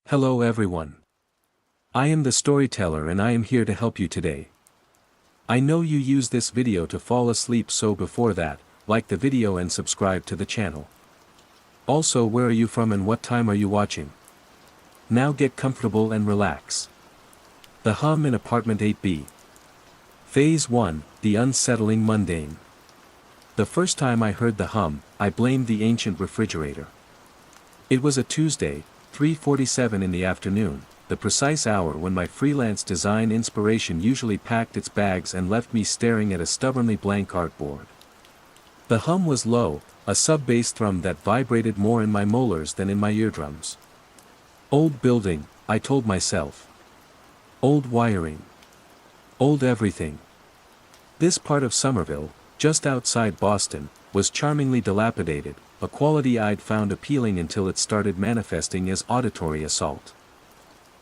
Hello everyone. I am the storyteller and I am here to help you today. I know you use this video to fall asleep, so before that, like the video and subscribe to the channel. Also, where are you from and what time are you watching? Now get comfortable and relax. The hum in apartment 8B. Phase 1, the unsettling mundane. The first time I heard the hum, I blamed the ancient refrigerator. It was a Tuesday, 3:47 in the afternoon, the precise hour when my freelance design inspiration usually packed its bags and left me staring at a stubbornly blank artboard. The hum was low, a sub-bass thrum that vibrated more in my molars than in my eardrums. Old building, I told myself. Old wiring. Old everything. This part of Somerville, just outside Boston, was charmingly dilapidated, a quality I'd found appealing until it started manifesting as auditory assault.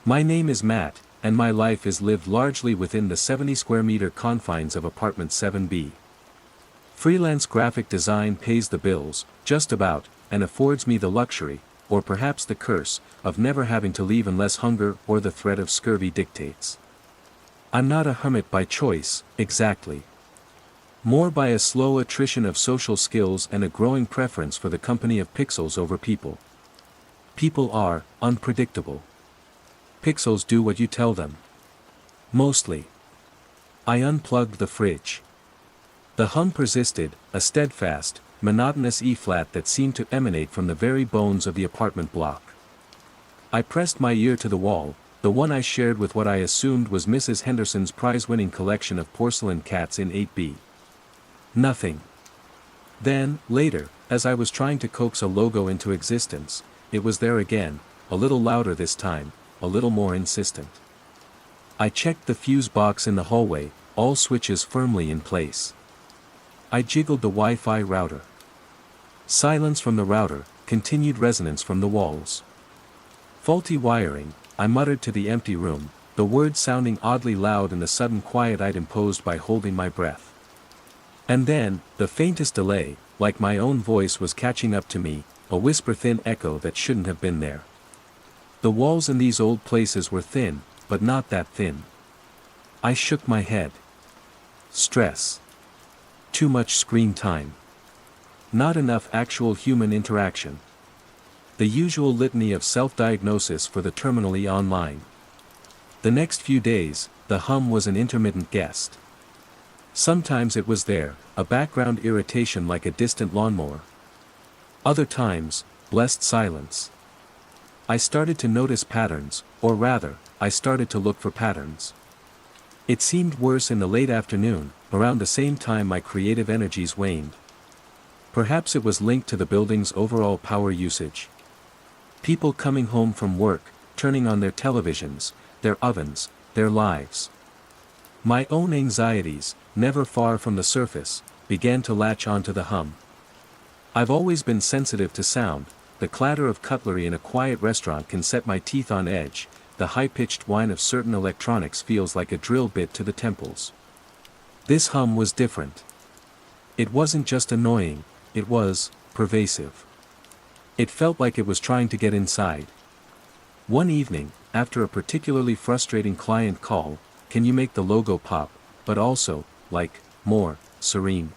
My name is Matt, and my life is lived largely within the 70 square meter confines of apartment 7B. Freelance graphic design pays the bills, just about, and affords me the luxury, or perhaps the curse, of never having to leave unless hunger or the threat of scurvy dictates. I'm not a hermit by choice, exactly. More by a slow attrition of social skills and a growing preference for the company of pixels over people. People are unpredictable. Pixels do what you tell them. Mostly. I unplugged the fridge. The hum persisted, a steadfast, monotonous E-flat that seemed to emanate from the very bones of the apartment block. I pressed my ear to the wall, the one I shared with what I assumed was Mrs. Henderson's prize-winning collection of porcelain cats in 8B. Nothing. Then, later, as I was trying to coax a logo into existence, it was there again, a little louder this time, a little more insistent. I checked the fuse box in the hallway, all switches firmly in place. I jiggled the Wi-Fi router. Silence from the router, continued resonance from the walls. Faulty wiring, I muttered to the empty room, the words sounding oddly loud in the sudden quiet I'd imposed by holding my breath. And then, the faintest delay, like my own voice was catching up to me, a whisper-thin echo that shouldn't have been there. The walls in these old places were thin, but not that thin. I shook my head. Stress. Too much screen time. Not enough actual human interaction. The usual litany of self-diagnosis for the terminally online. The next few days, the hum was an intermittent guest. Sometimes it was there, a background irritation like a distant lawnmower. Other times, blessed silence. I started to notice patterns, or rather, I started to look for patterns. It seemed worse in the late afternoon, around the same time my creative energies waned. Perhaps it was linked to the building's overall power usage. People coming home from work, turning on their televisions, their ovens, their lives. My own anxieties, never far from the surface, began to latch onto the hum. I've always been sensitive to sound. The clatter of cutlery in a quiet restaurant can set my teeth on edge, the high-pitched whine of certain electronics feels like a drill bit to the temples. This hum was different. It wasn't just annoying, it was pervasive. It felt like it was trying to get inside. One evening, after a particularly frustrating client call, "Can you make the logo pop, but also, like, more serene?"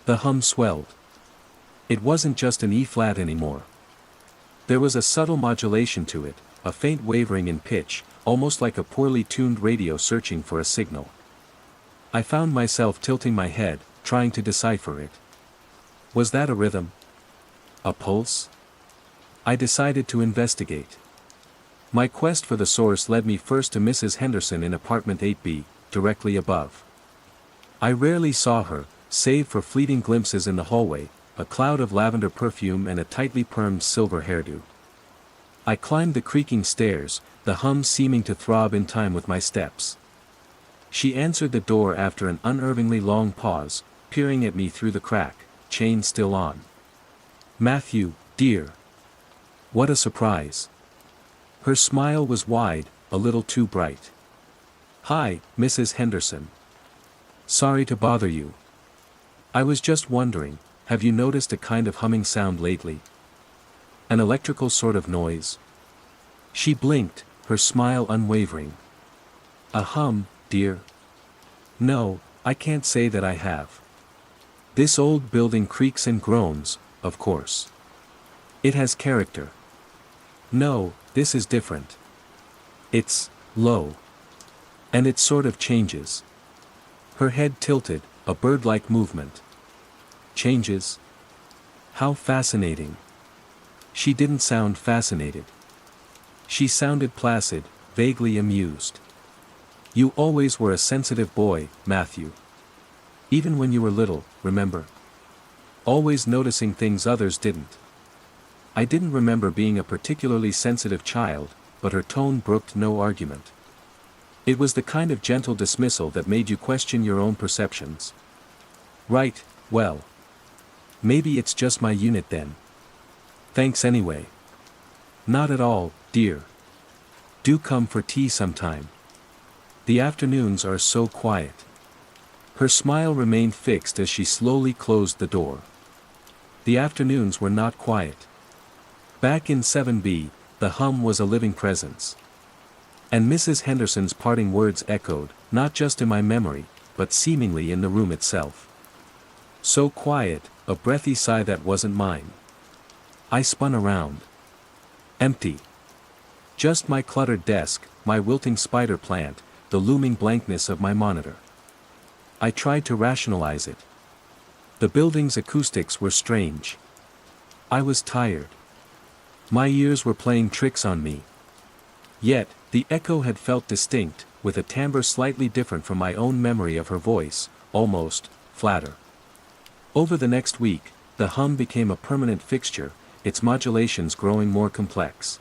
The hum swelled. It wasn't just an E-flat anymore. There was a subtle modulation to it, a faint wavering in pitch, almost like a poorly tuned radio searching for a signal. I found myself tilting my head, trying to decipher it. Was that a rhythm? A pulse? I decided to investigate. My quest for the source led me first to Mrs. Henderson in apartment 8B, directly above. I rarely saw her, save for fleeting glimpses in the hallway, a cloud of lavender perfume and a tightly permed silver hairdo. I climbed the creaking stairs, the hum seeming to throb in time with my steps. She answered the door after an unervingly long pause, peering at me through the crack, chain still on. "Matthew, dear." What a surprise. Her smile was wide, a little too bright. "Hi, Mrs. Henderson. Sorry to bother you. I was just wondering, have you noticed a kind of humming sound lately? An electrical sort of noise?" She blinked, her smile unwavering. A hum, dear? No, I can't say that I have. This old building creaks and groans, of course. It has character. No, this is different. It's low. And it sort of changes. Her head tilted, a bird-like movement. Changes? How fascinating. She didn't sound fascinated. She sounded placid, vaguely amused. You always were a sensitive boy, Matthew. Even when you were little, remember? Always noticing things others didn't. I didn't remember being a particularly sensitive child, but her tone brooked no argument. It was the kind of gentle dismissal that made you question your own perceptions. Right, well. Maybe it's just my unit then. Thanks anyway. Not at all, dear. Do come for tea sometime. The afternoons are so quiet. Her smile remained fixed as she slowly closed the door. The afternoons were not quiet. Back in 7B, the hum was a living presence. And Mrs. Henderson's parting words echoed, not just in my memory, but seemingly in the room itself. So quiet, a breathy sigh that wasn't mine. I spun around. Empty. Just my cluttered desk, my wilting spider plant, the looming blankness of my monitor. I tried to rationalize it. The building's acoustics were strange. I was tired. My ears were playing tricks on me. Yet, the echo had felt distinct, with a timbre slightly different from my own memory of her voice, almost flatter. Over the next week, the hum became a permanent fixture, its modulations growing more complex.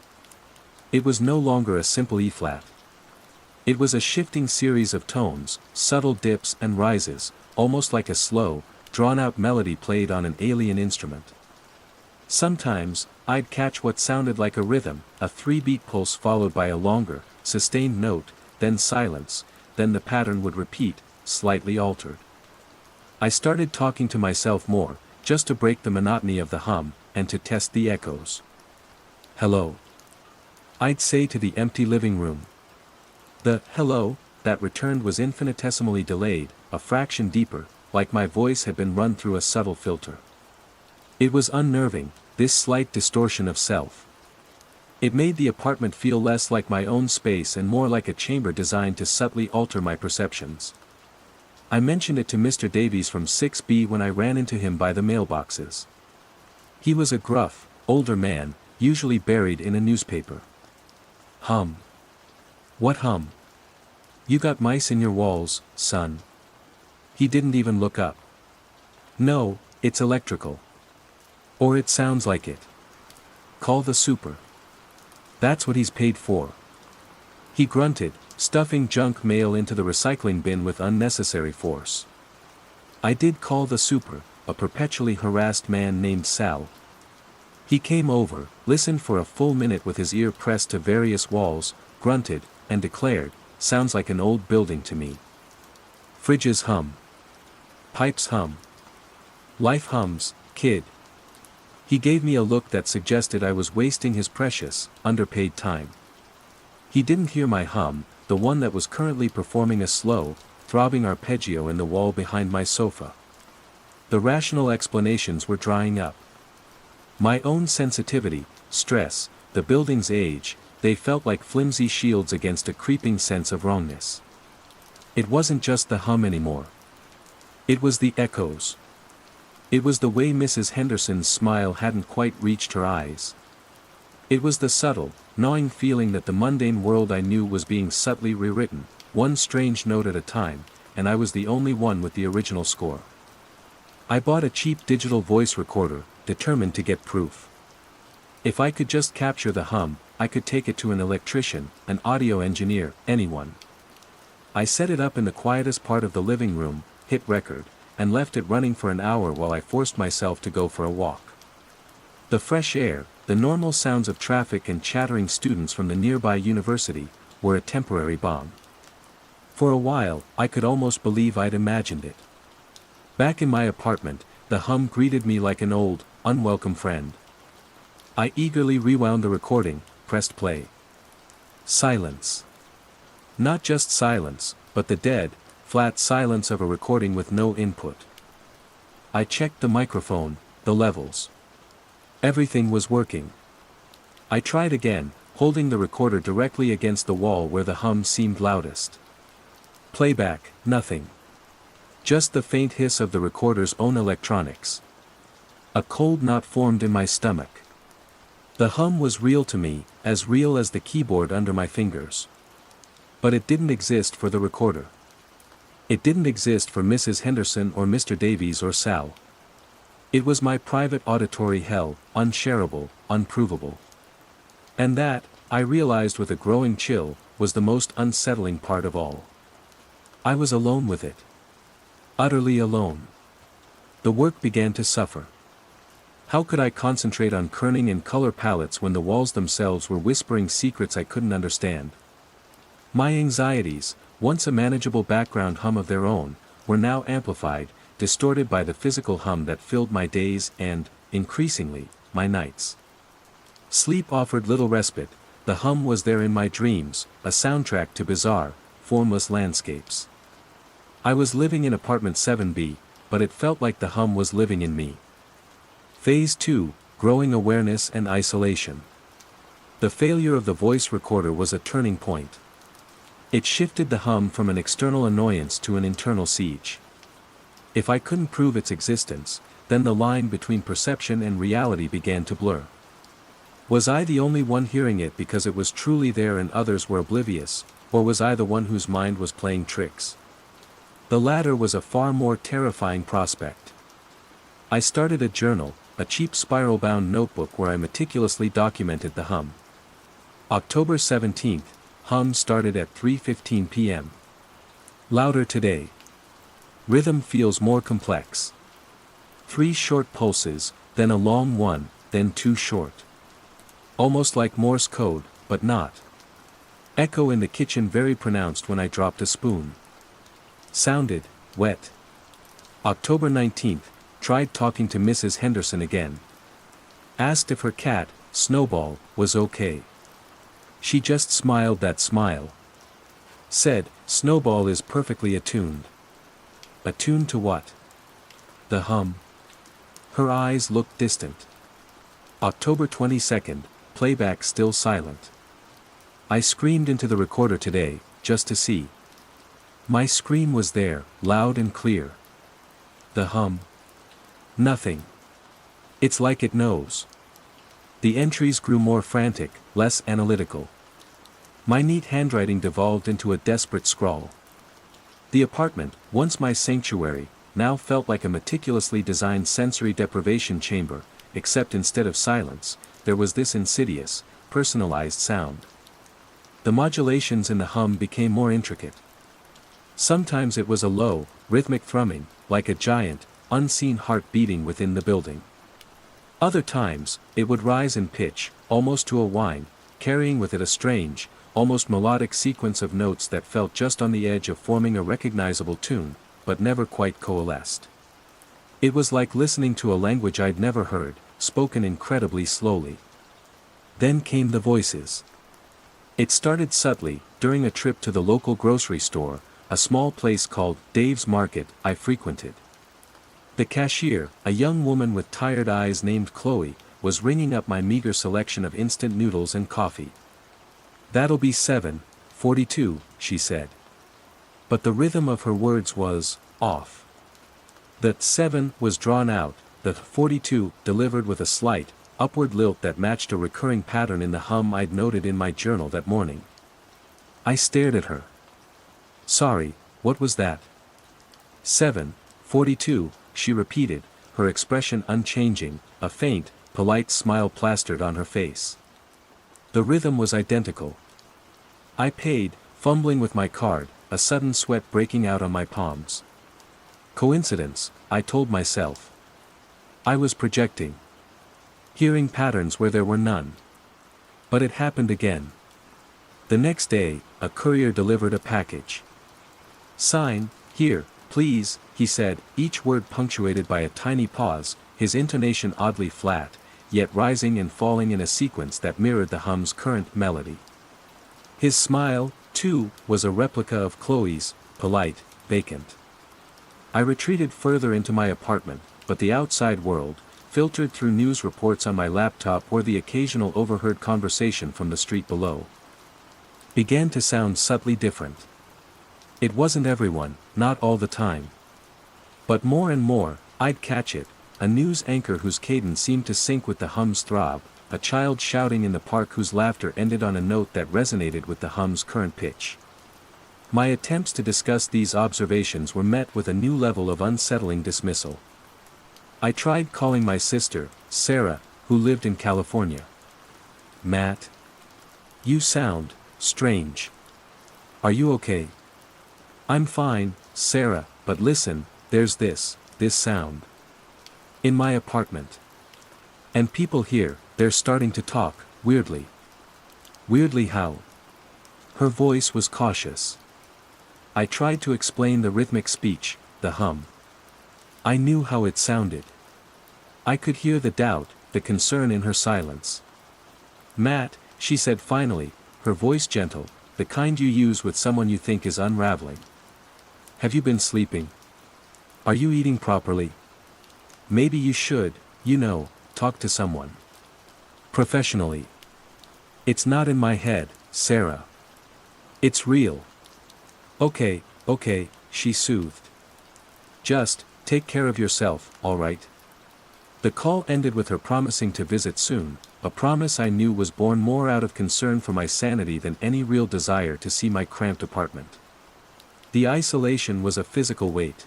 It was no longer a simple E-flat. It was a shifting series of tones, subtle dips and rises, almost like a slow, drawn-out melody played on an alien instrument. Sometimes, I'd catch what sounded like a rhythm, a 3-beat pulse followed by a longer, sustained note, then silence, then the pattern would repeat, slightly altered. I started talking to myself more, just to break the monotony of the hum, and to test the echoes. Hello. I'd say to the empty living room. The hello that returned was infinitesimally delayed, a fraction deeper, like my voice had been run through a subtle filter. It was unnerving, this slight distortion of self. It made the apartment feel less like my own space and more like a chamber designed to subtly alter my perceptions. I mentioned it to Mr. Davies from 6B when I ran into him by the mailboxes. He was a gruff, older man, usually buried in a newspaper. Hum. What hum? You got mice in your walls, son. He didn't even look up. No, it's electrical. Or it sounds like it. Call the super. That's what he's paid for. He grunted, stuffing junk mail into the recycling bin with unnecessary force. I did call the super, a perpetually harassed man named Sal. He came over, listened for a full minute with his ear pressed to various walls, grunted, and declared, sounds like an old building to me. Fridges hum. Pipes hum. Life hums, kid. He gave me a look that suggested I was wasting his precious, underpaid time. He didn't hear my hum, the one that was currently performing a slow, throbbing arpeggio in the wall behind my sofa. The rational explanations were drying up. My own sensitivity, stress, the building's age, they felt like flimsy shields against a creeping sense of wrongness. It wasn't just the hum anymore. It was the echoes. It was the way Mrs. Henderson's smile hadn't quite reached her eyes. It was the subtle, gnawing feeling that the mundane world I knew was being subtly rewritten, one strange note at a time, and I was the only one with the original score. I bought a cheap digital voice recorder, determined to get proof. If I could just capture the hum, I could take it to an electrician, an audio engineer, anyone. I set it up in the quietest part of the living room, hit record, and left it running for an hour while I forced myself to go for a walk. The fresh air, the normal sounds of traffic and chattering students from the nearby university, were a temporary balm. For a while, I could almost believe I'd imagined it. Back in my apartment, the hum greeted me like an old, unwelcome friend. I eagerly rewound the recording, pressed play. Silence. Not just silence, but the dead, flat silence of a recording with no input. I checked the microphone, the levels. Everything was working. I tried again, holding the recorder directly against the wall where the hum seemed loudest. Playback, nothing. Just the faint hiss of the recorder's own electronics. A cold knot formed in my stomach. The hum was real to me, as real as the keyboard under my fingers. But it didn't exist for the recorder. It didn't exist for Mrs. Henderson or Mr. Davies or Sal. It was my private auditory hell, unshareable, unprovable. And that, I realized with a growing chill, was the most unsettling part of all. I was alone with it. Utterly alone. The work began to suffer. How could I concentrate on kerning and color palettes when the walls themselves were whispering secrets I couldn't understand? My anxieties, once a manageable background hum of their own, were now amplified, distorted by the physical hum that filled my days and, increasingly, my nights. Sleep offered little respite. The hum was there in my dreams, a soundtrack to bizarre, formless landscapes. I was living in apartment 7B, but it felt like the hum was living in me. Phase 2, growing awareness and isolation. The failure of the voice recorder was a turning point. It shifted the hum from an external annoyance to an internal siege. If I couldn't prove its existence, then the line between perception and reality began to blur. Was I the only one hearing it because it was truly there and others were oblivious, or was I the one whose mind was playing tricks? The latter was a far more terrifying prospect. I started a journal, a cheap spiral-bound notebook where I meticulously documented the hum. October 17th, hum started at 3:15 p.m. Louder today. Rhythm feels more complex. 3 short pulses, then a long one, then 2 short. Almost like Morse code, but not. Echo in the kitchen very pronounced when I dropped a spoon. Sounded wet. October 19th, tried talking to Mrs. Henderson again. Asked if her cat, Snowball, was okay. She just smiled that smile. Said, Snowball is perfectly attuned. Attuned to what? The hum. Her eyes looked distant. October 22nd, playback still silent. I screamed into the recorder today, just to see. My scream was there, loud and clear. The hum. Nothing. It's like it knows. The entries grew more frantic, less analytical. My neat handwriting devolved into a desperate scrawl. The apartment, once my sanctuary, now felt like a meticulously designed sensory deprivation chamber, except instead of silence, there was this insidious, personalized sound. The modulations in the hum became more intricate. Sometimes it was a low, rhythmic thrumming, like a giant, unseen heart beating within the building. Other times, it would rise in pitch, almost to a whine, carrying with it a strange, almost melodic sequence of notes that felt just on the edge of forming a recognizable tune, but never quite coalesced. It was like listening to a language I'd never heard, spoken incredibly slowly. Then came the voices. It started subtly, during a trip to the local grocery store, a small place called Dave's Market I frequented. The cashier, a young woman with tired eyes named Chloe, was ringing up my meager selection of instant noodles and coffee. "That'll be 7:42, she said. But the rhythm of her words was off. The 7 was drawn out, the 42 delivered with a slight, upward lilt that matched a recurring pattern in the hum I'd noted in my journal that morning. I stared at her. "Sorry, what was that?" "7:42, she repeated, her expression unchanging, a faint, polite smile plastered on her face. The rhythm was identical. I paid, fumbling with my card, a sudden sweat breaking out on my palms. Coincidence, I told myself. I was projecting. Hearing patterns where there were none. But it happened again. The next day, a courier delivered a package. "Sign, here, please," he said, each word punctuated by a tiny pause, his intonation oddly flat, yet rising and falling in a sequence that mirrored the hum's current melody. His smile, too, was a replica of Chloe's, polite, vacant. I retreated further into my apartment, but the outside world, filtered through news reports on my laptop or the occasional overheard conversation from the street below, began to sound subtly different. It wasn't everyone, not all the time. But more and more, I'd catch it, a news anchor whose cadence seemed to sync with the hum's throb, a child shouting in the park whose laughter ended on a note that resonated with the hum's current pitch. My attempts to discuss these observations were met with a new level of unsettling dismissal. I tried calling my sister, Sarah, who lived in California. "Matt? You sound strange. Are you okay?" "I'm fine, Sarah, but listen, there's this sound in my apartment. And people here, they're starting to talk, weirdly." "Weirdly how?" Her voice was cautious. I tried to explain the rhythmic speech, the hum. I knew how it sounded. I could hear the doubt, the concern in her silence. "Matt," she said finally, her voice gentle, "the kind you use with someone you think is unraveling. Have you been sleeping? Are you eating properly? Maybe you should, talk to someone. Professionally. It's not in my head, Sarah. It's real." Okay, she soothed. "Just, take care of yourself, alright?" The call ended with her promising to visit soon, a promise I knew was born more out of concern for my sanity than any real desire to see my cramped apartment. The isolation was a physical weight.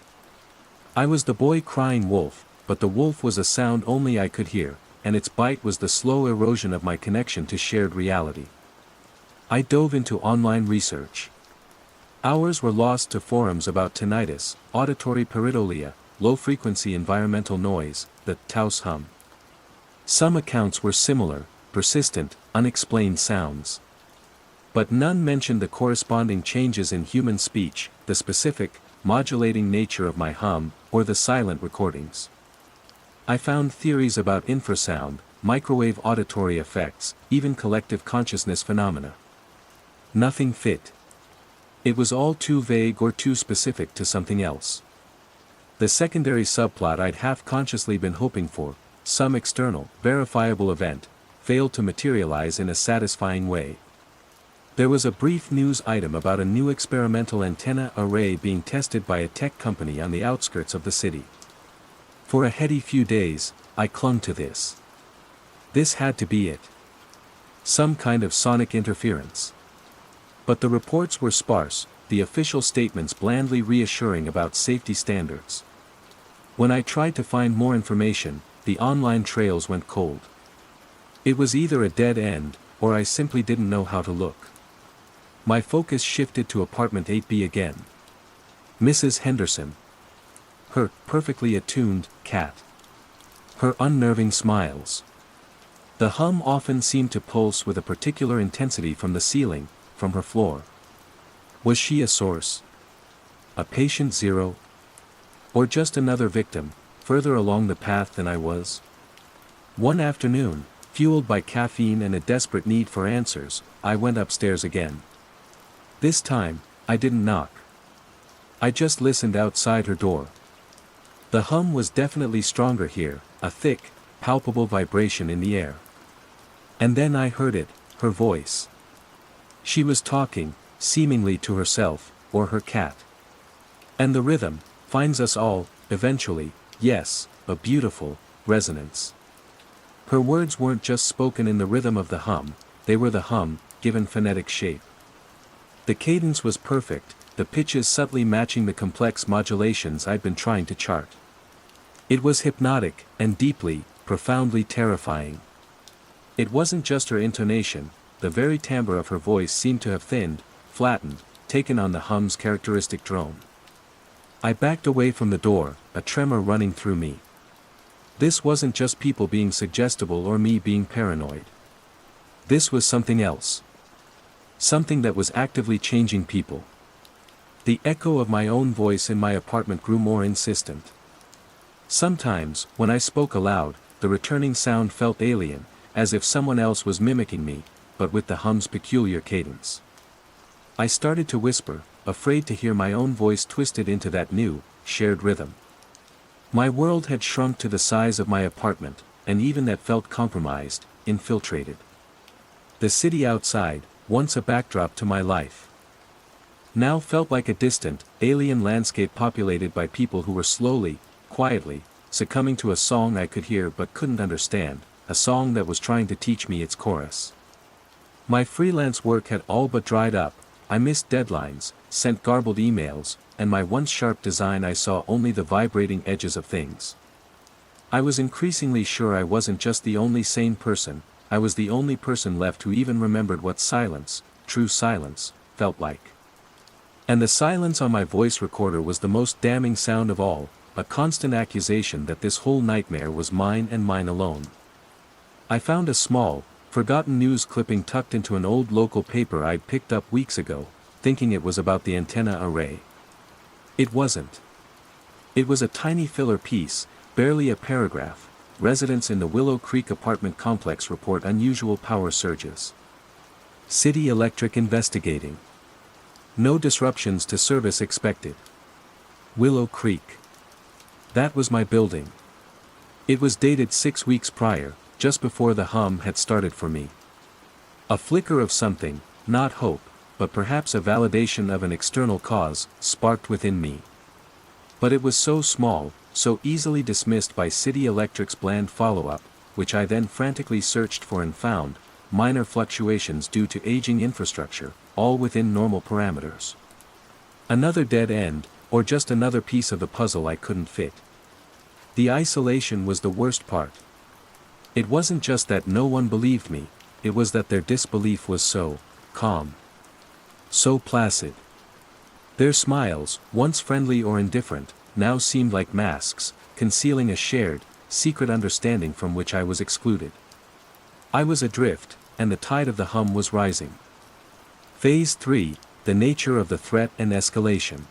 I was the boy crying wolf, but the wolf was a sound only I could hear, and its bite was the slow erosion of my connection to shared reality. I dove into online research. Hours were lost to forums about tinnitus, auditory pareidolia, low-frequency environmental noise, the Taos hum. Some accounts were similar, persistent, unexplained sounds. But none mentioned the corresponding changes in human speech, the specific, modulating nature of my hum, or the silent recordings. I found theories about infrasound, microwave auditory effects, even collective consciousness phenomena. Nothing fit. It was all too vague or too specific to something else. The secondary subplot I'd half-consciously been hoping for, some external, verifiable event, failed to materialize in a satisfying way. There was a brief news item about a new experimental antenna array being tested by a tech company on the outskirts of the city. For a heady few days, I clung to this. This had to be it. Some kind of sonic interference. But the reports were sparse, the official statements blandly reassuring about safety standards. When I tried to find more information, the online trails went cold. It was either a dead end, or I simply didn't know how to look. My focus shifted to apartment 8B again. Mrs. Henderson. Her perfectly attuned cat. Her unnerving smiles. The hum often seemed to pulse with a particular intensity from the ceiling, from her floor. Was she a source? A patient zero? Or just another victim, further along the path than I was? One afternoon, fueled by caffeine and a desperate need for answers, I went upstairs again. This time, I didn't knock. I just listened outside her door. The hum was definitely stronger here, a thick, palpable vibration in the air. And then I heard it, her voice. She was talking, seemingly to herself, or her cat. And the rhythm finds us all, eventually, yes, a beautiful resonance. Her words weren't just spoken in the rhythm of the hum, they were the hum, given phonetic shape. The cadence was perfect, the pitches subtly matching the complex modulations I'd been trying to chart. It was hypnotic, and deeply, profoundly terrifying. It wasn't just her intonation, the very timbre of her voice seemed to have thinned, flattened, taken on the hum's characteristic drone. I backed away from the door, a tremor running through me. This wasn't just people being suggestible or me being paranoid. This was something else. Something that was actively changing people. The echo of my own voice in my apartment grew more insistent. Sometimes, when I spoke aloud, the returning sound felt alien, as if someone else was mimicking me, but with the hum's peculiar cadence. I started to whisper, afraid to hear my own voice twisted into that new, shared rhythm. My world had shrunk to the size of my apartment, and even that felt compromised, infiltrated. The city outside, once a backdrop to my life, now felt like a distant, alien landscape populated by people who were slowly, quietly, succumbing to a song I could hear but couldn't understand, a song that was trying to teach me its chorus. My freelance work had all but dried up, I missed deadlines, sent garbled emails, and my once sharp design I saw only the vibrating edges of things. I was increasingly sure I wasn't just the only sane person, I was the only person left who even remembered what silence, true silence, felt like. And the silence on my voice recorder was the most damning sound of all, a constant accusation that this whole nightmare was mine and mine alone. I found a small, forgotten news clipping tucked into an old local paper I'd picked up weeks ago, thinking it was about the antenna array. It wasn't. It was a tiny filler piece, barely a paragraph. Residents in the Willow Creek apartment complex report unusual power surges. City Electric investigating. No disruptions to service expected. Willow Creek. That was my building. It was dated 6 weeks prior, just before the hum had started for me. A flicker of something, not hope, but perhaps a validation of an external cause, sparked within me. But it was so small, so easily dismissed by City Electric's bland follow-up, which I then frantically searched for and found, minor fluctuations due to aging infrastructure, all within normal parameters. Another dead end, or just another piece of the puzzle I couldn't fit. The isolation was the worst part. It wasn't just that no one believed me, it was that their disbelief was so calm, so placid. Their smiles, once friendly or indifferent, now seemed like masks, concealing a shared, secret understanding from which I was excluded. I was adrift, and the tide of the hum was rising. Phase 3, the nature of the threat and escalation.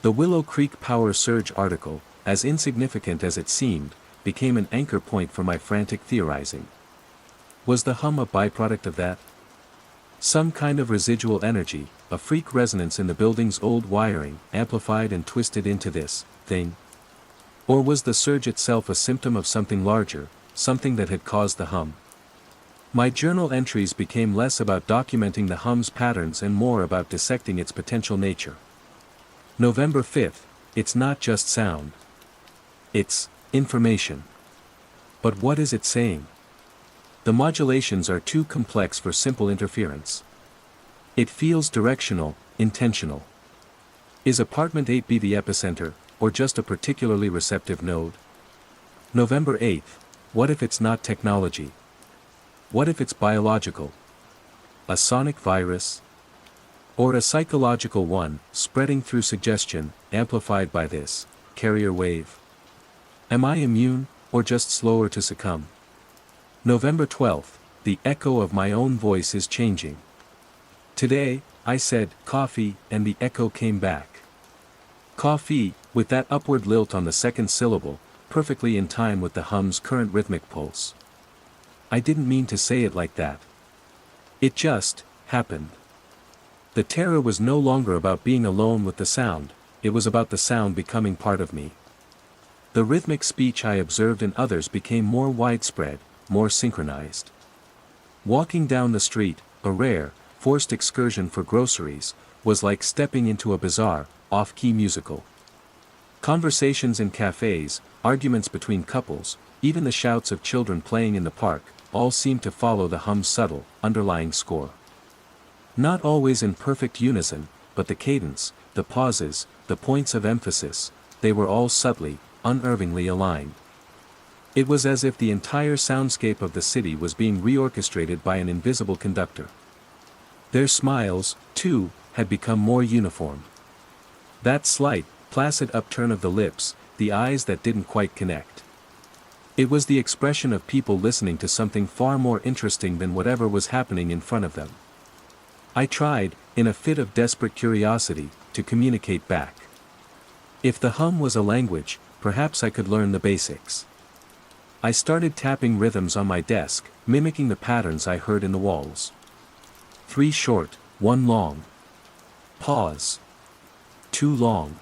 The Willow Creek power surge article, as insignificant as it seemed, became an anchor point for my frantic theorizing. Was the hum a byproduct of that? Some kind of residual energy, a freak resonance in the building's old wiring, amplified and twisted into this thing? Or was the surge itself a symptom of something larger, something that had caused the hum? My journal entries became less about documenting the hum's patterns and more about dissecting its potential nature. November 5th, it's not just sound. It's information. But what is it saying? The modulations are too complex for simple interference. It feels directional, intentional. Is apartment 8B the epicenter, or just a particularly receptive node? November 8th, what if it's not technology? What if it's biological? A sonic virus? Or a psychological one, spreading through suggestion, amplified by this carrier wave? Am I immune, or just slower to succumb? November 12th, the echo of my own voice is changing. Today, I said, coffee, and the echo came back. Coffee, with that upward lilt on the second syllable, perfectly in time with the hum's current rhythmic pulse. I didn't mean to say it like that. It just happened. The terror was no longer about being alone with the sound, it was about the sound becoming part of me. The rhythmic speech I observed in others became more widespread, more synchronized. Walking down the street, a rare, forced excursion for groceries, was like stepping into a bizarre, off-key musical. Conversations in cafes, arguments between couples, even the shouts of children playing in the park, all seemed to follow the hum's subtle, underlying score. Not always in perfect unison, but the cadence, the pauses, the points of emphasis, they were all subtly, unervingly aligned. It was as if the entire soundscape of the city was being reorchestrated by an invisible conductor. Their smiles, too, had become more uniform. That slight, placid upturn of the lips, the eyes that didn't quite connect. It was the expression of people listening to something far more interesting than whatever was happening in front of them. I tried, in a fit of desperate curiosity, to communicate back. If the hum was a language, perhaps I could learn the basics. I started tapping rhythms on my desk, mimicking the patterns I heard in the walls. 3 short, 1 long. Pause. Too long.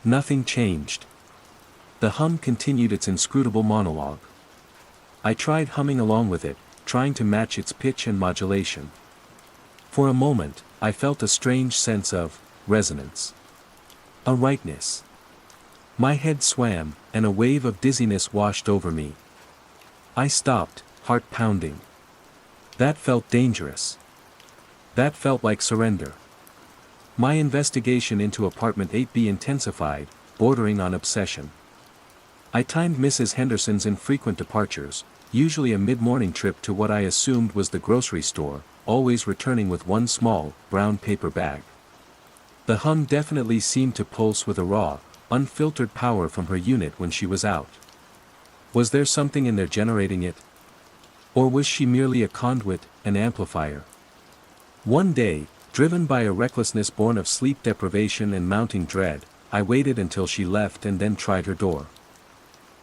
Nothing changed. The hum continued its inscrutable monologue. I tried humming along with it, trying to match its pitch and modulation. For a moment, I felt a strange sense of resonance. A rightness. My head swam, and a wave of dizziness washed over me. I stopped, heart pounding. That felt dangerous. That felt like surrender. My investigation into apartment 8B intensified, bordering on obsession. I timed Mrs. Henderson's infrequent departures, usually a mid-morning trip to what I assumed was the grocery store, always returning with one small, brown paper bag. The hum definitely seemed to pulse with a raw, unfiltered power from her unit when she was out. Was there something in there generating it? Or was she merely a conduit, an amplifier? One day, driven by a recklessness born of sleep deprivation and mounting dread, I waited until she left and then tried her door.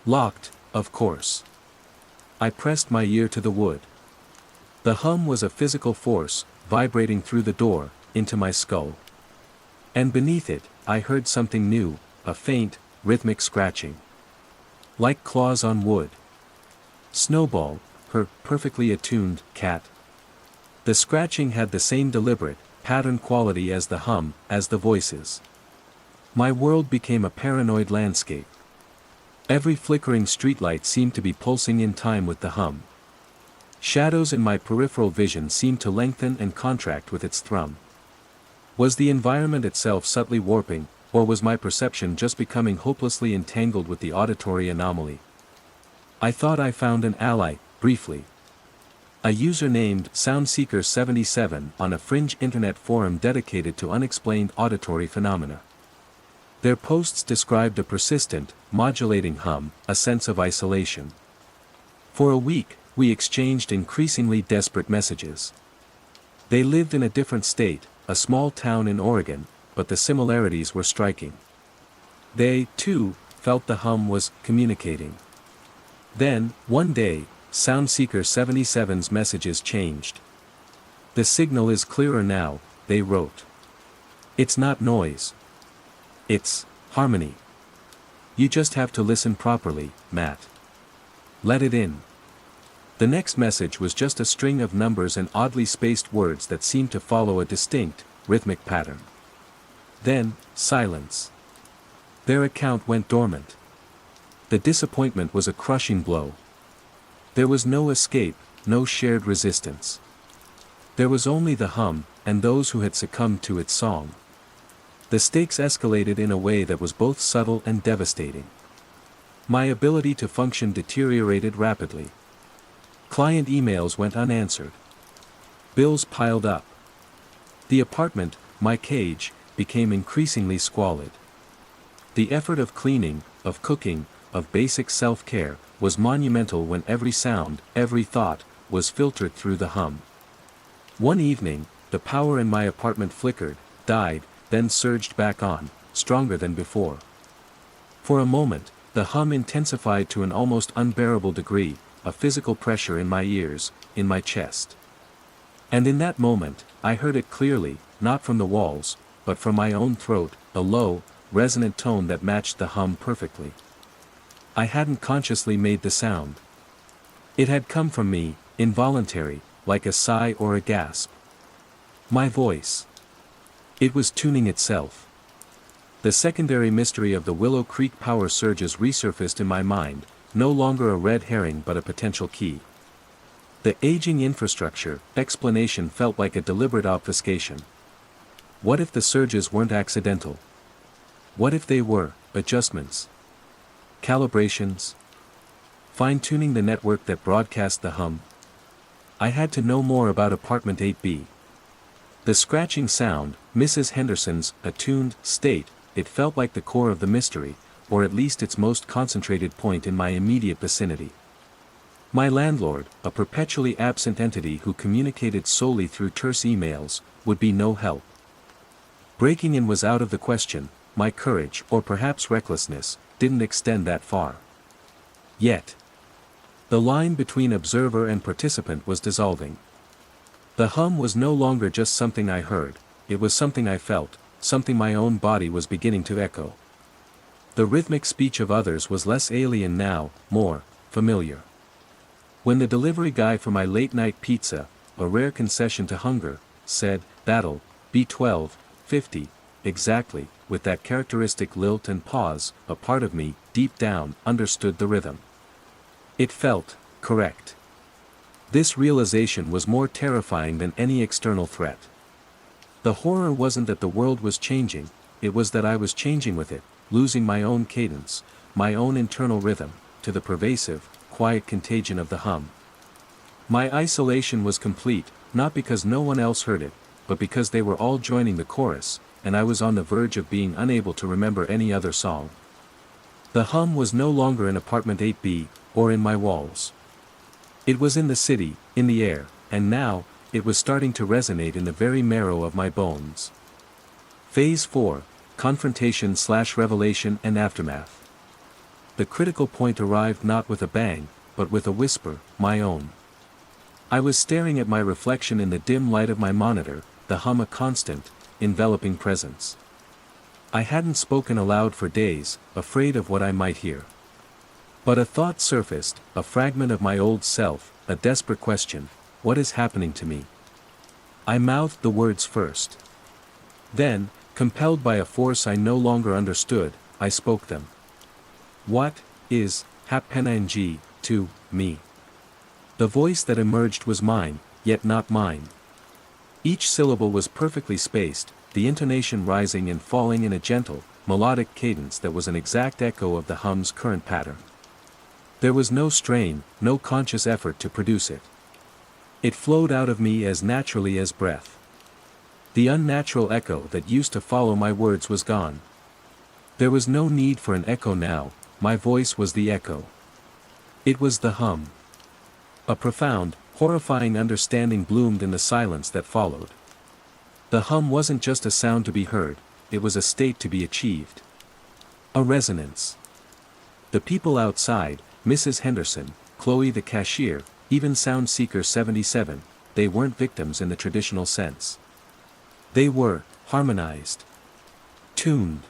Locked, of course. I pressed my ear to the wood. The hum was a physical force, vibrating through the door, into my skull. And beneath it, I heard something new, a faint, rhythmic scratching. Like claws on wood. Snowball, her perfectly attuned cat. The scratching had the same deliberate, patterned quality as the hum, as the voices. My world became a paranoid landscape. Every flickering streetlight seemed to be pulsing in time with the hum. Shadows in my peripheral vision seemed to lengthen and contract with its thrum. Was the environment itself subtly warping, or was my perception just becoming hopelessly entangled with the auditory anomaly? I thought I found an ally, briefly. A user named Soundseeker77 on a fringe internet forum dedicated to unexplained auditory phenomena. Their posts described a persistent, modulating hum, a sense of isolation. For a week, we exchanged increasingly desperate messages. They lived in a different state, a small town in Oregon, but the similarities were striking. They, too, felt the hum was communicating. Then, one day, Soundseeker77's messages changed. The signal is clearer now, they wrote. It's not noise. It's harmony. You just have to listen properly, Matt. Let it in. The next message was just a string of numbers and oddly spaced words that seemed to follow a distinct, rhythmic pattern. Then, silence. Their account went dormant. The disappointment was a crushing blow. There was no escape, no shared resistance. There was only the hum, and those who had succumbed to its song. The stakes escalated in a way that was both subtle and devastating. My ability to function deteriorated rapidly. Client emails went unanswered. Bills piled up. The apartment, my cage, became increasingly squalid. The effort of cleaning, of cooking, of basic self-care, was monumental when every sound, every thought, was filtered through the hum. One evening, the power in my apartment flickered, died, then surged back on, stronger than before. For a moment, the hum intensified to an almost unbearable degree, a physical pressure in my ears, in my chest. And in that moment, I heard it clearly, not from the walls, but from my own throat, a low, resonant tone that matched the hum perfectly. I hadn't consciously made the sound. It had come from me, involuntary, like a sigh or a gasp. My voice. It was tuning itself. The secondary mystery of the Willow Creek power surges resurfaced in my mind, no longer a red herring but a potential key. The aging infrastructure explanation felt like a deliberate obfuscation. What if the surges weren't accidental? What if they were adjustments? Calibrations? Fine-tuning the network that broadcast the hum? I had to know more about apartment 8B. The scratching sound, Mrs. Henderson's attuned state, it felt like the core of the mystery, or at least its most concentrated point in my immediate vicinity. My landlord, a perpetually absent entity who communicated solely through terse emails, would be no help. Breaking in was out of the question. My courage, or perhaps recklessness, didn't extend that far. Yet. The line between observer and participant was dissolving. The hum was no longer just something I heard, it was something I felt, something my own body was beginning to echo. The rhythmic speech of others was less alien now, more familiar. When the delivery guy for my late-night pizza, a rare concession to hunger, said, "That'll be $12.50, exactly," with that characteristic lilt and pause, a part of me, deep down, understood the rhythm. It felt correct. This realization was more terrifying than any external threat. The horror wasn't that the world was changing, it was that I was changing with it, losing my own cadence, my own internal rhythm, to the pervasive, quiet contagion of the hum. My isolation was complete, not because no one else heard it, but because they were all joining the chorus, and I was on the verge of being unable to remember any other song. The hum was no longer in apartment 8B, or in my walls. It was in the city, in the air, and now, it was starting to resonate in the very marrow of my bones. Phase 4, Confrontation/Revelation and Aftermath. The critical point arrived not with a bang, but with a whisper, my own. I was staring at my reflection in the dim light of my monitor, the hum a constant, enveloping presence. I hadn't spoken aloud for days, afraid of what I might hear. But a thought surfaced, a fragment of my old self, a desperate question: what is happening to me? I mouthed the words first. Then, compelled by a force I no longer understood, I spoke them. What is happening to me? The voice that emerged was mine, yet not mine. Each syllable was perfectly spaced, the intonation rising and falling in a gentle, melodic cadence that was an exact echo of the hum's current pattern. There was no strain, no conscious effort to produce it. It flowed out of me as naturally as breath. The unnatural echo that used to follow my words was gone. There was no need for an echo now, my voice was the echo. It was the hum. A profound, horrifying understanding bloomed in the silence that followed. The hum wasn't just a sound to be heard, it was a state to be achieved. A resonance. The people outside, Mrs. Henderson, Chloe the cashier, even Sound Seeker 77, they weren't victims in the traditional sense. They were harmonized. Tuned.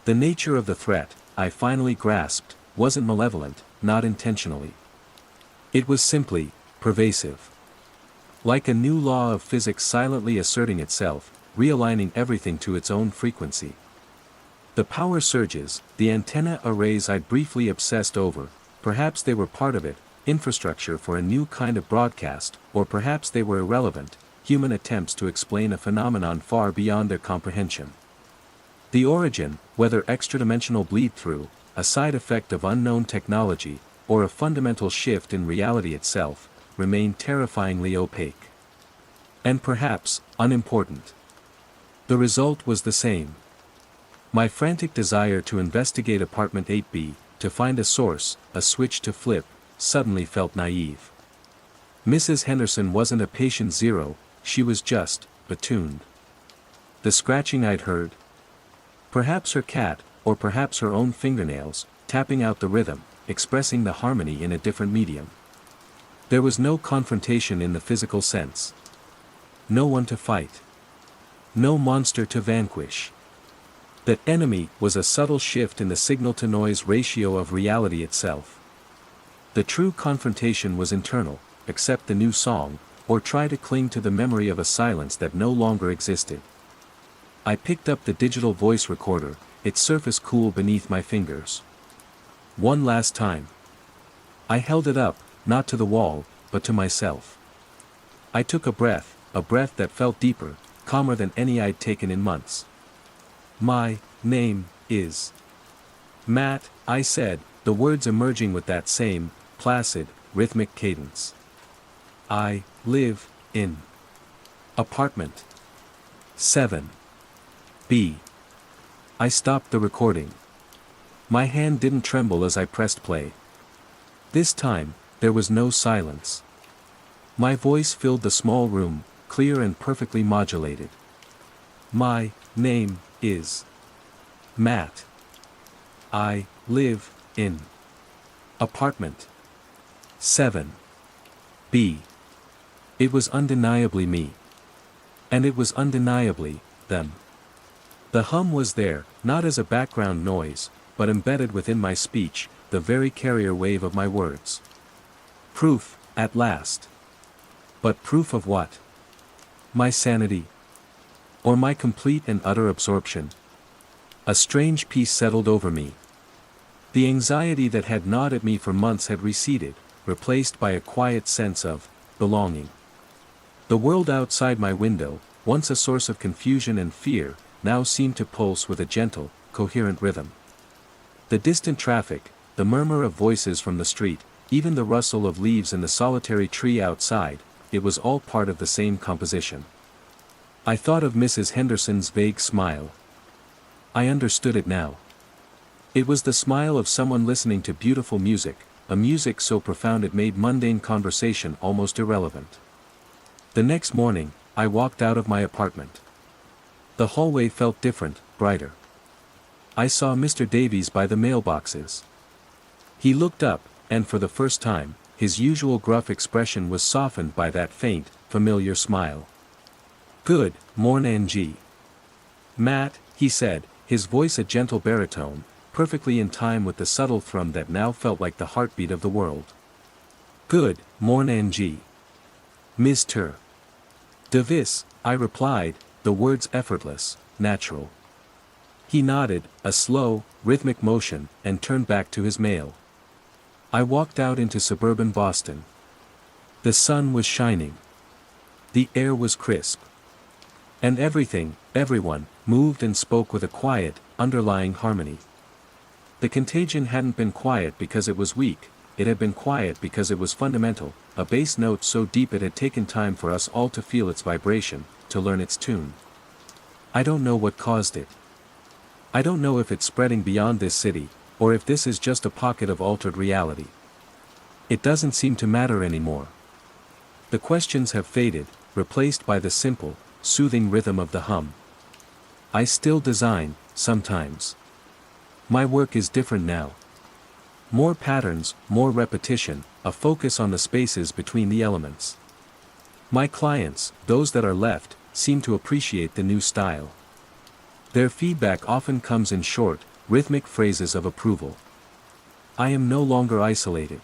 The nature of the threat, I finally grasped, wasn't malevolent, not intentionally. It was simply pervasive. Like a new law of physics silently asserting itself, realigning everything to its own frequency. The power surges, the antenna arrays I'd briefly obsessed over, perhaps they were part of it, infrastructure for a new kind of broadcast, or perhaps they were irrelevant, human attempts to explain a phenomenon far beyond their comprehension. The origin, whether extradimensional bleed-through, a side effect of unknown technology, or a fundamental shift in reality itself, remained terrifyingly opaque. And perhaps, unimportant. The result was the same. My frantic desire to investigate apartment 8B, to find a source, a switch to flip, suddenly felt naive. Mrs. Henderson wasn't a patient zero, she was just, attuned. The scratching I'd heard? Perhaps her cat, or perhaps her own fingernails, tapping out the rhythm, expressing the harmony in a different medium. There was no confrontation in the physical sense. No one to fight. No monster to vanquish. That enemy was a subtle shift in the signal-to-noise ratio of reality itself. The true confrontation was internal: accept the new song, or try to cling to the memory of a silence that no longer existed. I picked up the digital voice recorder, its surface cool beneath my fingers. One last time. I held it up, not to the wall, but to myself. I took a breath that felt deeper, calmer than any I'd taken in months. My name is Matt, I said, the words emerging with that same, placid, rhythmic cadence. I live in apartment 7B. I stopped the recording. My hand didn't tremble as I pressed play. This time, there was no silence. My voice filled the small room, clear and perfectly modulated. My name is Matt. I live in apartment 7B. It was undeniably me. And it was undeniably them. The hum was there, not as a background noise, but embedded within my speech, the very carrier wave of my words. Proof, at last. But proof of what? My sanity? Or my complete and utter absorption? A strange peace settled over me. The anxiety that had gnawed at me for months had receded, replaced by a quiet sense of belonging. The world outside my window, once a source of confusion and fear, now seemed to pulse with a gentle, coherent rhythm. The distant traffic, the murmur of voices from the street, even the rustle of leaves in the solitary tree outside, it was all part of the same composition. I thought of Mrs. Henderson's vague smile. I understood it now. It was the smile of someone listening to beautiful music, a music so profound it made mundane conversation almost irrelevant. The next morning, I walked out of my apartment. The hallway felt different, brighter. I saw Mr. Davies by the mailboxes. He looked up, and for the first time, his usual gruff expression was softened by that faint, familiar smile. "Good morning, G. Matt," he said, his voice a gentle baritone, perfectly in time with the subtle thrum that now felt like the heartbeat of the world. "Good morning, G. Mr. Davis," I replied, the words effortless, natural. He nodded, a slow, rhythmic motion, and turned back to his mail. I walked out into suburban Boston. The sun was shining. The air was crisp. And everything, everyone, moved and spoke with a quiet, underlying harmony. The contagion hadn't been quiet because it was weak, it had been quiet because it was fundamental, a bass note so deep it had taken time for us all to feel its vibration, to learn its tune. I don't know what caused it. I don't know if it's spreading beyond this city, or if this is just a pocket of altered reality. It doesn't seem to matter anymore. The questions have faded, replaced by the simple, soothing rhythm of the hum. I still design, sometimes. My work is different now. More patterns, more repetition, a focus on the spaces between the elements. My clients, those that are left, seem to appreciate the new style. Their feedback often comes in short, rhythmic phrases of approval. I am no longer isolated.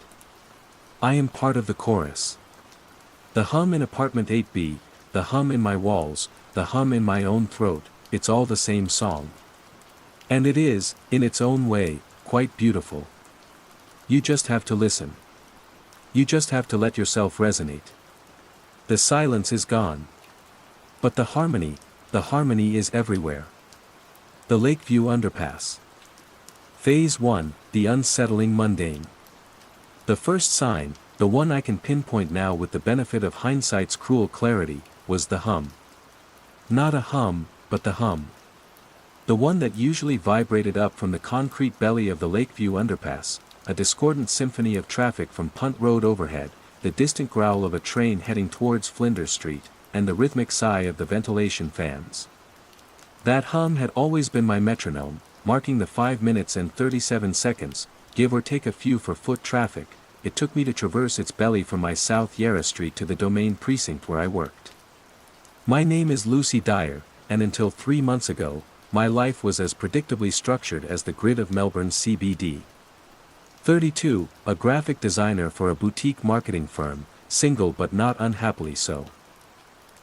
I am part of the chorus. The hum in apartment 8B, the hum in my walls, the hum in my own throat, it's all the same song. And it is, in its own way, quite beautiful. You just have to listen. You just have to let yourself resonate. The silence is gone. But the harmony is everywhere. The Lakeview Underpass. Phase 1, the unsettling mundane. The first sign, the one I can pinpoint now with the benefit of hindsight's cruel clarity, was the hum. Not a hum, but the hum. The one that usually vibrated up from the concrete belly of the Lakeview Underpass, a discordant symphony of traffic from Punt Road overhead, the distant growl of a train heading towards Flinders Street, and the rhythmic sigh of the ventilation fans. That hum had always been my metronome, marking the 5 minutes and 37 seconds, give or take a few for foot traffic, it took me to traverse its belly from my South Yarra Street to the Domain precinct where I worked. My name is Lucy Dyer, and until 3 months ago, my life was as predictably structured as the grid of Melbourne's CBD. 32, a graphic designer for a boutique marketing firm, single but not unhappily so.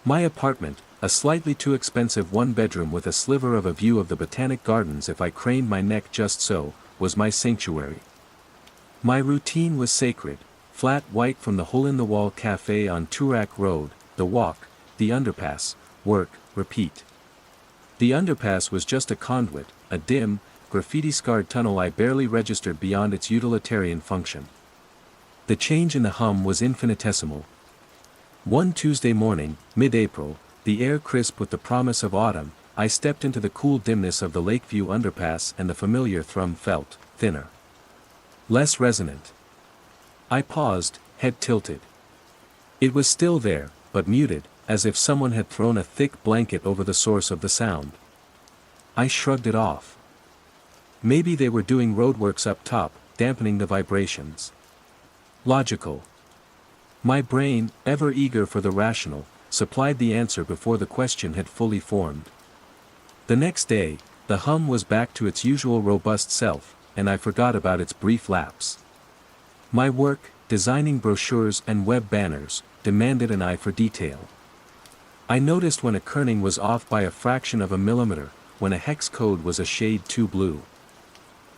My apartment, a slightly too expensive one-bedroom with a sliver of a view of the Botanic Gardens if I craned my neck just so, was my sanctuary. My routine was sacred, flat white from the hole-in-the-wall cafe on Toorak Road, the walk, the underpass, work, repeat. The underpass was just a conduit, a dim, graffiti-scarred tunnel I barely registered beyond its utilitarian function. The change in the hum was infinitesimal. One Tuesday morning, mid-April, the air crisp with the promise of autumn, I stepped into the cool dimness of the Lakeview Underpass and the familiar thrum felt, thinner. Less resonant. I paused, head tilted. It was still there, but muted, as if someone had thrown a thick blanket over the source of the sound. I shrugged it off. Maybe they were doing roadworks up top, dampening the vibrations. Logical. My brain, ever eager for the rational, supplied the answer before the question had fully formed. The next day, the hum was back to its usual robust self, and I forgot about its brief lapse. My work, designing brochures and web banners, demanded an eye for detail. I noticed when a kerning was off by a fraction of a millimeter, when a hex code was a shade too blue.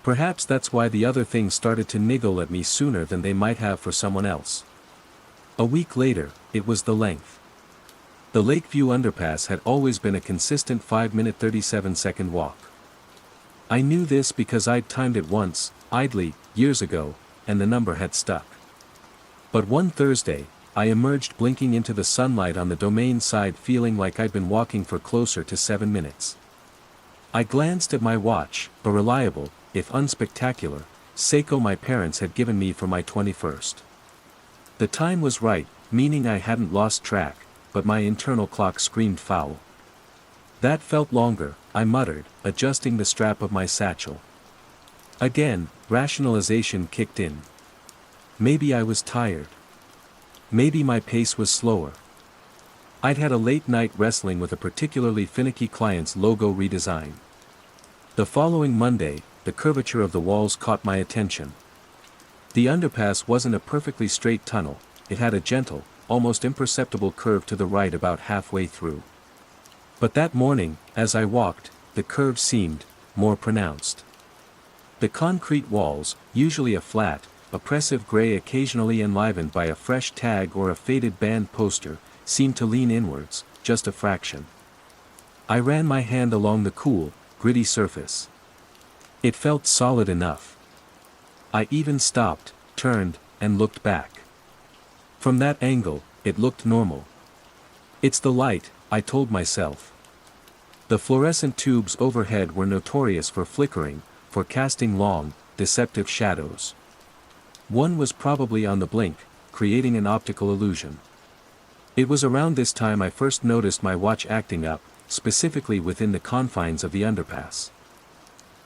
Perhaps that's why the other things started to niggle at me sooner than they might have for someone else. A week later, it was the length. The Lakeview Underpass had always been a consistent 5-minute 37-second walk. I knew this because I'd timed it once, idly, years ago, and the number had stuck. But one Thursday, I emerged blinking into the sunlight on the domain side feeling like I'd been walking for closer to 7 minutes. I glanced at my watch, a reliable, if unspectacular, Seiko my parents had given me for my 21st. The time was right, meaning I hadn't lost track, but my internal clock screamed foul. That felt longer, I muttered, adjusting the strap of my satchel. Again, rationalization kicked in. Maybe I was tired. Maybe my pace was slower. I'd had a late night wrestling with a particularly finicky client's logo redesign. The following Monday, the curvature of the walls caught my attention. The underpass wasn't a perfectly straight tunnel, it had a gentle, almost imperceptible curve to the right about halfway through. But that morning, as I walked, the curve seemed more pronounced. The concrete walls, usually a flat, oppressive gray occasionally enlivened by a fresh tag or a faded band poster, seemed to lean inwards, just a fraction. I ran my hand along the cool, gritty surface. It felt solid enough. I even stopped, turned, and looked back. From that angle, it looked normal. It's the light, I told myself. The fluorescent tubes overhead were notorious for flickering, for casting long, deceptive shadows. One was probably on the blink, creating an optical illusion. It was around this time I first noticed my watch acting up, specifically within the confines of the underpass.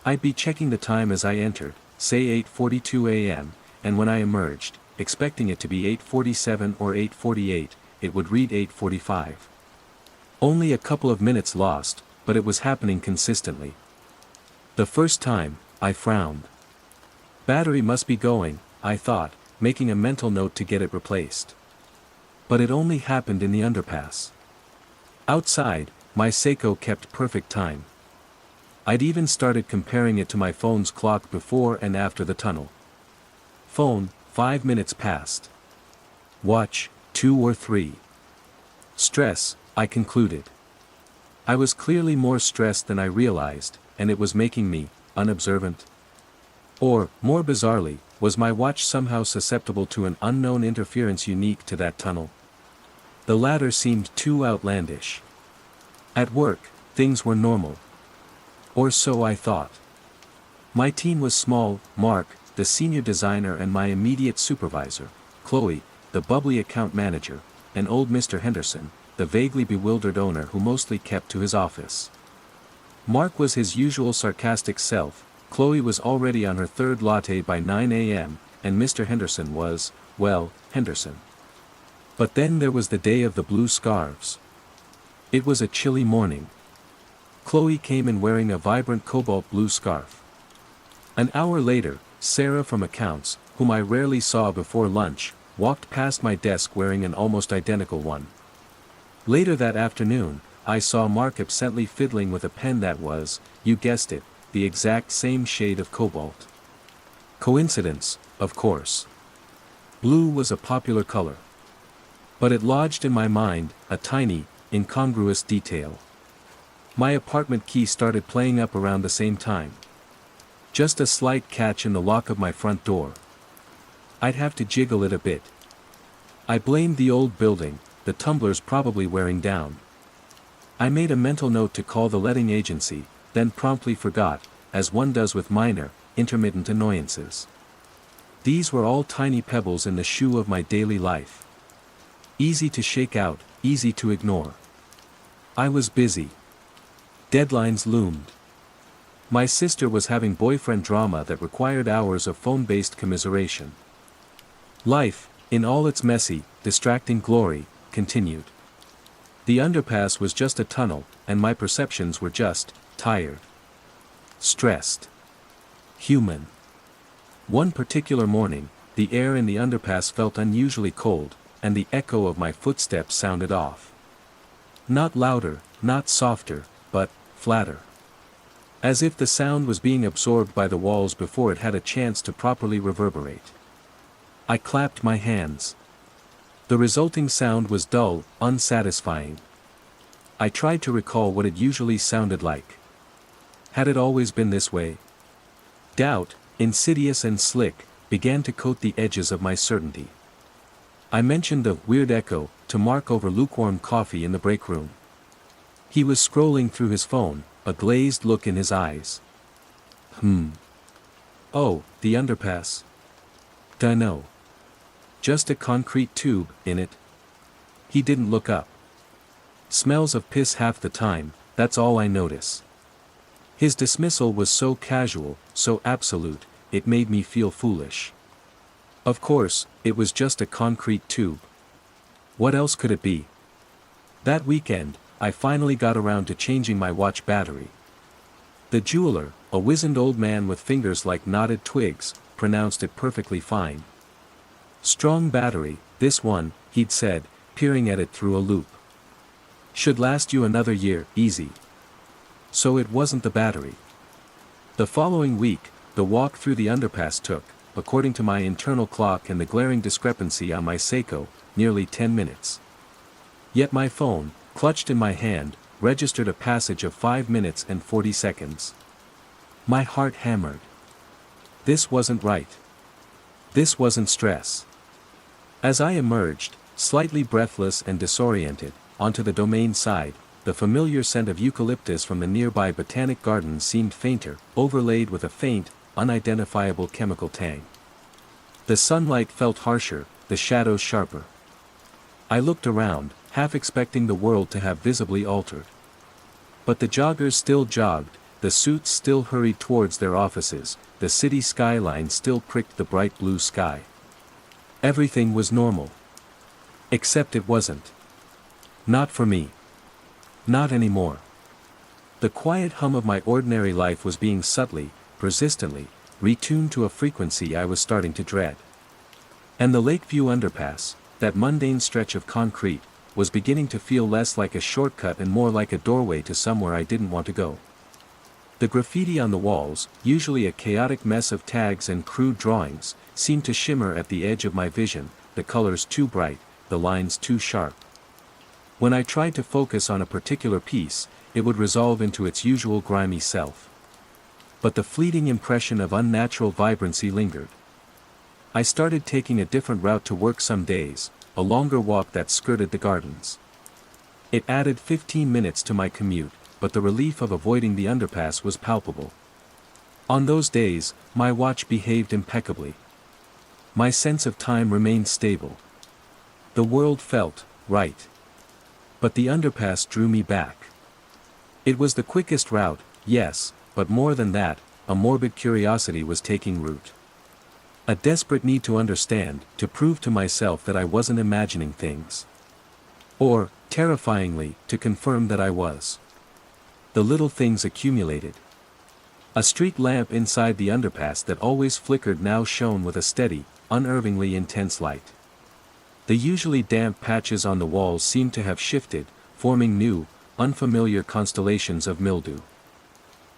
I'd be checking the time as I entered, say 8:42 a.m., and when I emerged, expecting it to be 8:47 or 8:48, it would read 8:45. Only a couple of minutes lost, but it was happening consistently. The first time, I frowned. Battery must be going, I thought, making a mental note to get it replaced. But it only happened in the underpass. Outside, my Seiko kept perfect time. I'd even started comparing it to my phone's clock before and after the tunnel. Phone, 5 minutes past. Watch, 2 or 3. Stress, I concluded. I was clearly more stressed than I realized, and it was making me unobservant. Or, more bizarrely, was my watch somehow susceptible to an unknown interference unique to that tunnel? The latter seemed too outlandish. At work, things were normal. Or so I thought. My team was small: Mark, the senior designer, and my immediate supervisor, Chloe, the bubbly account manager, and old Mr. Henderson, the vaguely bewildered owner who mostly kept to his office. Mark was his usual sarcastic self, Chloe was already on her third latte by 9 a.m., and Mr. Henderson was, well, Henderson. But then there was the day of the blue scarves. It was a chilly morning. Chloe came in wearing a vibrant cobalt blue scarf. An hour later, Sarah from accounts, whom I rarely saw before lunch, walked past my desk wearing an almost identical one. Later that afternoon, I saw Mark absently fiddling with a pen that was, you guessed it, the exact same shade of cobalt. Coincidence, of course. Blue was a popular color. But it lodged in my mind, a tiny, incongruous detail. My apartment key started playing up around the same time. Just a slight catch in the lock of my front door. I'd have to jiggle it a bit. I blamed the old building, the tumblers probably wearing down. I made a mental note to call the letting agency, then promptly forgot, as one does with minor, intermittent annoyances. These were all tiny pebbles in the shoe of my daily life. Easy to shake out, easy to ignore. I was busy. Deadlines loomed. My sister was having boyfriend drama that required hours of phone-based commiseration. Life, in all its messy, distracting glory, continued. The underpass was just a tunnel, and my perceptions were just tired, stressed, human. One particular morning, the air in the underpass felt unusually cold, and the echo of my footsteps sounded off. Not louder, not softer, but flatter. As if the sound was being absorbed by the walls before it had a chance to properly reverberate. I clapped my hands. The resulting sound was dull, unsatisfying. I tried to recall what it usually sounded like. Had it always been this way? Doubt, insidious and slick, began to coat the edges of my certainty. I mentioned the weird echo to Mark over lukewarm coffee in the break room. He was scrolling through his phone, a glazed look in his eyes. Oh, the underpass? Dunno. Just a concrete tube, in it. He didn't look up. Smells of piss half the time, that's all I notice. His dismissal was so casual, so absolute, it made me feel foolish. Of course, it was just a concrete tube. What else could it be? That weekend, I finally got around to changing my watch battery. The jeweler, a wizened old man with fingers like knotted twigs, pronounced it perfectly fine. Strong battery, this one, he'd said, peering at it through a loop. Should last you another year, easy. So it wasn't the battery. The following week, the walk through the underpass took, according to my internal clock and the glaring discrepancy on my Seiko, nearly 10 minutes. Yet my phone, clutched in my hand, registered a passage of 5 minutes and 40 seconds. My heart hammered. This wasn't right. This wasn't stress. As I emerged, slightly breathless and disoriented, onto the domain side, the familiar scent of eucalyptus from the nearby botanic garden seemed fainter, overlaid with a faint, unidentifiable chemical tang. The sunlight felt harsher, the shadows sharper. I looked around, half expecting the world to have visibly altered. But the joggers still jogged, the suits still hurried towards their offices, the city skyline still pricked the bright blue sky. Everything was normal. Except it wasn't. Not for me. Not anymore. The quiet hum of my ordinary life was being subtly, persistently, retuned to a frequency I was starting to dread. And the Lakeview underpass, that mundane stretch of concrete, was beginning to feel less like a shortcut and more like a doorway to somewhere I didn't want to go. The graffiti on the walls, usually a chaotic mess of tags and crude drawings, seemed to shimmer at the edge of my vision, the colors too bright, the lines too sharp. When I tried to focus on a particular piece, it would resolve into its usual grimy self. But the fleeting impression of unnatural vibrancy lingered. I started taking a different route to work some days, a longer walk that skirted the gardens. It added 15 minutes to my commute, but the relief of avoiding the underpass was palpable. On those days, my watch behaved impeccably. My sense of time remained stable. The world felt right. But the underpass drew me back. It was the quickest route, yes, but more than that, a morbid curiosity was taking root. A desperate need to understand, to prove to myself that I wasn't imagining things. Or, terrifyingly, to confirm that I was. The little things accumulated. A street lamp inside the underpass that always flickered now shone with a steady, unnervingly intense light. The usually damp patches on the walls seemed to have shifted, forming new, unfamiliar constellations of mildew.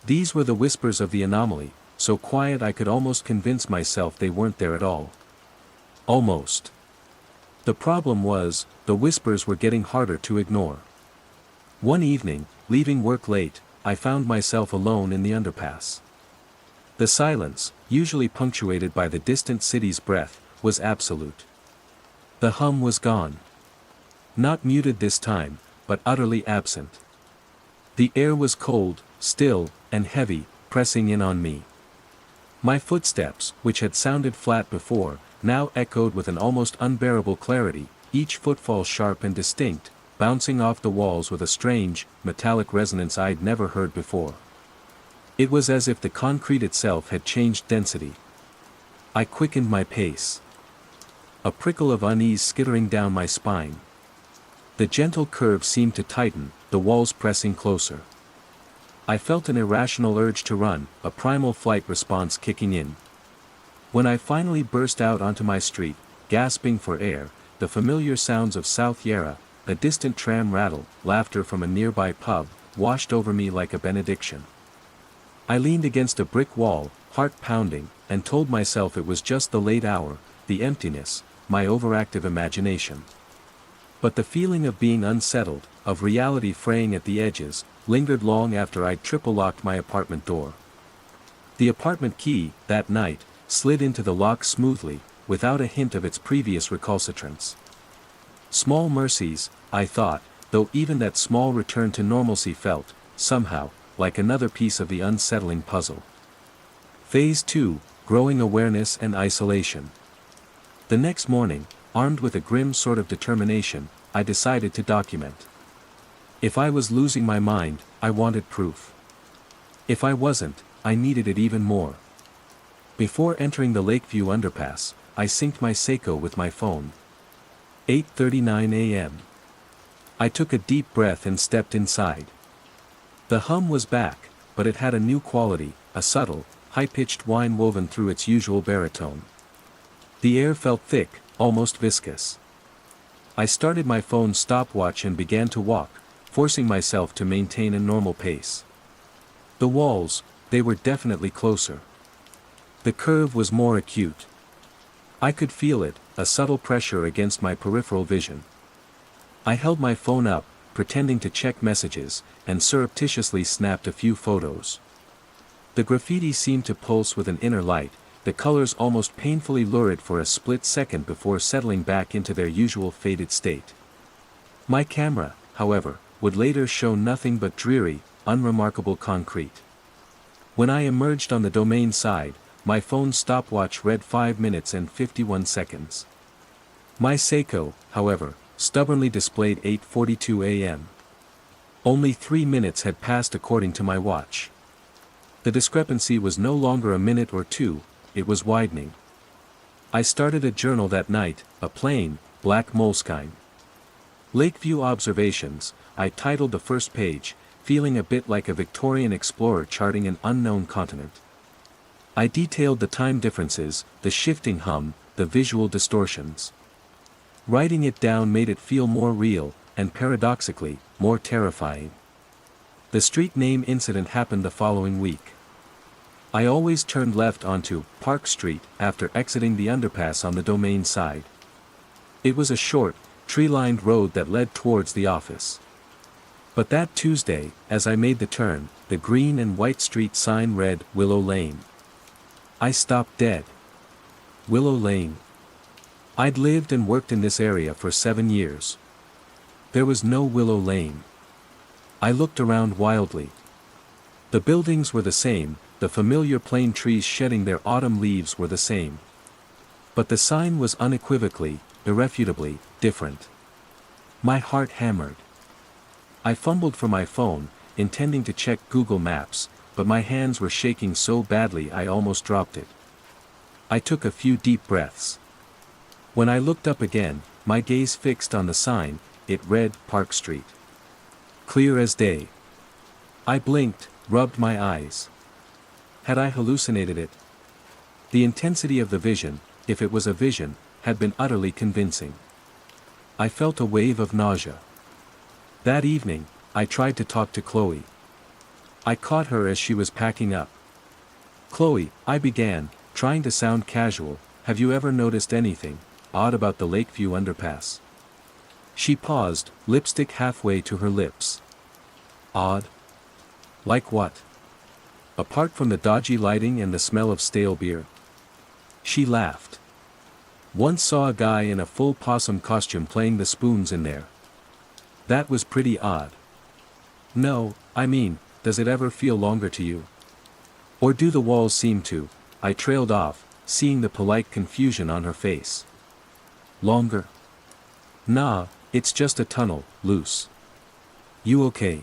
These were the whispers of the anomaly, so quiet I could almost convince myself they weren't there at all. Almost. The problem was, the whispers were getting harder to ignore. One evening, leaving work late, I found myself alone in the underpass. The silence, usually punctuated by the distant city's breath, was absolute. The hum was gone. Not muted this time, but utterly absent. The air was cold, still, and heavy, pressing in on me. My footsteps, which had sounded flat before, now echoed with an almost unbearable clarity, each footfall sharp and distinct, bouncing off the walls with a strange, metallic resonance I'd never heard before. It was as if the concrete itself had changed density. I quickened my pace. A prickle of unease skittering down my spine. The gentle curve seemed to tighten, the walls pressing closer. I felt an irrational urge to run, a primal flight response kicking in. When I finally burst out onto my street, gasping for air, the familiar sounds of South Yarra, a distant tram rattle, laughter from a nearby pub, washed over me like a benediction. I leaned against a brick wall, heart pounding, and told myself it was just the late hour, the emptiness, my overactive imagination. But the feeling of being unsettled, of reality fraying at the edges, lingered long after I'd triple-locked my apartment door. The apartment key, that night, slid into the lock smoothly, without a hint of its previous recalcitrance. Small mercies, I thought, though even that small return to normalcy felt, somehow, like another piece of the unsettling puzzle. Phase 2, Growing Awareness and Isolation. The next morning, armed with a grim sort of determination, I decided to document. If I was losing my mind, I wanted proof. If I wasn't, I needed it even more. Before entering the Lakeview underpass, I synced my Seiko with my phone. 8:39 a.m. I took a deep breath and stepped inside. The hum was back, but it had a new quality, a subtle, high-pitched whine woven through its usual baritone. The air felt thick, almost viscous. I started my phone's stopwatch and began to walk, forcing myself to maintain a normal pace. The walls, they were definitely closer. The curve was more acute. I could feel it, a subtle pressure against my peripheral vision. I held my phone up, pretending to check messages, and surreptitiously snapped a few photos. The graffiti seemed to pulse with an inner light, the colors almost painfully lurid for a split second before settling back into their usual faded state. My camera, however, would later show nothing but dreary, unremarkable concrete. When I emerged on the domain side, my phone's stopwatch read 5 minutes and 51 seconds. My Seiko, however, stubbornly displayed 8:42 a.m. Only 3 minutes had passed according to my watch. The discrepancy was no longer a minute or two, it was widening. I started a journal that night, a plain, black moleskine. Lakeview Observations, I titled the first page, feeling a bit like a Victorian explorer charting an unknown continent. I detailed the time differences, the shifting hum, the visual distortions. Writing it down made it feel more real, and paradoxically, more terrifying. The street name incident happened the following week. I always turned left onto Park Street after exiting the underpass on the domain side. It was a short, tree-lined road that led towards the office. But that Tuesday, as I made the turn, the green and white street sign read Willow Lane. I stopped dead. Willow Lane. I'd lived and worked in this area for 7 years. There was no Willow Lane. I looked around wildly. The buildings were the same, the familiar plane trees shedding their autumn leaves were the same. But the sign was unequivocally, irrefutably, different. My heart hammered. I fumbled for my phone, intending to check Google Maps, but my hands were shaking so badly I almost dropped it. I took a few deep breaths. When I looked up again, my gaze fixed on the sign, it read Park Street. Clear as day. I blinked, rubbed my eyes. Had I hallucinated it? The intensity of the vision, if it was a vision, had been utterly convincing. I felt a wave of nausea. That evening, I tried to talk to Chloe. I caught her as she was packing up. Chloe, I began, trying to sound casual, have you ever noticed anything odd about the Lakeview underpass? She paused, lipstick halfway to her lips. Odd? Like what? Apart from the dodgy lighting and the smell of stale beer. She laughed. Once saw a guy in a full possum costume playing the spoons in there. That was pretty odd. No, I mean, does it ever feel longer to you? Or do the walls seem to? I trailed off, seeing the polite confusion on her face. Longer? Nah, it's just a tunnel, loose. You okay?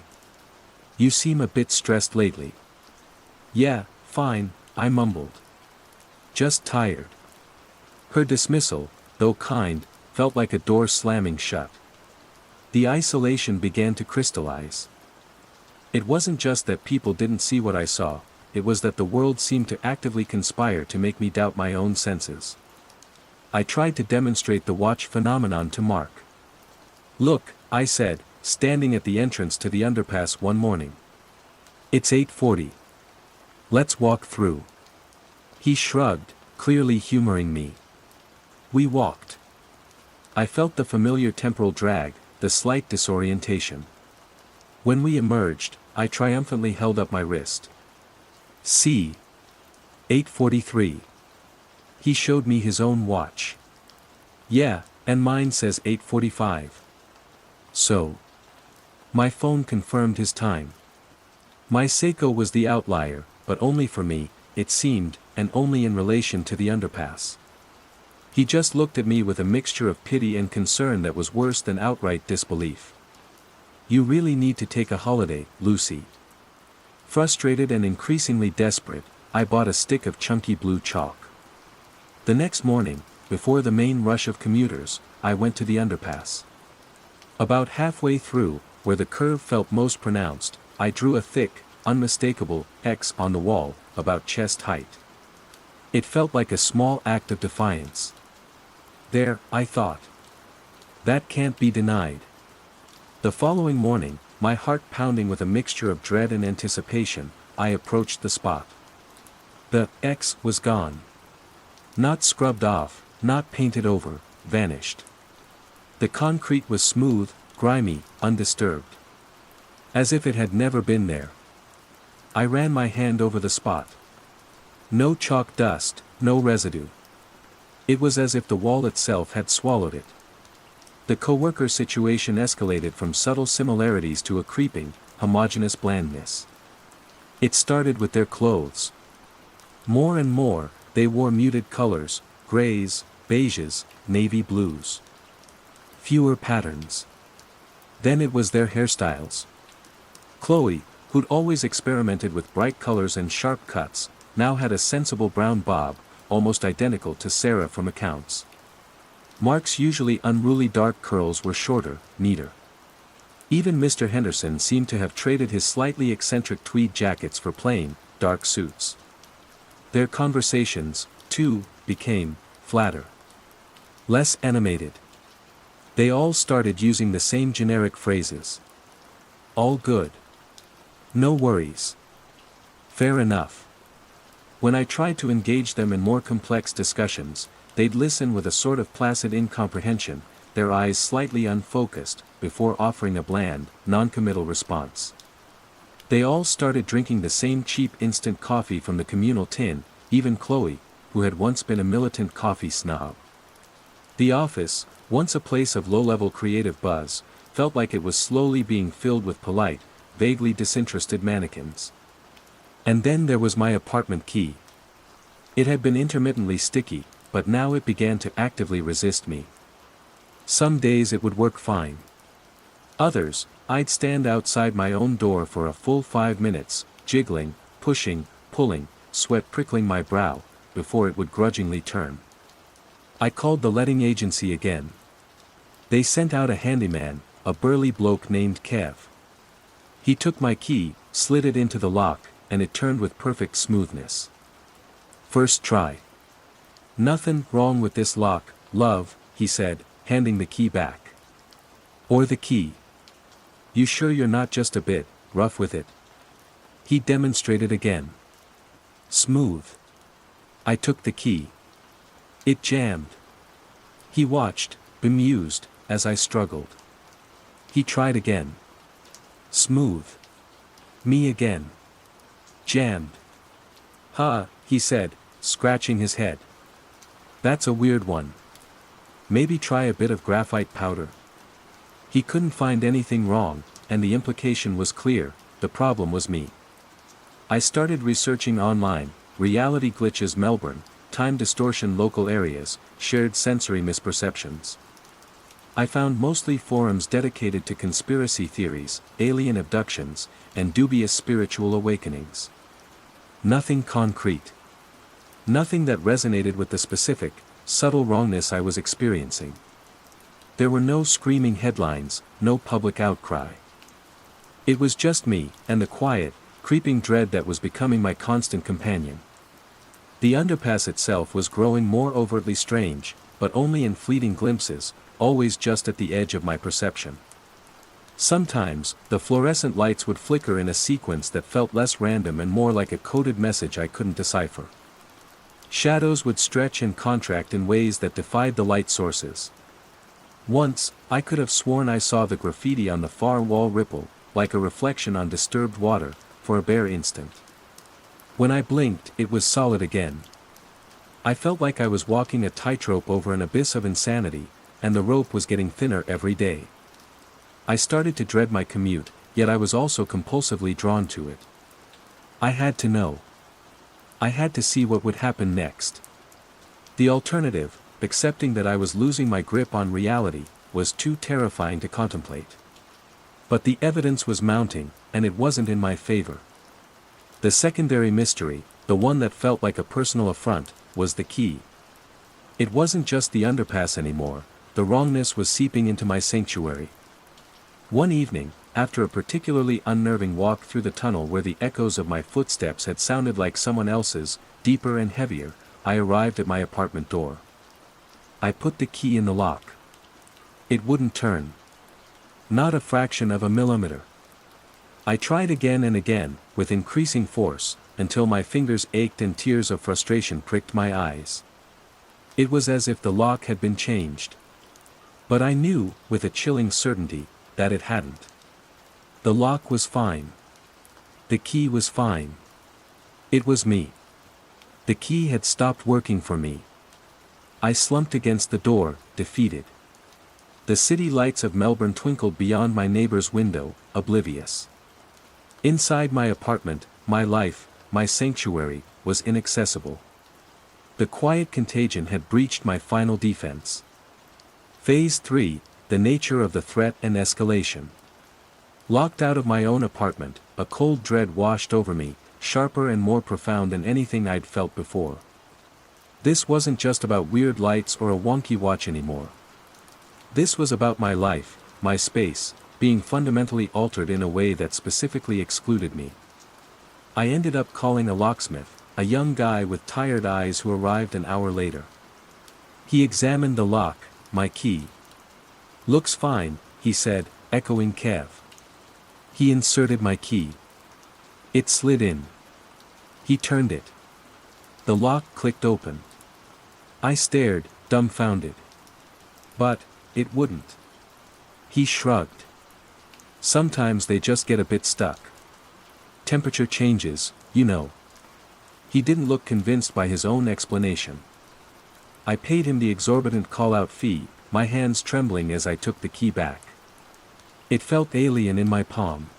You seem a bit stressed lately. Yeah, fine, I mumbled. Just tired. Her dismissal, though kind, felt like a door slamming shut. The isolation began to crystallize. It wasn't just that people didn't see what I saw, it was that the world seemed to actively conspire to make me doubt my own senses. I tried to demonstrate the watch phenomenon to Mark. "Look," I said, standing at the entrance to the underpass one morning. "It's 8:40. Let's walk through." He shrugged, clearly humoring me. We walked. I felt the familiar temporal drag, the slight disorientation. When we emerged, I triumphantly held up my wrist. "See. 8:43. He showed me his own watch. "Yeah, and mine says 8:45. So?" My phone confirmed his time. My Seiko was the outlier, but only for me, it seemed, and only in relation to the underpass. He just looked at me with a mixture of pity and concern that was worse than outright disbelief. "You really need to take a holiday, Lucy." Frustrated and increasingly desperate, I bought a stick of chunky blue chalk. The next morning, before the main rush of commuters, I went to the underpass. About halfway through, where the curve felt most pronounced, I drew a thick, unmistakable X on the wall, about chest height. It felt like a small act of defiance. There, I thought. That can't be denied. The following morning, my heart pounding with a mixture of dread and anticipation, I approached the spot. The X was gone. Not scrubbed off, not painted over, vanished. The concrete was smooth, grimy, undisturbed. As if it had never been there. I ran my hand over the spot. No chalk dust, no residue. It was as if the wall itself had swallowed it. The coworker situation escalated from subtle similarities to a creeping, homogeneous blandness. It started with their clothes. More and more, they wore muted colors, grays, beiges, navy blues. Fewer patterns. Then it was their hairstyles. Chloe, who'd always experimented with bright colors and sharp cuts, now had a sensible brown bob, almost identical to Sarah from accounts. Mark's usually unruly dark curls were shorter, neater. Even Mr. Henderson seemed to have traded his slightly eccentric tweed jackets for plain, dark suits. Their conversations, too, became flatter. Less animated. They all started using the same generic phrases. "All good. No worries. Fair enough." When I tried to engage them in more complex discussions, they'd listen with a sort of placid incomprehension, their eyes slightly unfocused, before offering a bland, non-committal response. They all started drinking the same cheap instant coffee from the communal tin, even Chloe, who had once been a militant coffee snob. The office, once a place of low-level creative buzz, felt like it was slowly being filled with polite, vaguely disinterested mannequins. And then there was my apartment key. It had been intermittently sticky, but now it began to actively resist me. Some days it would work fine. Others, I'd stand outside my own door for a full 5 minutes, jiggling, pushing, pulling, sweat prickling my brow, before it would grudgingly turn. I called the letting agency again. They sent out a handyman, a burly bloke named Kev. He took my key, slid it into the lock, and it turned with perfect smoothness. "First try. Nothing wrong with this lock, love," he said, handing the key back. "Or the key. You sure you're not just a bit rough with it?" He demonstrated again. Smooth. I took the key. It jammed. He watched, bemused, as I struggled. He tried again. Smooth. Me again. Jammed. "Huh," he said, scratching his head. "That's a weird one. Maybe try a bit of graphite powder." He couldn't find anything wrong, and the implication was clear, the problem was me. I started researching online, reality glitches Melbourne, time distortion local areas, shared sensory misperceptions. I found mostly forums dedicated to conspiracy theories, alien abductions, and dubious spiritual awakenings. Nothing concrete. Nothing that resonated with the specific, subtle wrongness I was experiencing. There were no screaming headlines, no public outcry. It was just me, and the quiet, creeping dread that was becoming my constant companion. The underpass itself was growing more overtly strange, but only in fleeting glimpses, always just at the edge of my perception. Sometimes, the fluorescent lights would flicker in a sequence that felt less random and more like a coded message I couldn't decipher. Shadows would stretch and contract in ways that defied the light sources. Once, I could have sworn I saw the graffiti on the far wall ripple, like a reflection on disturbed water, for a bare instant. When I blinked, it was solid again. I felt like I was walking a tightrope over an abyss of insanity, and the rope was getting thinner every day. I started to dread my commute, yet I was also compulsively drawn to it. I had to know. I had to see what would happen next. The alternative, accepting that I was losing my grip on reality, was too terrifying to contemplate. But the evidence was mounting, and it wasn't in my favor. The secondary mystery, the one that felt like a personal affront, was the key. It wasn't just the underpass anymore, the wrongness was seeping into my sanctuary. One evening, after a particularly unnerving walk through the tunnel where the echoes of my footsteps had sounded like someone else's, deeper and heavier, I arrived at my apartment door. I put the key in the lock. It wouldn't turn. Not a fraction of a millimeter. I tried again and again, with increasing force, until my fingers ached and tears of frustration pricked my eyes. It was as if the lock had been changed. But I knew, with a chilling certainty, that it hadn't. The lock was fine. The key was fine. It was me. The key had stopped working for me. I slumped against the door, defeated. The city lights of Melbourne twinkled beyond my neighbor's window, oblivious. Inside my apartment, my life, my sanctuary, was inaccessible. The quiet contagion had breached my final defense. Phase 3, the nature of the threat and escalation. Locked out of my own apartment, a cold dread washed over me, sharper and more profound than anything I'd felt before. This wasn't just about weird lights or a wonky watch anymore. This was about my life, my space, being fundamentally altered in a way that specifically excluded me. I ended up calling a locksmith, a young guy with tired eyes who arrived an hour later. He examined the lock, my key. "Looks fine," he said, echoing Kev. He inserted my key. It slid in. He turned it. The lock clicked open. I stared, dumbfounded. But it wouldn't. He shrugged. "Sometimes they just get a bit stuck. Temperature changes, you know." He didn't look convinced by his own explanation. I paid him the exorbitant call-out fee, my hands trembling as I took the key back. It felt alien in my palm.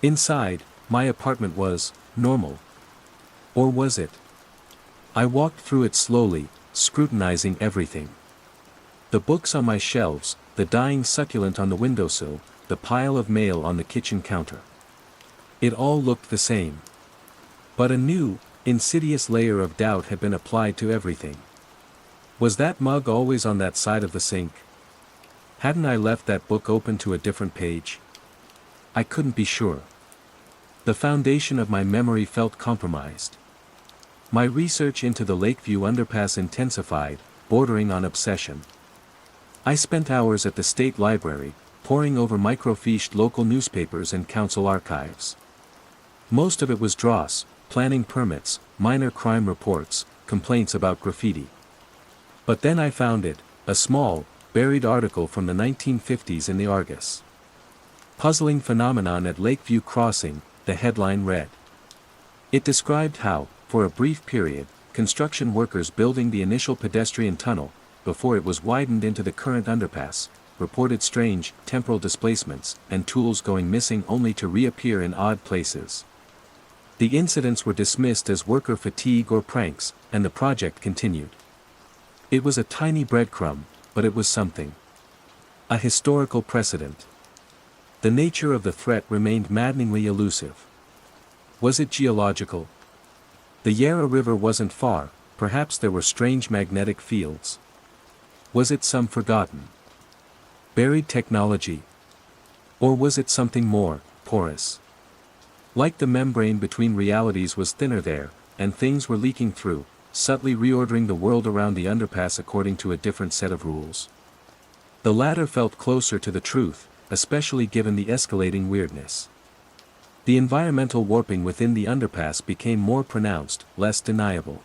Inside, my apartment was normal. Or was it? I walked through it slowly, scrutinizing everything. The books on my shelves, the dying succulent on the windowsill, the pile of mail on the kitchen counter. It all looked the same. But a new, insidious layer of doubt had been applied to everything. Was that mug always on that side of the sink? Hadn't I left that book open to a different page? I couldn't be sure. The foundation of my memory felt compromised. My research into the Lakeview underpass intensified, bordering on obsession. I spent hours at the state library, poring over microfiled local newspapers and council archives. Most of it was dross, planning permits, minor crime reports, complaints about graffiti. But then I found it, a small, buried article from the 1950s in the Argus. "Puzzling phenomenon at Lakeview Crossing," the headline read. It described how, for a brief period, construction workers building the initial pedestrian tunnel, before it was widened into the current underpass, reported strange, temporal displacements, and tools going missing only to reappear in odd places. The incidents were dismissed as worker fatigue or pranks, and the project continued. It was a tiny breadcrumb, but it was something. A historical precedent. The nature of the threat remained maddeningly elusive. Was it geological? The Yarra River wasn't far, perhaps there were strange magnetic fields. Was it some forgotten Buried technology? Or was it something more, porous? Like the membrane between realities was thinner there, and things were leaking through, subtly reordering the world around the underpass according to a different set of rules. The latter felt closer to the truth, especially given the escalating weirdness. The environmental warping within the underpass became more pronounced, less deniable.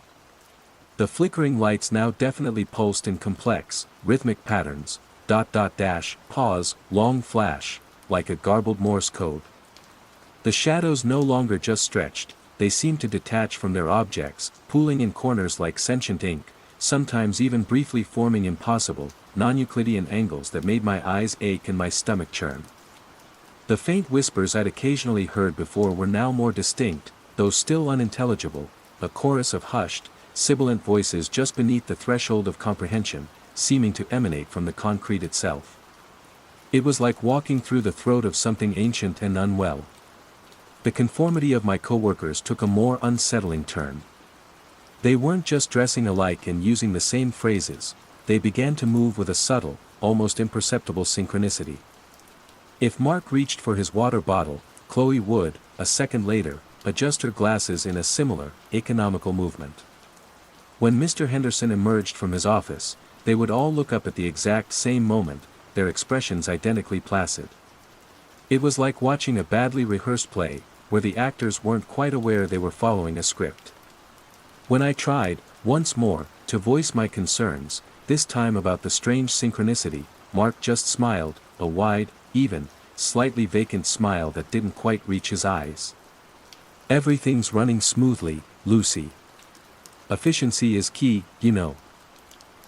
The flickering lights now definitely pulsed in complex, rhythmic patterns, pause, long flash, like a garbled Morse code. The shadows no longer just stretched, they seemed to detach from their objects, pooling in corners like sentient ink, sometimes even briefly forming impossible, non-Euclidean angles that made my eyes ache and my stomach churn. The faint whispers I'd occasionally heard before were now more distinct, though still unintelligible, a chorus of hushed, sibilant voices just beneath the threshold of comprehension, seeming to emanate from the concrete itself. It was like walking through the throat of something ancient and unwell. The conformity of my coworkers took a more unsettling turn. They weren't just dressing alike and using the same phrases, they began to move with a subtle, almost imperceptible synchronicity. If Mark reached for his water bottle, Chloe would, a second later, adjust her glasses in a similar, economical movement. When Mr. Henderson emerged from his office, they would all look up at the exact same moment, their expressions identically placid. It was like watching a badly rehearsed play, where the actors weren't quite aware they were following a script. When I tried, once more, to voice my concerns, this time about the strange synchronicity, Mark just smiled, a wide, even, slightly vacant smile that didn't quite reach his eyes. "Everything's running smoothly, Lucy. Efficiency is key, you know."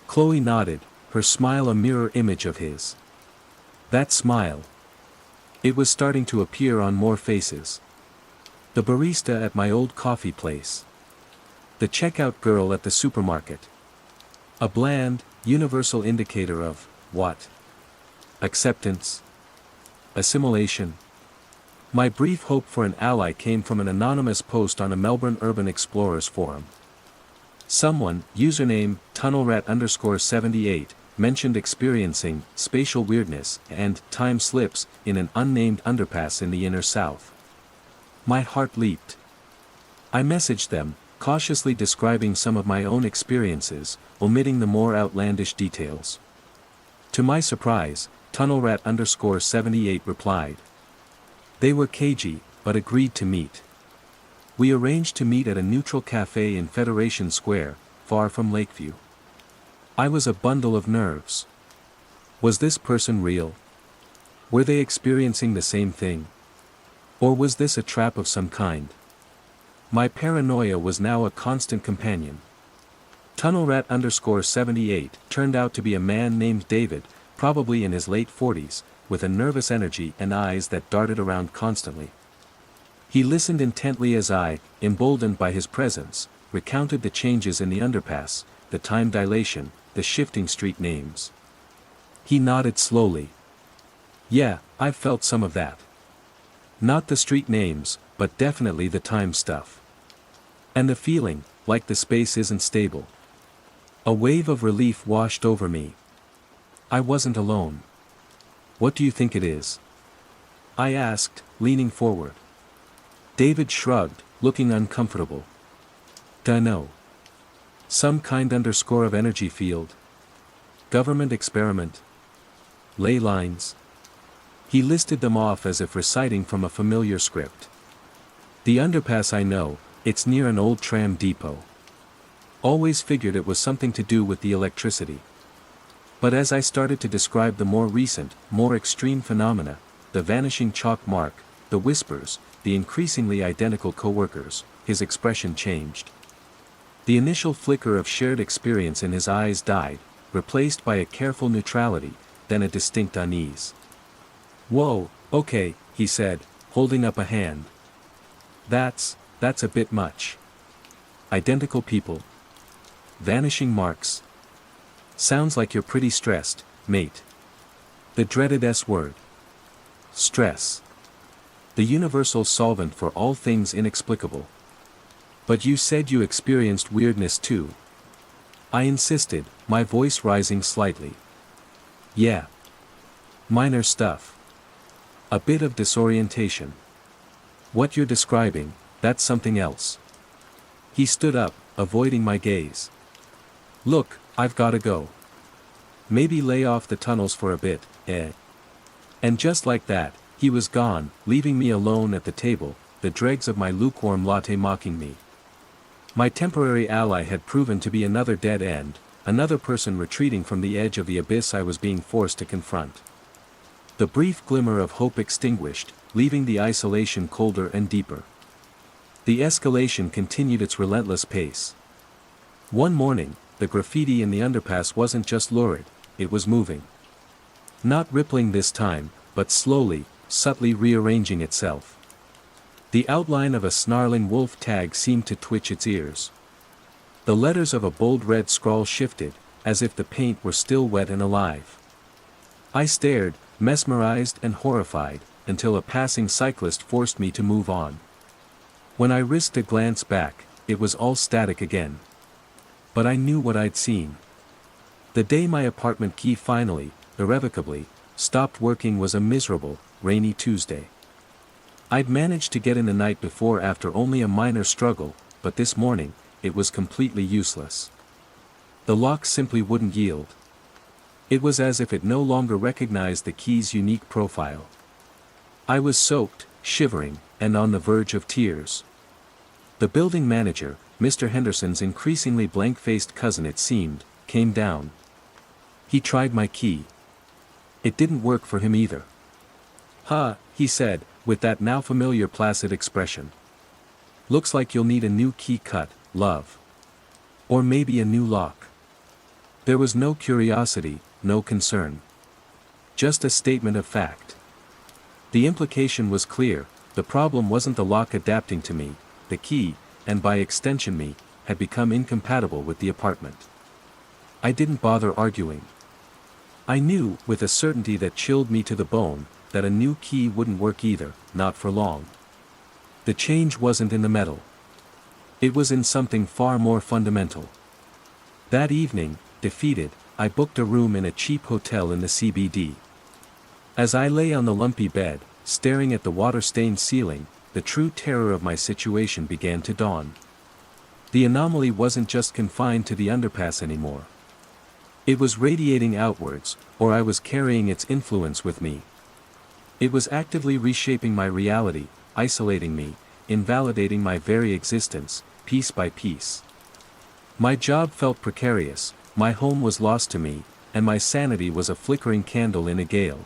Chloe nodded, her smile a mirror image of his. That smile. It was starting to appear on more faces. The barista at my old coffee place. The checkout girl at the supermarket. A bland, universal indicator of, what? Acceptance? Assimilation? My brief hope for an ally came from an anonymous post on a Melbourne Urban Explorers forum. Someone, username, tunnelrat_78, mentioned experiencing spatial weirdness and time slips in an unnamed underpass in the inner south. My heart leaped. I messaged them, cautiously describing some of my own experiences, omitting the more outlandish details. To my surprise, tunnelrat_78 replied. They were cagey, but agreed to meet. We arranged to meet at a neutral cafe in Federation Square, far from Lakeview. I was a bundle of nerves. Was this person real? Were they experiencing the same thing? Or was this a trap of some kind? My paranoia was now a constant companion. Tunnelrat_78 turned out to be a man named David, probably in his late 40s, with a nervous energy and eyes that darted around constantly. He listened intently as I, emboldened by his presence, recounted the changes in the underpass, the time dilation, the shifting street names. He nodded slowly. Yeah, I've felt some of that. Not the street names, but definitely the time stuff. And the feeling, like the space isn't stable. A wave of relief washed over me. I wasn't alone. What do you think it is? I asked, leaning forward. David shrugged, looking uncomfortable. Dunno. Some kind of energy field. Government experiment. Ley lines. He listed them off as if reciting from a familiar script. The underpass I know, it's near an old tram depot. Always figured it was something to do with the electricity. But as I started to describe the more recent, more extreme phenomena, the vanishing chalk mark, the whispers, the increasingly identical coworkers, his expression changed. The initial flicker of shared experience in his eyes died, replaced by a careful neutrality, then a distinct unease. Whoa, okay, he said, holding up a hand. That's a bit much. Identical people. Vanishing marks. Sounds like you're pretty stressed, mate. The dreaded S word. Stress. The universal solvent for all things inexplicable. But you said you experienced weirdness too. I insisted, my voice rising slightly. Yeah. Minor stuff. A bit of disorientation. What you're describing, that's something else. He stood up, avoiding my gaze. Look, I've gotta go. Maybe lay off the tunnels for a bit, eh? And just like that, he was gone, leaving me alone at the table, the dregs of my lukewarm latte mocking me. My temporary ally had proven to be another dead end, another person retreating from the edge of the abyss I was being forced to confront. The brief glimmer of hope extinguished, leaving the isolation colder and deeper. The escalation continued its relentless pace. One morning, the graffiti in the underpass wasn't just lurid, it was moving. Not rippling this time, but slowly, subtly rearranging itself. The outline of a snarling wolf tag seemed to twitch its ears. The letters of a bold red scrawl shifted, as if the paint were still wet and alive. I stared, mesmerized and horrified, until a passing cyclist forced me to move on. When I risked a glance back, it was all static again. But I knew what I'd seen. The day my apartment key finally, irrevocably, stopped working was a miserable, rainy Tuesday. I'd managed to get in the night before after only a minor struggle, but this morning, it was completely useless. The lock simply wouldn't yield. It was as if it no longer recognized the key's unique profile. I was soaked, shivering, and on the verge of tears. The building manager, Mr. Henderson's increasingly blank-faced cousin it seemed, came down. He tried my key. It didn't work for him either. "Ha," he said, with that now familiar placid expression. "Looks like you'll need a new key cut, love. Or maybe a new lock." There was no curiosity, no concern. Just a statement of fact. The implication was clear, the problem wasn't the lock adapting to me, the key, and by extension me, had become incompatible with the apartment. I didn't bother arguing. I knew, with a certainty that chilled me to the bone, that a new key wouldn't work either, not for long. The change wasn't in the metal. It was in something far more fundamental. That evening, defeated, I booked a room in a cheap hotel in the CBD. As I lay on the lumpy bed, staring at the water-stained ceiling, the true terror of my situation began to dawn. The anomaly wasn't just confined to the underpass anymore. It was radiating outwards, or I was carrying its influence with me. It was actively reshaping my reality, isolating me, invalidating my very existence, piece by piece. My job felt precarious, my home was lost to me, and my sanity was a flickering candle in a gale.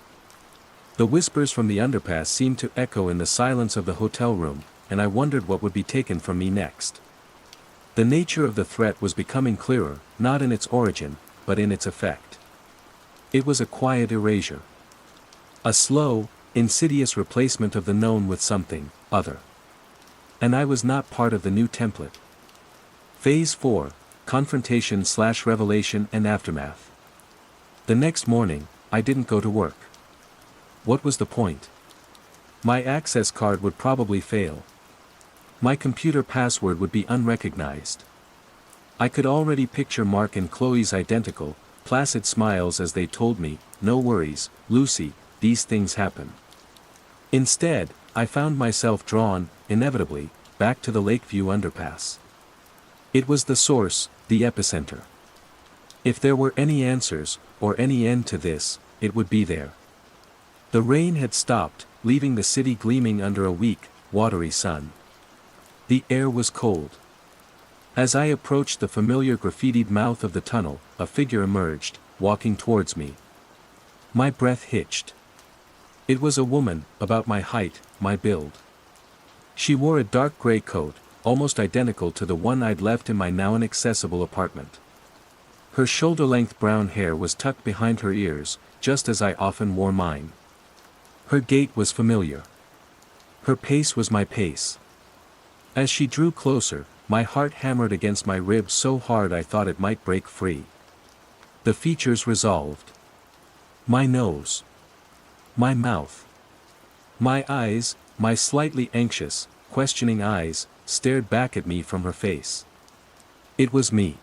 The whispers from the underpass seemed to echo in the silence of the hotel room, and I wondered what would be taken from me next. The nature of the threat was becoming clearer, not in its origin, but in its effect. It was a quiet erasure. A slow, insidious replacement of the known with something other. And I was not part of the new template. Phase 4, Confrontation/Revelation and Aftermath. The next morning, I didn't go to work. What was the point? My access card would probably fail. My computer password would be unrecognized. I could already picture Mark and Chloe's identical, placid smiles as they told me, "No worries, Lucy, these things happen." Instead, I found myself drawn, inevitably, back to the Lakeview underpass. It was the source, the epicenter. If there were any answers, or any end to this, it would be there. The rain had stopped, leaving the city gleaming under a weak, watery sun. The air was cold. As I approached the familiar graffitied mouth of the tunnel, a figure emerged, walking towards me. My breath hitched. It was a woman, about my height, my build. She wore a dark gray coat, almost identical to the one I'd left in my now inaccessible apartment. Her shoulder-length brown hair was tucked behind her ears, just as I often wore mine. Her gait was familiar. Her pace was my pace. As she drew closer, my heart hammered against my ribs so hard I thought it might break free. The features resolved. My nose. My mouth. My eyes, my slightly anxious, questioning eyes, stared back at me from her face. It was me.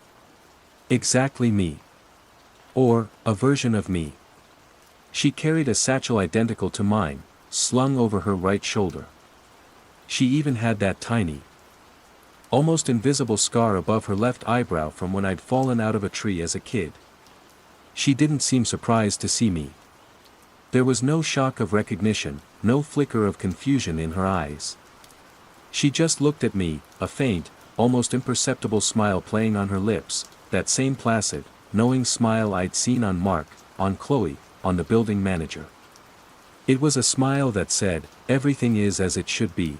Exactly me. Or, a version of me. She carried a satchel identical to mine, slung over her right shoulder. She even had that tiny, almost invisible scar above her left eyebrow from when I'd fallen out of a tree as a kid. She didn't seem surprised to see me. There was no shock of recognition, no flicker of confusion in her eyes. She just looked at me, a faint, almost imperceptible smile playing on her lips, that same placid, knowing smile I'd seen on Mark, on Chloe, on the building manager. It was a smile that said, everything is as it should be.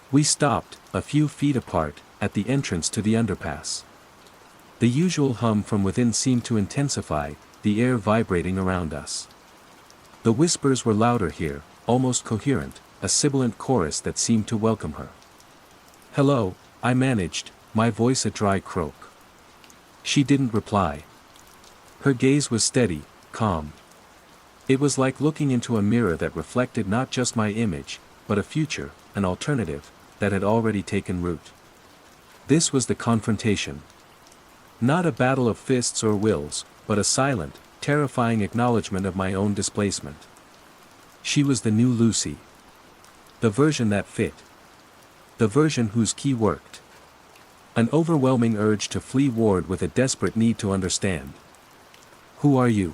We stopped, a few feet apart, at the entrance to the underpass. The usual hum from within seemed to intensify, the air vibrating around us. The whispers were louder here, almost coherent, a sibilant chorus that seemed to welcome her. "Hello," I managed, my voice a dry croak. She didn't reply. Her gaze was steady, calm. It was like looking into a mirror that reflected not just my image, but a future, an alternative, that had already taken root. This was the confrontation. Not a battle of fists or wills, but a silent, terrifying acknowledgement of my own displacement. She was the new Lucy. The version that fit. The version whose key worked. An overwhelming urge to flee warred with a desperate need to understand. "Who are you?"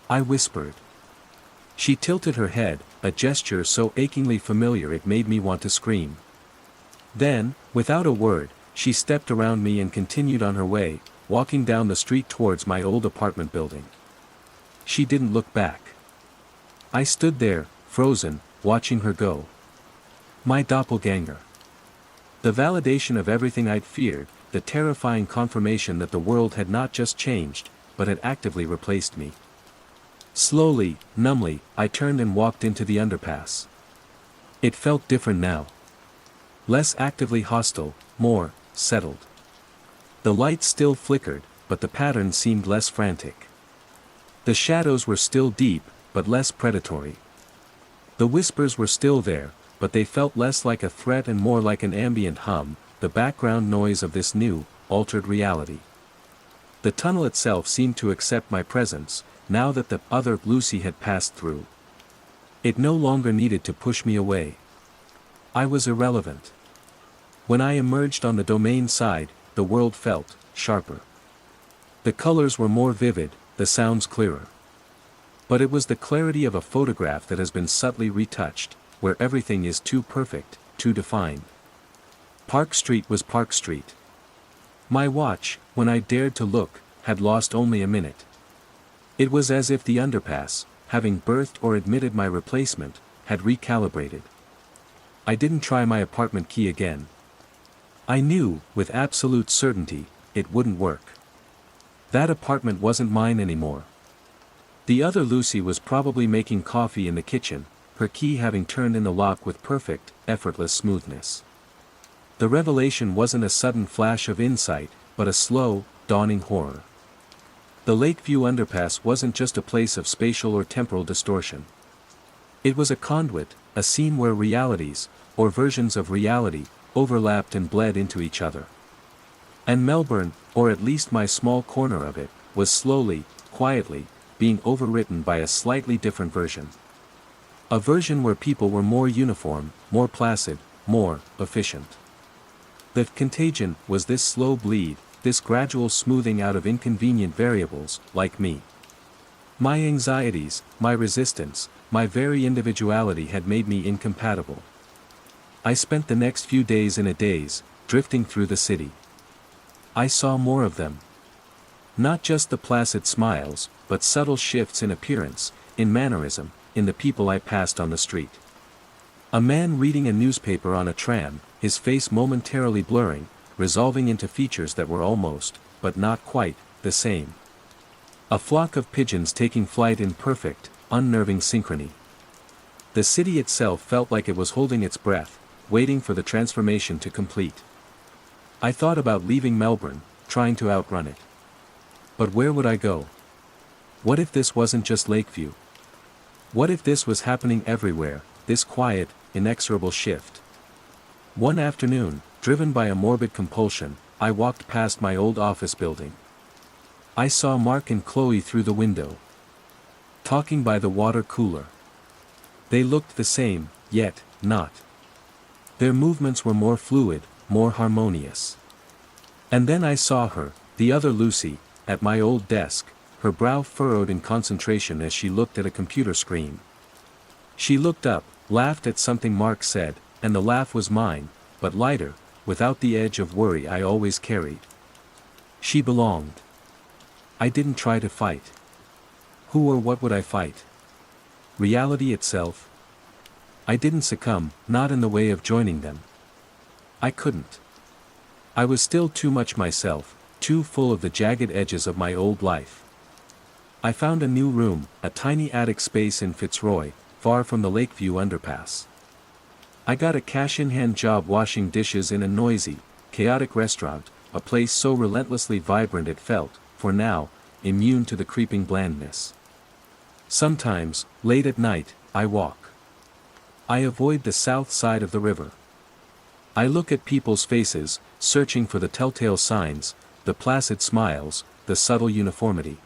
I whispered. She tilted her head, a gesture so achingly familiar it made me want to scream. Then, without a word, she stepped around me and continued on her way, walking down the street towards my old apartment building. She didn't look back. I stood there, frozen, watching her go. My doppelganger. The validation of everything I'd feared, the terrifying confirmation that the world had not just changed, but had actively replaced me. Slowly, numbly, I turned and walked into the underpass. It felt different now. Less actively hostile, more settled. The lights still flickered, but the pattern seemed less frantic. The shadows were still deep, but less predatory. The whispers were still there, but they felt less like a threat and more like an ambient hum, the background noise of this new, altered reality. The tunnel itself seemed to accept my presence, now that the other Lucy had passed through. It no longer needed to push me away. I was irrelevant. When I emerged on the domain side, the world felt sharper. The colors were more vivid, the sounds clearer. But it was the clarity of a photograph that has been subtly retouched, where everything is too perfect, too defined. Park Street was Park Street. My watch, when I dared to look, had lost only a minute. It was as if the underpass, having birthed or admitted my replacement, had recalibrated. I didn't try my apartment key again. I knew, with absolute certainty, it wouldn't work. That apartment wasn't mine anymore. The other Lucy was probably making coffee in the kitchen, her key having turned in the lock with perfect, effortless smoothness. The revelation wasn't a sudden flash of insight, but a slow, dawning horror. The Lakeview Underpass wasn't just a place of spatial or temporal distortion. It was a conduit, a scene where realities, or versions of reality, overlapped and bled into each other. And Melbourne, or at least my small corner of it, was slowly, quietly, being overwritten by a slightly different version. A version where people were more uniform, more placid, more efficient. The contagion was this slow bleed, this gradual smoothing out of inconvenient variables, like me. My anxieties, my resistance, my very individuality had made me incompatible. I spent the next few days in a daze, drifting through the city. I saw more of them. Not just the placid smiles, but subtle shifts in appearance, in mannerism, in the people I passed on the street. A man reading a newspaper on a tram, his face momentarily blurring, resolving into features that were almost, but not quite, the same. A flock of pigeons taking flight in perfect, unnerving synchrony. The city itself felt like it was holding its breath, waiting for the transformation to complete. I thought about leaving Melbourne, trying to outrun it. But where would I go? What if this wasn't just Lakeview? What if this was happening everywhere, this quiet, inexorable shift? One afternoon, driven by a morbid compulsion, I walked past my old office building. I saw Mark and Chloe through the window. talking by the water cooler. They looked the same, yet not. Their movements were more fluid, more harmonious. And then I saw her, the other Lucy, at my old desk, her brow furrowed in concentration as she looked at a computer screen. She looked up, laughed at something Mark said, and the laugh was mine, but lighter, without the edge of worry I always carried. She belonged. I didn't try to fight. Who or what would I fight? Reality itself? I didn't succumb, not in the way of joining them. I couldn't. I was still too much myself, too full of the jagged edges of my old life. I found a new room, a tiny attic space in Fitzroy, far from the Lakeview underpass. I got a cash-in-hand job washing dishes in a noisy, chaotic restaurant, a place so relentlessly vibrant it felt, for now, immune to the creeping blandness. Sometimes, late at night, I walk. I avoid the south side of the river. I look at people's faces, searching for the telltale signs, the placid smiles, the subtle uniformity.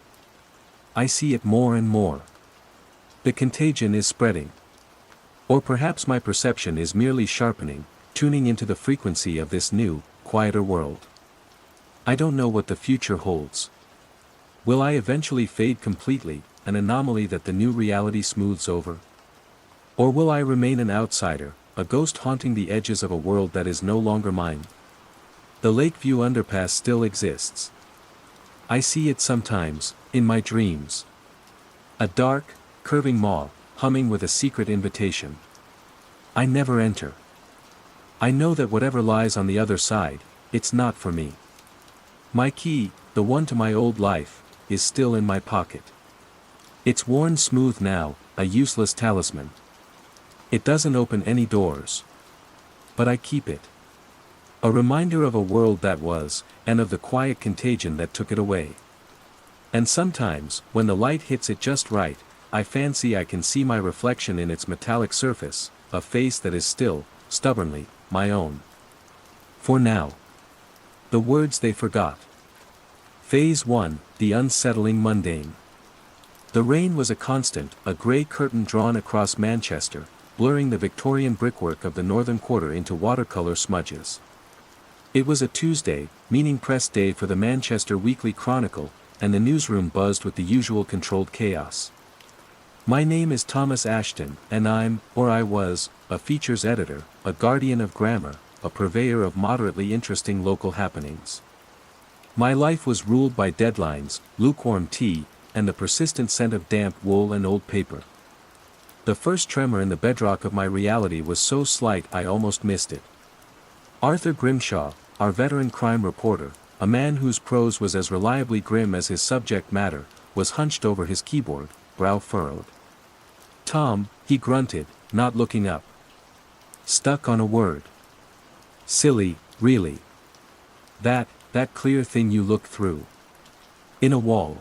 I see it more and more. The contagion is spreading. Or perhaps my perception is merely sharpening, tuning into the frequency of this new, quieter world. I don't know what the future holds. Will I eventually fade completely, an anomaly that the new reality smooths over? Or will I remain an outsider, a ghost haunting the edges of a world that is no longer mine? The Lakeview underpass still exists. I see it sometimes, in my dreams. A dark, curving maw, humming with a secret invitation. I never enter. I know that whatever lies on the other side, it's not for me. My key, the one to my old life, is still in my pocket. It's worn smooth now, a useless talisman. It doesn't open any doors. But I keep it. A reminder of a world that was, and of the quiet contagion that took it away. And sometimes, when the light hits it just right, I fancy I can see my reflection in its metallic surface, a face that is still, stubbornly, my own. For now. The words they forgot. Phase 1, the unsettling mundane. The rain was a constant, a grey curtain drawn across Manchester, blurring the Victorian brickwork of the northern quarter into watercolor smudges. It was a Tuesday, meaning press day for the Manchester Weekly Chronicle, and the newsroom buzzed with the usual controlled chaos. My name is Thomas Ashton, and I'm, or I was, a features editor, a guardian of grammar, a purveyor of moderately interesting local happenings. My life was ruled by deadlines, lukewarm tea, and the persistent scent of damp wool and old paper. The first tremor in the bedrock of my reality was so slight I almost missed it. Arthur Grimshaw, our veteran crime reporter, a man whose prose was as reliably grim as his subject matter, was hunched over his keyboard, brow furrowed. "Tom," he grunted, not looking up. "Stuck on a word. Silly, really. That clear thing you look through. In a wall."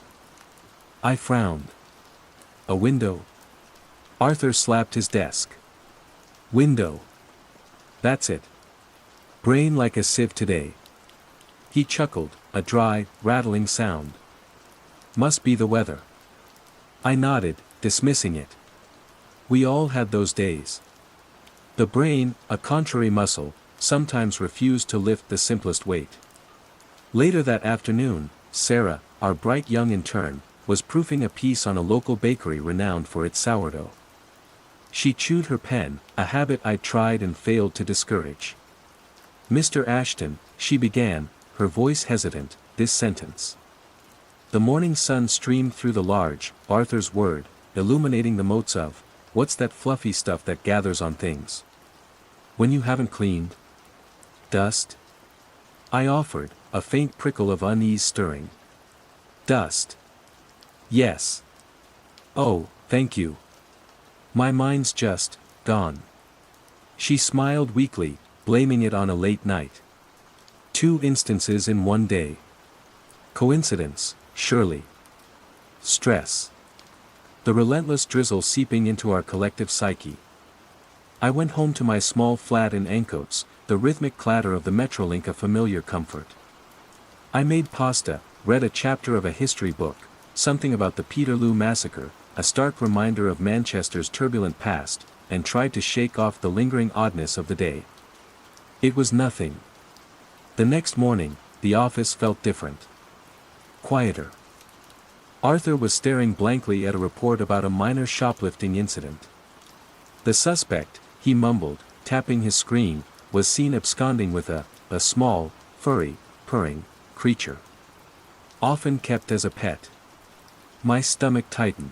I frowned. "A window?" Arthur slapped his desk. "Window. That's it. Brain like a sieve today." He chuckled, a dry, rattling sound. "Must be the weather." I nodded, dismissing it. We all had those days. The brain, a contrary muscle, sometimes refused to lift the simplest weight. Later that afternoon, Sarah, our bright young intern, was proofing a piece on a local bakery renowned for its sourdough. She chewed her pen, a habit I tried and failed to discourage. "Mr. Ashton," she began, her voice hesitant, this sentence. The morning sun streamed through the large, Arthur's word, illuminating the motes of, what's that fluffy stuff that gathers on things? When you haven't cleaned? Dust? I offered, a faint prickle of unease stirring. Dust. Yes. Oh, thank you. My mind's just gone. She smiled weakly, blaming it on a late night. 2 instances in one day. Coincidence, surely. Stress. The relentless drizzle seeping into our collective psyche. I went home to my small flat in Ancoats, the rhythmic clatter of the Metrolink a familiar comfort. I made pasta, read a chapter of a history book, something about the Peterloo massacre, a stark reminder of Manchester's turbulent past, and tried to shake off the lingering oddness of the day. It was nothing. The next morning, the office felt different. Quieter. Arthur was staring blankly at a report about a minor shoplifting incident. The suspect, he mumbled, tapping his screen, was seen absconding with a small, furry, purring creature. Often kept as a pet. My stomach tightened.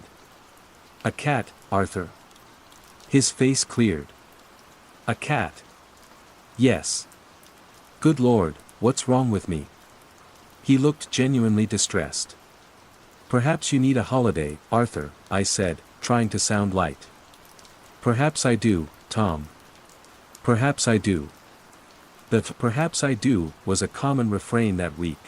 A cat, Arthur. His face cleared. A cat. Yes. Good Lord, what's wrong with me? He looked genuinely distressed. Perhaps you need a holiday, Arthur, I said, trying to sound light. Perhaps I do, Tom. Perhaps I do. The perhaps I do was a common refrain that week.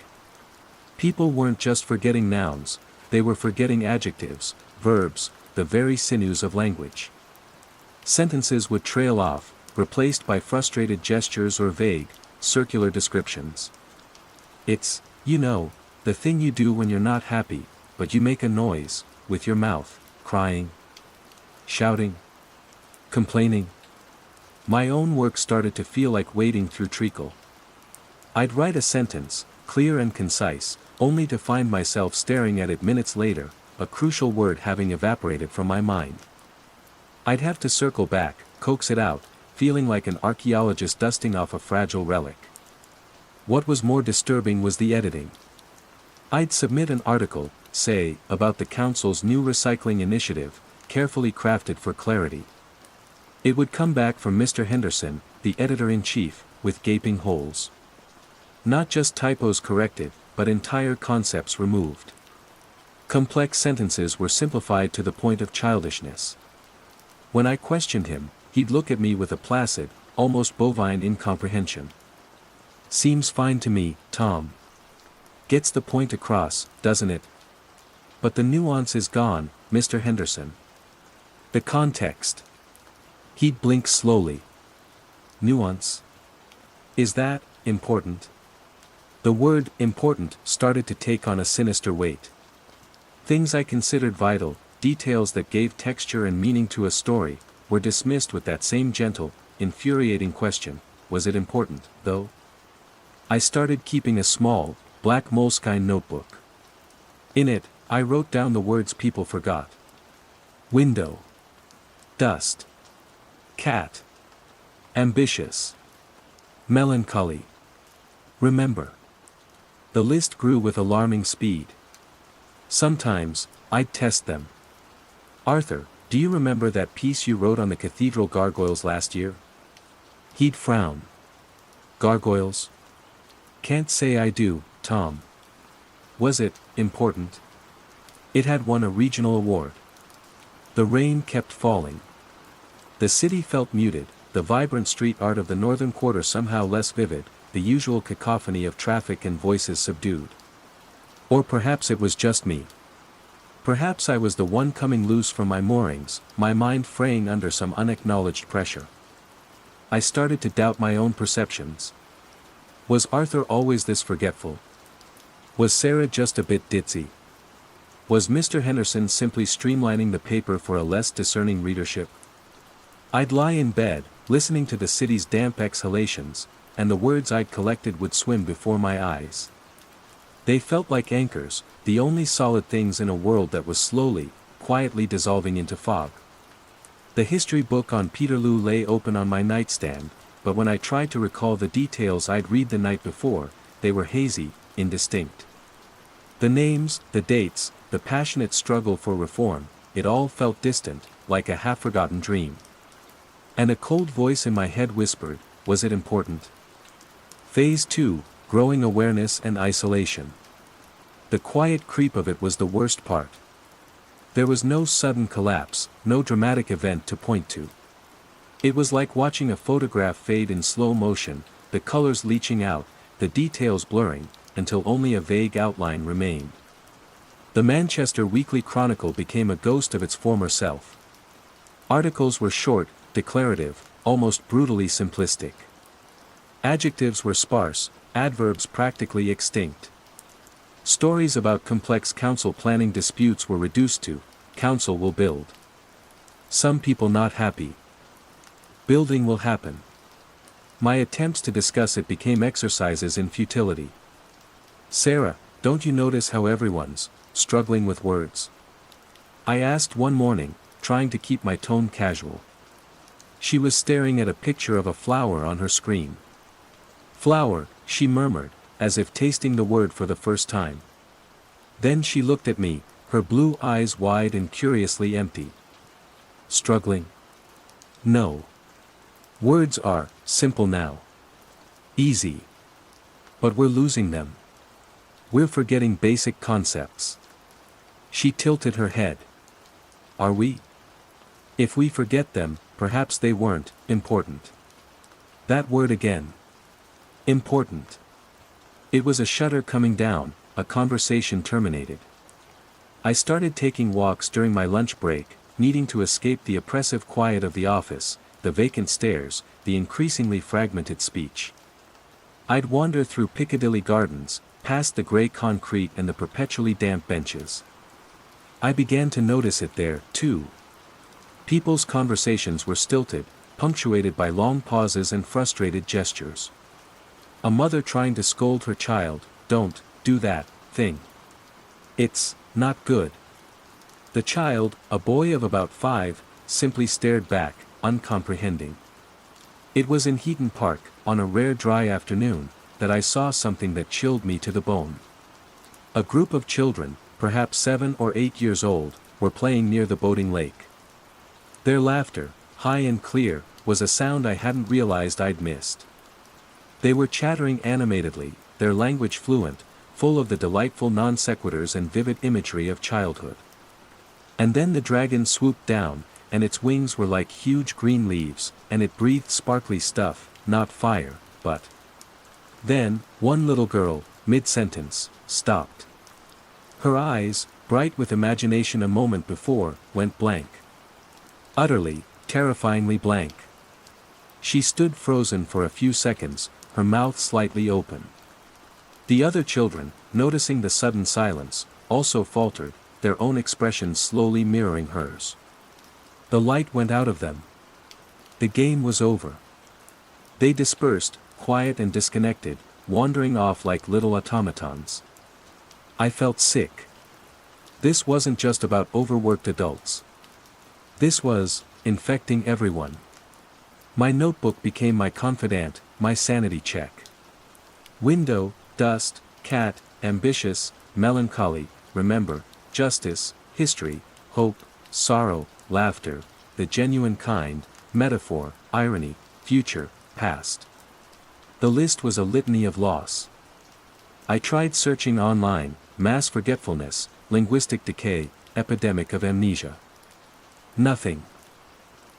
People weren't just forgetting nouns, they were forgetting adjectives, verbs, the very sinews of language. Sentences would trail off, replaced by frustrated gestures or vague, circular descriptions. It's, you know, the thing you do when you're not happy, but you make a noise, with your mouth, crying, shouting, complaining. My own work started to feel like wading through treacle. I'd write a sentence, clear and concise, only to find myself staring at it minutes later, a crucial word having evaporated from my mind. I'd have to circle back, coax it out, feeling like an archaeologist dusting off a fragile relic. What was more disturbing was the editing. I'd submit an article, say, about the council's new recycling initiative, carefully crafted for clarity. It would come back from Mr. Henderson, the editor-in-chief, with gaping holes. Not just typos corrected, but entire concepts removed. Complex sentences were simplified to the point of childishness. When I questioned him, he'd look at me with a placid, almost bovine incomprehension. Seems fine to me, Tom. Gets the point across, doesn't it? But the nuance is gone, Mr. Henderson. The context. He'd blink slowly. Nuance? Is that important? The word important started to take on a sinister weight. Things I considered vital, details that gave texture and meaning to a story, were dismissed with that same gentle, infuriating question, was it important, though? I started keeping a small, black moleskine notebook. In it, I wrote down the words people forgot. Window. Dust. Cat. Ambitious. Melancholy. Remember. The list grew with alarming speed. Sometimes, I'd test them. Arthur, do you remember that piece you wrote on the cathedral gargoyles last year? He'd frown. Gargoyles? Can't say I do, Tom. Was it important? It had won a regional award. The rain kept falling. The city felt muted, the vibrant street art of the northern quarter somehow less vivid, the usual cacophony of traffic and voices subdued. Or perhaps it was just me. Perhaps I was the one coming loose from my moorings, my mind fraying under some unacknowledged pressure. I started to doubt my own perceptions. Was Arthur always this forgetful? Was Sarah just a bit ditzy? Was Mr. Henderson simply streamlining the paper for a less discerning readership? I'd lie in bed, listening to the city's damp exhalations, and the words I'd collected would swim before my eyes. They felt like anchors, the only solid things in a world that was slowly, quietly dissolving into fog. The history book on Peterloo lay open on my nightstand, but when I tried to recall the details I'd read the night before, they were hazy, indistinct. The names, the dates, the passionate struggle for reform, it all felt distant, like a half-forgotten dream. And a cold voice in my head whispered, was it important? Phase 2, growing awareness and isolation. The quiet creep of it was the worst part. There was no sudden collapse, no dramatic event to point to. It was like watching a photograph fade in slow motion, the colors leaching out, the details blurring, until only a vague outline remained. The Manchester Weekly Chronicle became a ghost of its former self. Articles were short, declarative, almost brutally simplistic. Adjectives were sparse, adverbs practically extinct. Stories about complex council planning disputes were reduced to, council will build. Some people not happy. Building will happen. My attempts to discuss it became exercises in futility. Sarah, don't you notice how everyone's struggling with words? I asked one morning, trying to keep my tone casual. She was staring at a picture of a flower on her screen. Flower, she murmured, as if tasting the word for the first time. Then she looked at me, her blue eyes wide and curiously empty. Struggling? No. Words are simple now. Easy. But we're losing them. We're forgetting basic concepts. She tilted her head. Are we? If we forget them, perhaps they weren't important. That word again. Important. It was a shutter coming down, a conversation terminated. I started taking walks during my lunch break, needing to escape the oppressive quiet of the office, the vacant stares, the increasingly fragmented speech. I'd wander through Piccadilly Gardens, past the grey concrete and the perpetually damp benches. I began to notice it there, too. People's conversations were stilted, punctuated by long pauses and frustrated gestures. A mother trying to scold her child, "Don't do that thing. It's not good." The child, a boy of about 5, simply stared back, uncomprehending. It was in Heaton Park, on a rare dry afternoon, that I saw something that chilled me to the bone. A group of children, perhaps 7 or 8 years old, were playing near the boating lake. Their laughter, high and clear, was a sound I hadn't realized I'd missed. They were chattering animatedly, their language fluent, full of the delightful non sequiturs and vivid imagery of childhood. And then the dragon swooped down, and its wings were like huge green leaves, and it breathed sparkly stuff, not fire, but... Then, one little girl, mid-sentence, stopped. Her eyes, bright with imagination a moment before, went blank. Utterly, terrifyingly blank. She stood frozen for a few seconds, her mouth slightly open. The other children, noticing the sudden silence, also faltered, their own expressions slowly mirroring hers. The light went out of them. The game was over. They dispersed, quiet and disconnected, wandering off like little automatons. I felt sick. This wasn't just about overworked adults. This was infecting everyone. My notebook became my confidant, my sanity check. Window, dust, cat, ambitious, melancholy, remember, justice, history, hope, sorrow, laughter, the genuine kind, metaphor, irony, future, past. The list was a litany of loss. I tried searching online, mass forgetfulness, linguistic decay, epidemic of amnesia. Nothing.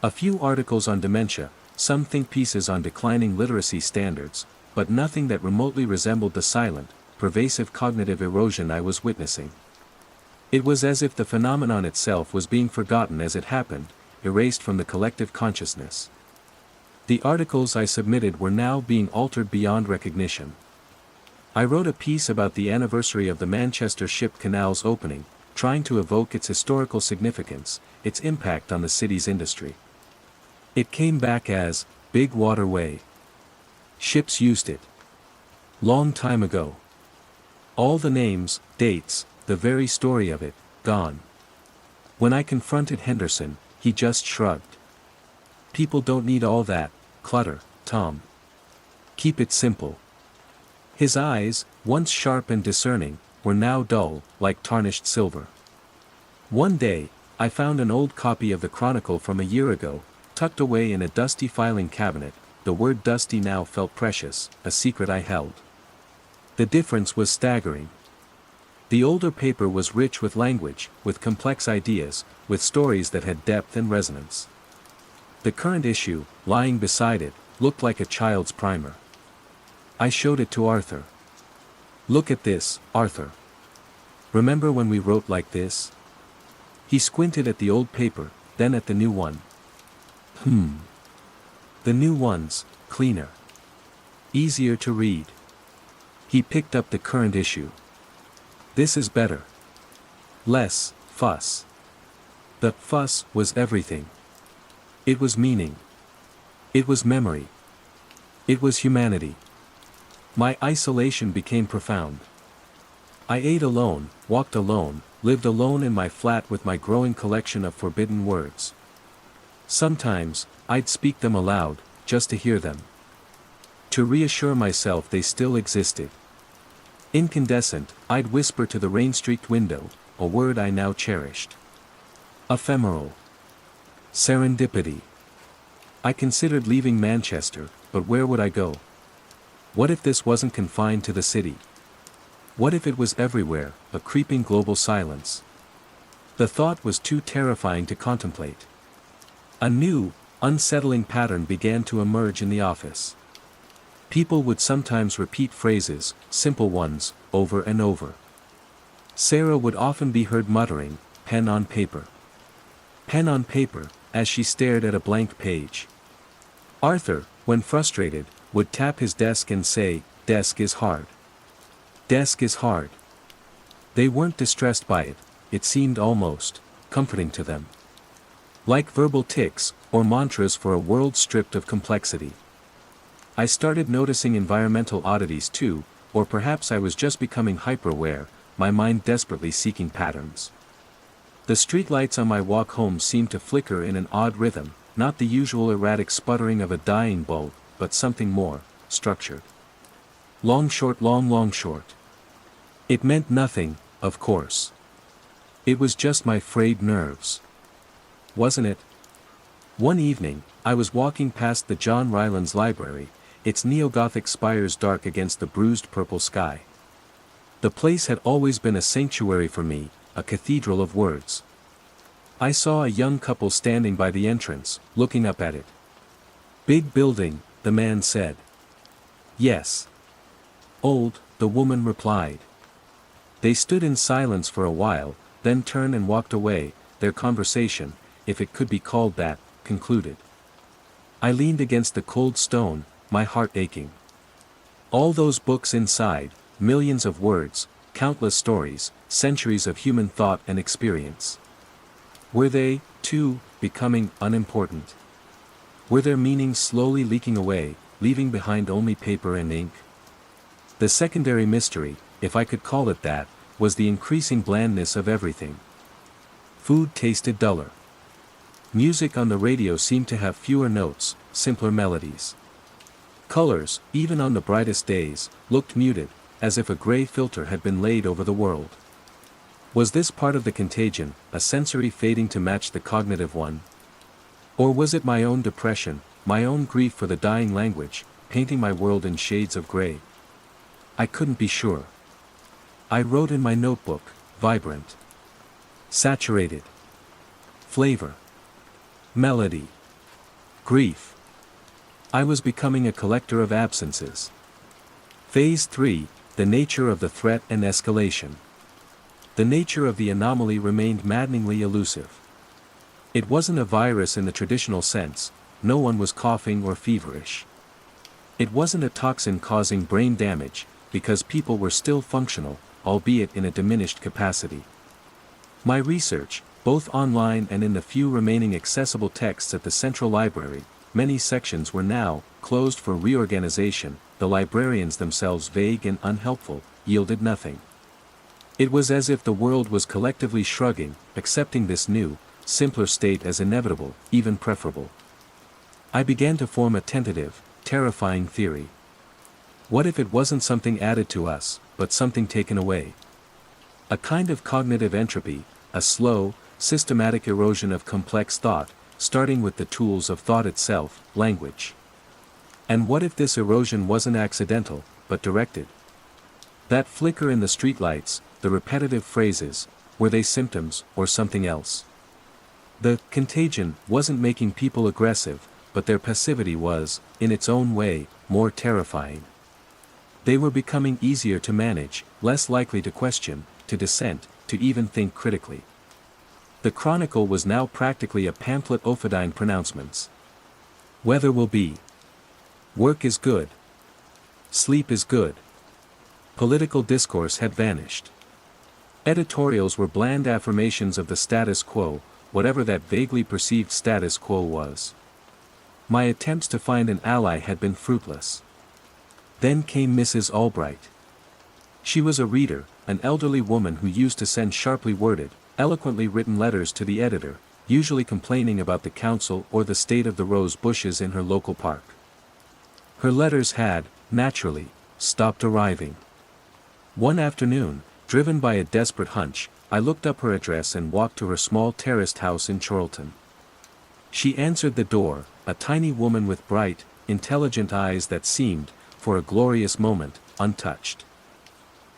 A few articles on dementia, some think pieces on declining literacy standards, but nothing that remotely resembled the silent, pervasive cognitive erosion I was witnessing. It was as if the phenomenon itself was being forgotten as it happened, erased from the collective consciousness. The articles I submitted were now being altered beyond recognition. I wrote a piece about the anniversary of the Manchester Ship Canal's opening, trying to evoke its historical significance, its impact on the city's industry. It came back as, Big Waterway. Ships used it. Long time ago. All the names, dates, the very story of it, gone. When I confronted Henderson, he just shrugged. People don't need all that clutter, Tom. Keep it simple. His eyes, once sharp and discerning, were now dull, like tarnished silver. One day, I found an old copy of the Chronicle from a year ago, tucked away in a dusty filing cabinet. The word dusty now felt precious, a secret I held. The difference was staggering. The older paper was rich with language, with complex ideas, with stories that had depth and resonance. The current issue, lying beside it, looked like a child's primer. I showed it to Arthur. Look at this, Arthur. Remember when we wrote like this? He squinted at the old paper, then at the new one. The new one's cleaner. Easier to read. He picked up the current issue. This is better. Less fuss. The fuss was everything. It was meaning. It was memory. It was humanity. My isolation became profound. I ate alone, walked alone, lived alone in my flat with my growing collection of forbidden words. Sometimes, I'd speak them aloud, just to hear them. To reassure myself they still existed. Incandescent, I'd whisper to the rain-streaked window, a word I now cherished. Ephemeral. Serendipity. I considered leaving Manchester, but where would I go? What if this wasn't confined to the city? What if it was everywhere, a creeping global silence? The thought was too terrifying to contemplate. A new, unsettling pattern began to emerge in the office. People would sometimes repeat phrases, simple ones, over and over. Sarah would often be heard muttering, "Pen on paper. Pen on paper," as she stared at a blank page. Arthur, when frustrated, would tap his desk and say, "Desk is hard. Desk is hard." They weren't distressed by it, it seemed almost comforting to them. Like verbal tics, or mantras for a world stripped of complexity. I started noticing environmental oddities too, or perhaps I was just becoming hyper-aware, my mind desperately seeking patterns. The streetlights on my walk home seemed to flicker in an odd rhythm, not the usual erratic sputtering of a dying bulb, but something more structured. Long short long long short. It meant nothing, of course. It was just my frayed nerves. Wasn't it? One evening, I was walking past the John Rylands Library, its neo-Gothic spires dark against the bruised purple sky. The place had always been a sanctuary for me, a cathedral of words. I saw a young couple standing by the entrance, looking up at it. "Big building," the man said. "Yes." "Old," the woman replied. They stood in silence for a while, then turned and walked away, their conversation, if it could be called that, concluded. I leaned against the cold stone, my heart aching. All those books inside, millions of words, countless stories, centuries of human thought and experience. Were they, too, becoming unimportant? Were their meanings slowly leaking away, leaving behind only paper and ink? The secondary mystery, if I could call it that, was the increasing blandness of everything. Food tasted duller. Music on the radio seemed to have fewer notes, simpler melodies. Colors, even on the brightest days, looked muted, as if a gray filter had been laid over the world. Was this part of the contagion, a sensory fading to match the cognitive one? Or was it my own depression, my own grief for the dying language, painting my world in shades of gray? I couldn't be sure. I wrote in my notebook, vibrant. Saturated. Flavor. Melody. Grief. I was becoming a collector of absences. Phase 3, the nature of the threat and escalation. The nature of the anomaly remained maddeningly elusive. It wasn't a virus in the traditional sense, no one was coughing or feverish. It wasn't a toxin causing brain damage, because people were still functional, albeit in a diminished capacity. My research, both online and in the few remaining accessible texts at the Central Library, many sections were now closed for reorganization, the librarians themselves vague and unhelpful, yielded nothing. It was as if the world was collectively shrugging, accepting this new, simpler state as inevitable, even preferable. I began to form a tentative, terrifying theory. What if it wasn't something added to us, but something taken away? A kind of cognitive entropy, a slow, systematic erosion of complex thought, starting with the tools of thought itself, language. And what if this erosion wasn't accidental, but directed? That flicker in the streetlights, the repetitive phrases, were they symptoms, or something else? The contagion wasn't making people aggressive, but their passivity was, in its own way, more terrifying. They were becoming easier to manage, less likely to question, to dissent, to even think critically. The Chronicle was now practically a pamphlet Ophidine pronouncements. Weather will be. Work is good. Sleep is good. Political discourse had vanished. Editorials were bland affirmations of the status quo, whatever that vaguely perceived status quo was. My attempts to find an ally had been fruitless. Then came Mrs. Albright. She was a reader, an elderly woman who used to send sharply worded, eloquently written letters to the editor, usually complaining about the council or the state of the rose bushes in her local park. Her letters had, naturally, stopped arriving. One afternoon, driven by a desperate hunch, I looked up her address and walked to her small terraced house in Chorlton. She answered the door, a tiny woman with bright, intelligent eyes that seemed, for a glorious moment, untouched.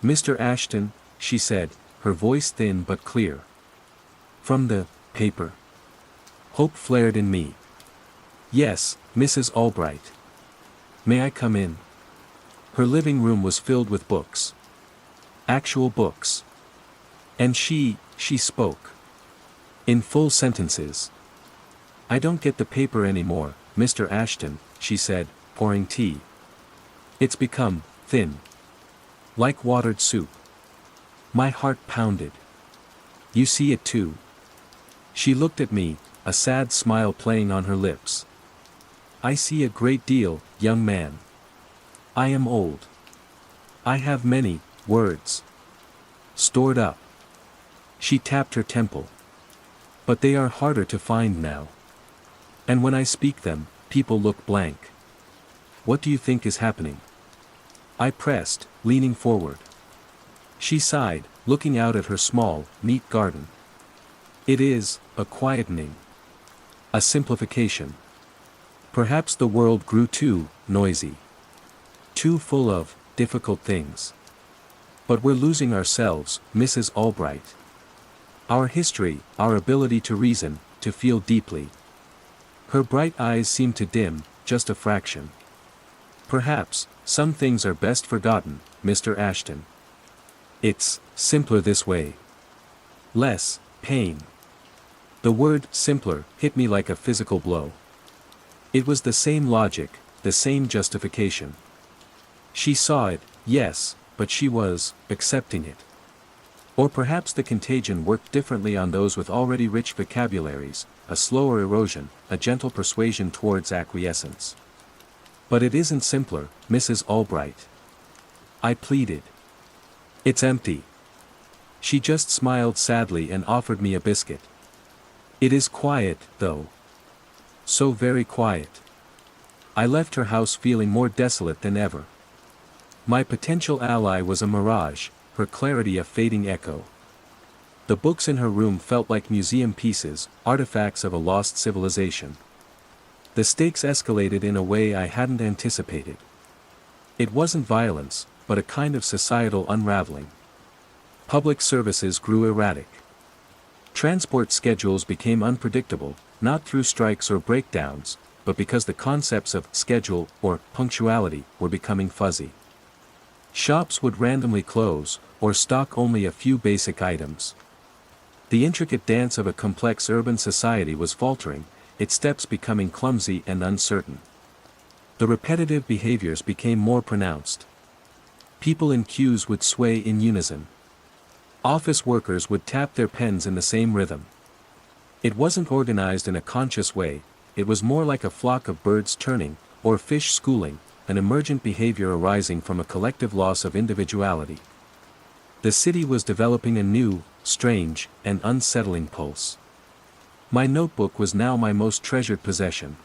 "Mr. Ashton," she said, her voice thin but clear. "From the paper?" Hope flared in me. "Yes, Mrs. Albright. May I come in?" Her living room was filled with books. Actual books. And she spoke. In full sentences. "I don't get the paper anymore, Mr. Ashton," she said, pouring tea. "It's become thin. Like watered soup." My heart pounded. "You see it too?" She looked at me, a sad smile playing on her lips. "I see a great deal, young man. I am old. I have many words stored up." She tapped her temple. "But they are harder to find now. And when I speak them, people look blank. What do you think is happening?" I pressed, leaning forward. She sighed, looking out at her small, neat garden. "It is a quietening. A simplification. Perhaps the world grew too noisy. Too full of difficult things. But we're losing ourselves, Mrs. Albright. Our history, our ability to reason, to feel deeply." Her bright eyes seemed to dim, just a fraction. "Perhaps, some things are best forgotten, Mr. Ashton. It's simpler this way. Less pain." The word simpler hit me like a physical blow. It was the same logic, the same justification. She saw it, yes, but she was accepting it. Or perhaps the contagion worked differently on those with already rich vocabularies, a slower erosion, a gentle persuasion towards acquiescence. "But it isn't simpler, Mrs. Albright," I pleaded. "It's empty." She just smiled sadly and offered me a biscuit. "It is quiet, though. So very quiet." I left her house feeling more desolate than ever. My potential ally was a mirage, her clarity a fading echo. The books in her room felt like museum pieces, artifacts of a lost civilization. The stakes escalated in a way I hadn't anticipated. It wasn't violence, but a kind of societal unraveling. Public services grew erratic. Transport schedules became unpredictable, not through strikes or breakdowns, but because the concepts of schedule or punctuality were becoming fuzzy. Shops would randomly close, or stock only a few basic items. The intricate dance of a complex urban society was faltering, its steps becoming clumsy and uncertain. The repetitive behaviors became more pronounced. People in queues would sway in unison. Office workers would tap their pens in the same rhythm. It wasn't organized in a conscious way, it was more like a flock of birds turning, or fish schooling, an emergent behavior arising from a collective loss of individuality. The city was developing a new, strange, and unsettling pulse. My notebook was now my most treasured possession.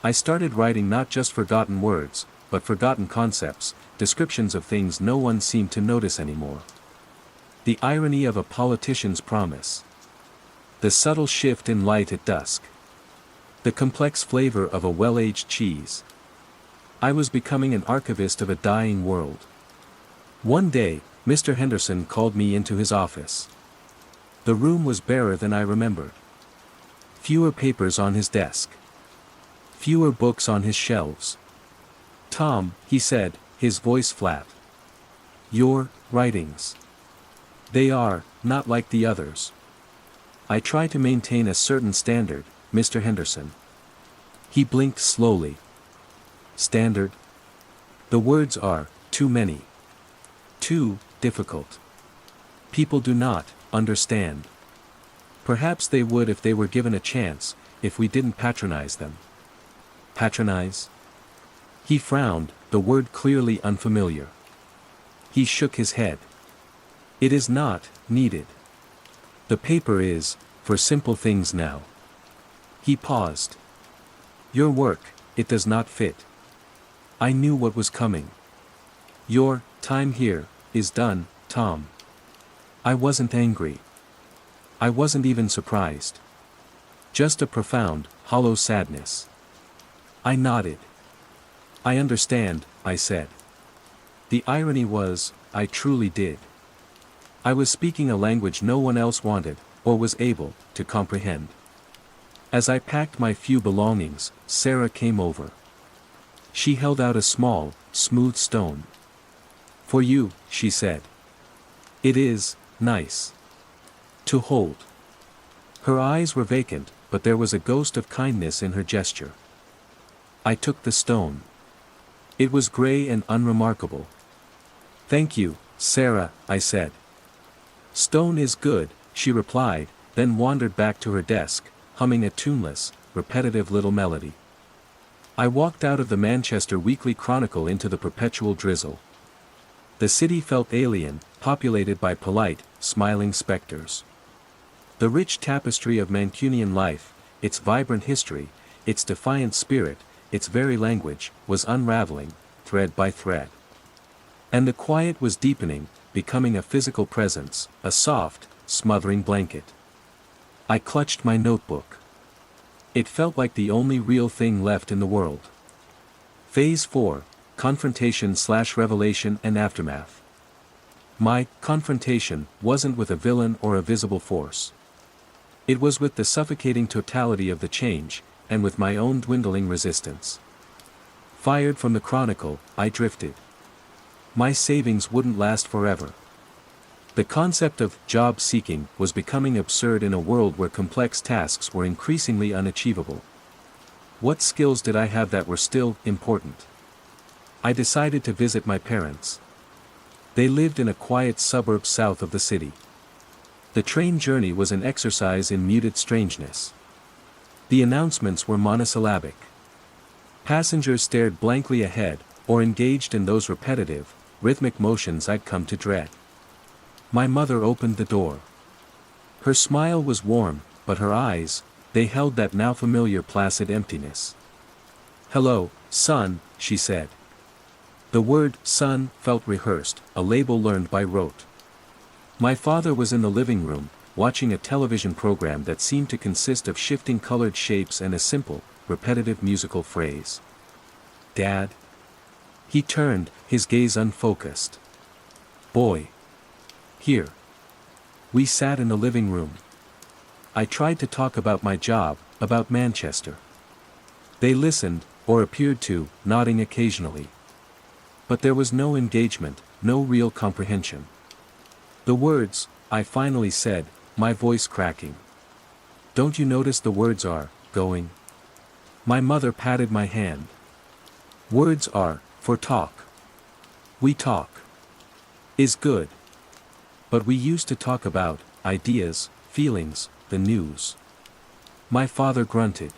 I started writing not just forgotten words, but forgotten concepts, descriptions of things no one seemed to notice anymore. The irony of a politician's promise. The subtle shift in light at dusk. The complex flavor of a well-aged cheese. I was becoming an archivist of a dying world. One day, Mr. Henderson called me into his office. The room was barer than I remembered. Fewer papers on his desk. Fewer books on his shelves. "Tom," he said, his voice flat. "Your writings. They are not like the others. I try to maintain a certain standard, Mr. Henderson." He blinked slowly. "Standard? The words are too many. Too difficult. People do not understand. Perhaps they would if they were given a chance, if we didn't patronize them. Patronize? He frowned, the word clearly unfamiliar. He shook his head. It is not needed. The paper is, for simple things now. He paused. Your work, it does not fit. I knew what was coming. Your time here is done, Tom. I wasn't angry. I wasn't even surprised. Just a profound, hollow sadness. I nodded. I understand, I said. The irony was, I truly did. I was speaking a language no one else wanted, or was able, to comprehend. As I packed my few belongings, Sarah came over. She held out a small, smooth stone. For you, she said. It is nice to hold. Her eyes were vacant, but there was a ghost of kindness in her gesture. I took the stone. It was gray and unremarkable. Thank you, Sarah, I said. Stone is good, she replied, then wandered back to her desk, humming a tuneless, repetitive little melody. I walked out of the Manchester Weekly Chronicle into the perpetual drizzle. The city felt alien, populated by polite, smiling specters. The rich tapestry of Mancunian life, its vibrant history, its defiant spirit, its very language, was unraveling, thread by thread. And the quiet was deepening, becoming a physical presence, a soft, smothering blanket. I clutched my notebook. It felt like the only real thing left in the world. Phase 4, Confrontation/Revelation and Aftermath. My confrontation wasn't with a villain or a visible force. It was with the suffocating totality of the change, and with my own dwindling resistance. Fired from the Chronicle, I drifted. My savings wouldn't last forever. The concept of job seeking was becoming absurd in a world where complex tasks were increasingly unachievable. What skills did I have that were still important? I decided to visit my parents. They lived in a quiet suburb south of the city. The train journey was an exercise in muted strangeness. The announcements were monosyllabic. Passengers stared blankly ahead, or engaged in those repetitive, rhythmic motions I'd come to dread. My mother opened the door. Her smile was warm, but her eyes, they held that now familiar placid emptiness. Hello, son, she said. The word son felt rehearsed, a label learned by rote. My father was in the living room, watching a television program that seemed to consist of shifting colored shapes and a simple, repetitive musical phrase. Dad? He turned, his gaze unfocused. Boy. Here. We sat in the living room. I tried to talk about my job, about Manchester. They listened, or appeared to, nodding occasionally. But there was no engagement, no real comprehension. The words, I finally said, my voice cracking. Don't you notice the words are, going? My mother patted my hand. Words are, for talk. We talk. Is good. But we used to talk about, ideas, feelings, the news. My father grunted.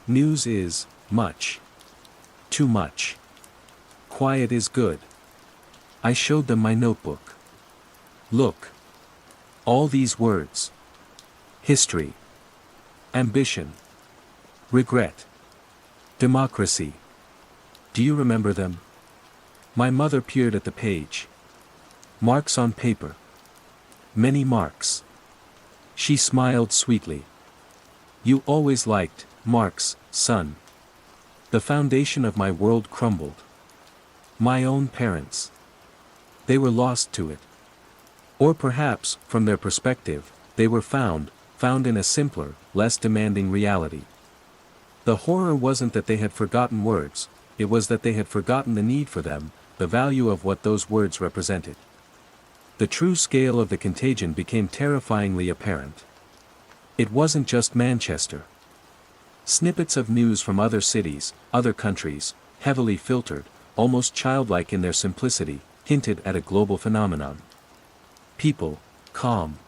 News is, much. Too much. Quiet is good. I showed them my notebook. Look. All these words. History. Ambition. Regret. Democracy. Do you remember them? My mother peered at the page. Marks on paper. Many marks. She smiled sweetly. You always liked marks, son. The foundation of my world crumbled. My own parents. They were lost to it. Or perhaps, from their perspective, they were found in a simpler, less demanding reality. The horror wasn't that they had forgotten words, it was that they had forgotten the need for them, the value of what those words represented. The true scale of the contagion became terrifyingly apparent. It wasn't just Manchester. Snippets of news from other cities, other countries, heavily filtered, almost childlike in their simplicity, hinted at a global phenomenon. People, calm.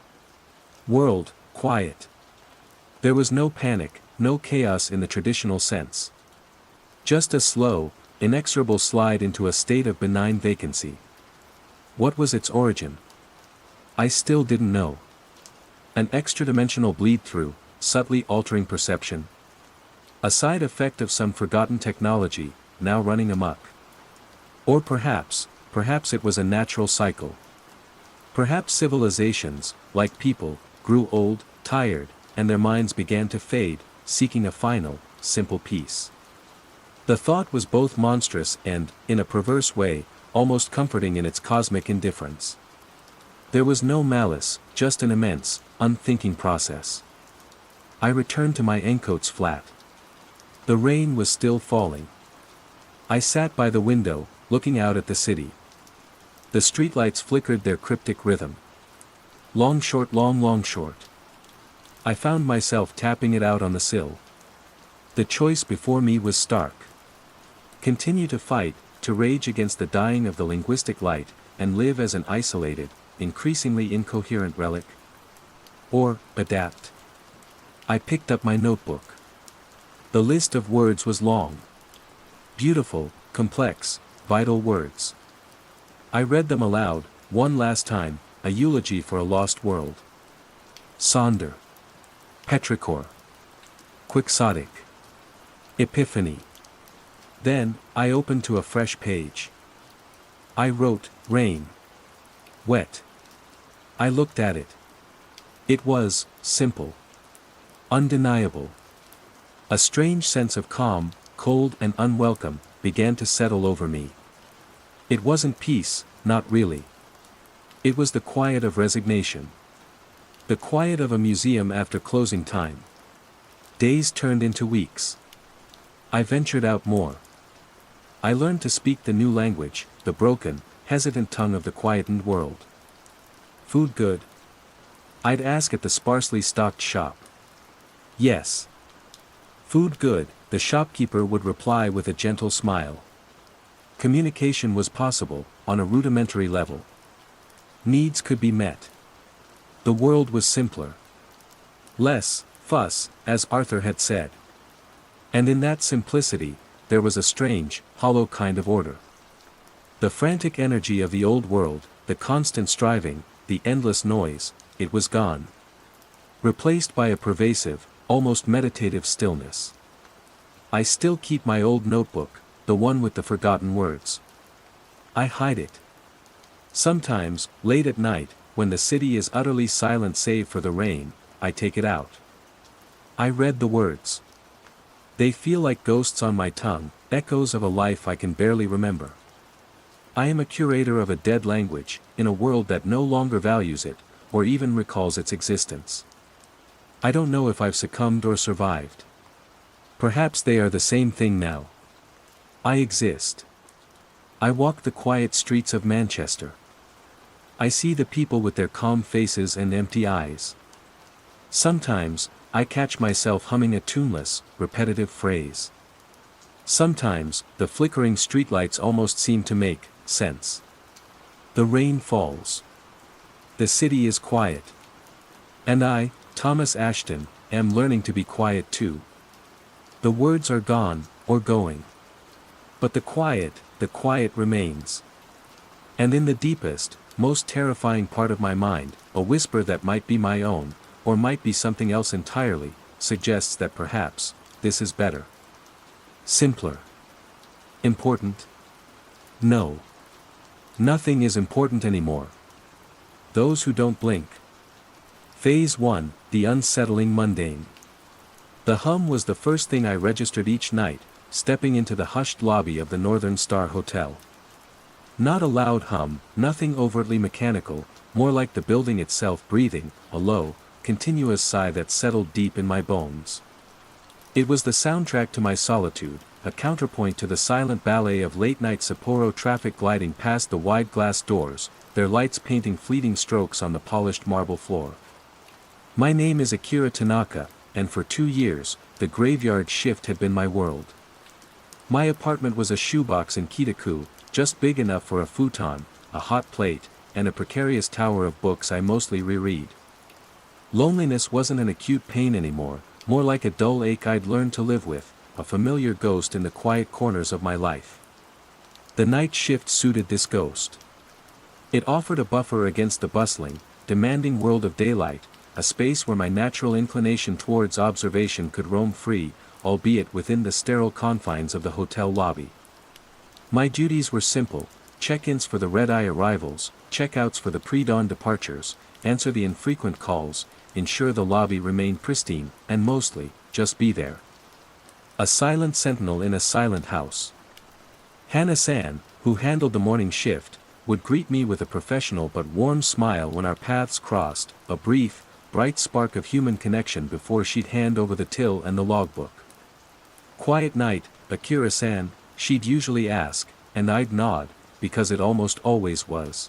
World, Quiet. There was no panic, no chaos in the traditional sense. Just a slow, inexorable slide into a state of benign vacancy. What was its origin? I still didn't know. An extra-dimensional bleed-through, subtly altering perception. A side effect of some forgotten technology, now running amok. Or perhaps it was a natural cycle. Perhaps civilizations, like people, grew old, tired, and their minds began to fade, seeking a final, simple peace. The thought was both monstrous and, in a perverse way, almost comforting in its cosmic indifference. There was no malice, just an immense, unthinking process. I returned to my Encoats flat. The rain was still falling. I sat by the window, looking out at the city. The streetlights flickered their cryptic rhythm. Long short long long short. I found myself tapping it out on the sill. The choice before me was stark. Continue to fight, to rage against the dying of the linguistic light, and live as an isolated, increasingly incoherent relic? Or, adapt? I picked up my notebook. The list of words was long. Beautiful, complex, vital words. I read them aloud, one last time, a eulogy for a lost world. Sonder. Petrichor. Quixotic. Epiphany. Then, I opened to a fresh page. I wrote, rain. Wet. I looked at it. It was, simple. Undeniable. A strange sense of calm, cold and unwelcome, began to settle over me. It wasn't peace, not really. It was the quiet of resignation. The quiet of a museum after closing time. Days turned into weeks. I ventured out more. I learned to speak the new language, the broken, hesitant tongue of the quietened world. Food good? I'd ask at the sparsely stocked shop. Yes. Food good, the shopkeeper would reply with a gentle smile. Communication was possible, on a rudimentary level. Needs could be met. The world was simpler. Less fuss, as Arthur had said. And in that simplicity, there was a strange, hollow kind of order. The frantic energy of the old world, the constant striving, the endless noise, it was gone. Replaced by a pervasive, almost meditative stillness. I still keep my old notebook, the one with the forgotten words. I hide it. Sometimes, late at night, when the city is utterly silent save for the rain, I take it out. I read the words. They feel like ghosts on my tongue, echoes of a life I can barely remember. I am a curator of a dead language, in a world that no longer values it, or even recalls its existence. I don't know if I've succumbed or survived. Perhaps they are the same thing now. I exist. I walk the quiet streets of Manchester. I see the people with their calm faces and empty eyes. Sometimes, I catch myself humming a tuneless, repetitive phrase. Sometimes, the flickering streetlights almost seem to make sense. The rain falls. The city is quiet. And I, Thomas Ashton, am learning to be quiet too. The words are gone, or going. But the quiet remains. And in the deepest, most terrifying part of my mind, a whisper that might be my own, or might be something else entirely, suggests that perhaps, this is better. Simpler. Important? No. Nothing is important anymore. Those who don't blink. Phase 1, the unsettling mundane. The hum was the first thing I registered each night, stepping into the hushed lobby of the Northern Star Hotel. Not a loud hum, nothing overtly mechanical, more like the building itself breathing, a low, continuous sigh that settled deep in my bones. It was the soundtrack to my solitude, a counterpoint to the silent ballet of late-night Sapporo traffic gliding past the wide glass doors, their lights painting fleeting strokes on the polished marble floor. My name is Akira Tanaka, and for 2 years, the graveyard shift had been my world. My apartment was a shoebox in Kitaku, just big enough for a futon, a hot plate, and a precarious tower of books I mostly reread. Loneliness wasn't an acute pain anymore, more like a dull ache I'd learned to live with, a familiar ghost in the quiet corners of my life. The night shift suited this ghost. It offered a buffer against the bustling, demanding world of daylight, a space where my natural inclination towards observation could roam free, albeit within the sterile confines of the hotel lobby. My duties were simple: check-ins for the red-eye arrivals, check-outs for the pre-dawn departures, answer the infrequent calls, ensure the lobby remained pristine, and mostly, just be there. A silent sentinel in a silent house. Hannah-san, who handled the morning shift, would greet me with a professional but warm smile when our paths crossed, a brief, bright spark of human connection before she'd hand over the till and the logbook. "Quiet night, Akira-san," she'd usually ask, and I'd nod, because it almost always was.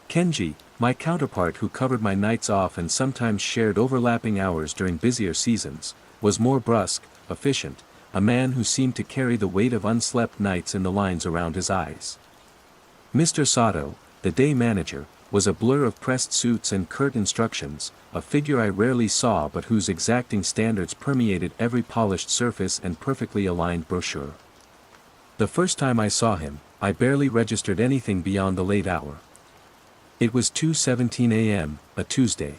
Kenji, my counterpart who covered my nights off and sometimes shared overlapping hours during busier seasons, was more brusque, efficient, a man who seemed to carry the weight of unslept nights in the lines around his eyes. Mr. Sato, the day manager, was a blur of pressed suits and curt instructions, a figure I rarely saw but whose exacting standards permeated every polished surface and perfectly aligned brochure. The first time I saw him, I barely registered anything beyond the late hour. It was 2:17 a.m., a Tuesday.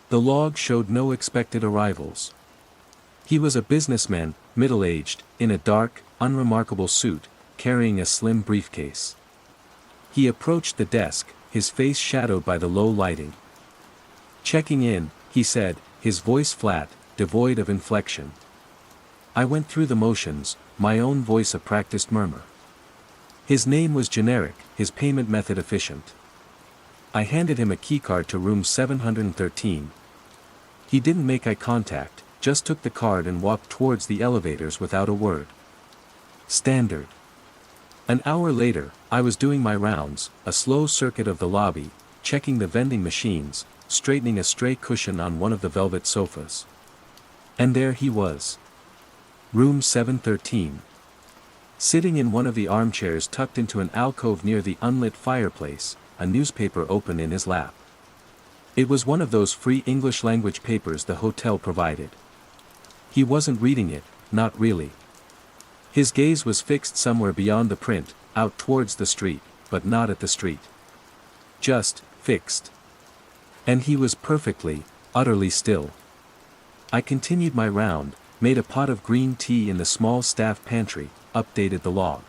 The log showed no expected arrivals. He was a businessman, middle-aged, in a dark, unremarkable suit, carrying a slim briefcase. He approached the desk, his face shadowed by the low lighting. "Checking in," he said, his voice flat, devoid of inflection. I went through the motions, my own voice a practiced murmur. His name was generic, his payment method efficient. I handed him a keycard to room 713. He didn't make eye contact, just took the card and walked towards the elevators without a word. Standard. An hour later, I was doing my rounds, a slow circuit of the lobby, checking the vending machines, straightening a stray cushion on one of the velvet sofas. And there he was. Room 713. Sitting in one of the armchairs tucked into an alcove near the unlit fireplace, a newspaper open in his lap. It was one of those free English language papers the hotel provided. He wasn't reading it, not really. His gaze was fixed somewhere beyond the print, out towards the street, but not at the street. Just, fixed. And he was perfectly, utterly still. I continued my round, made a pot of green tea in the small staff pantry, updated the log.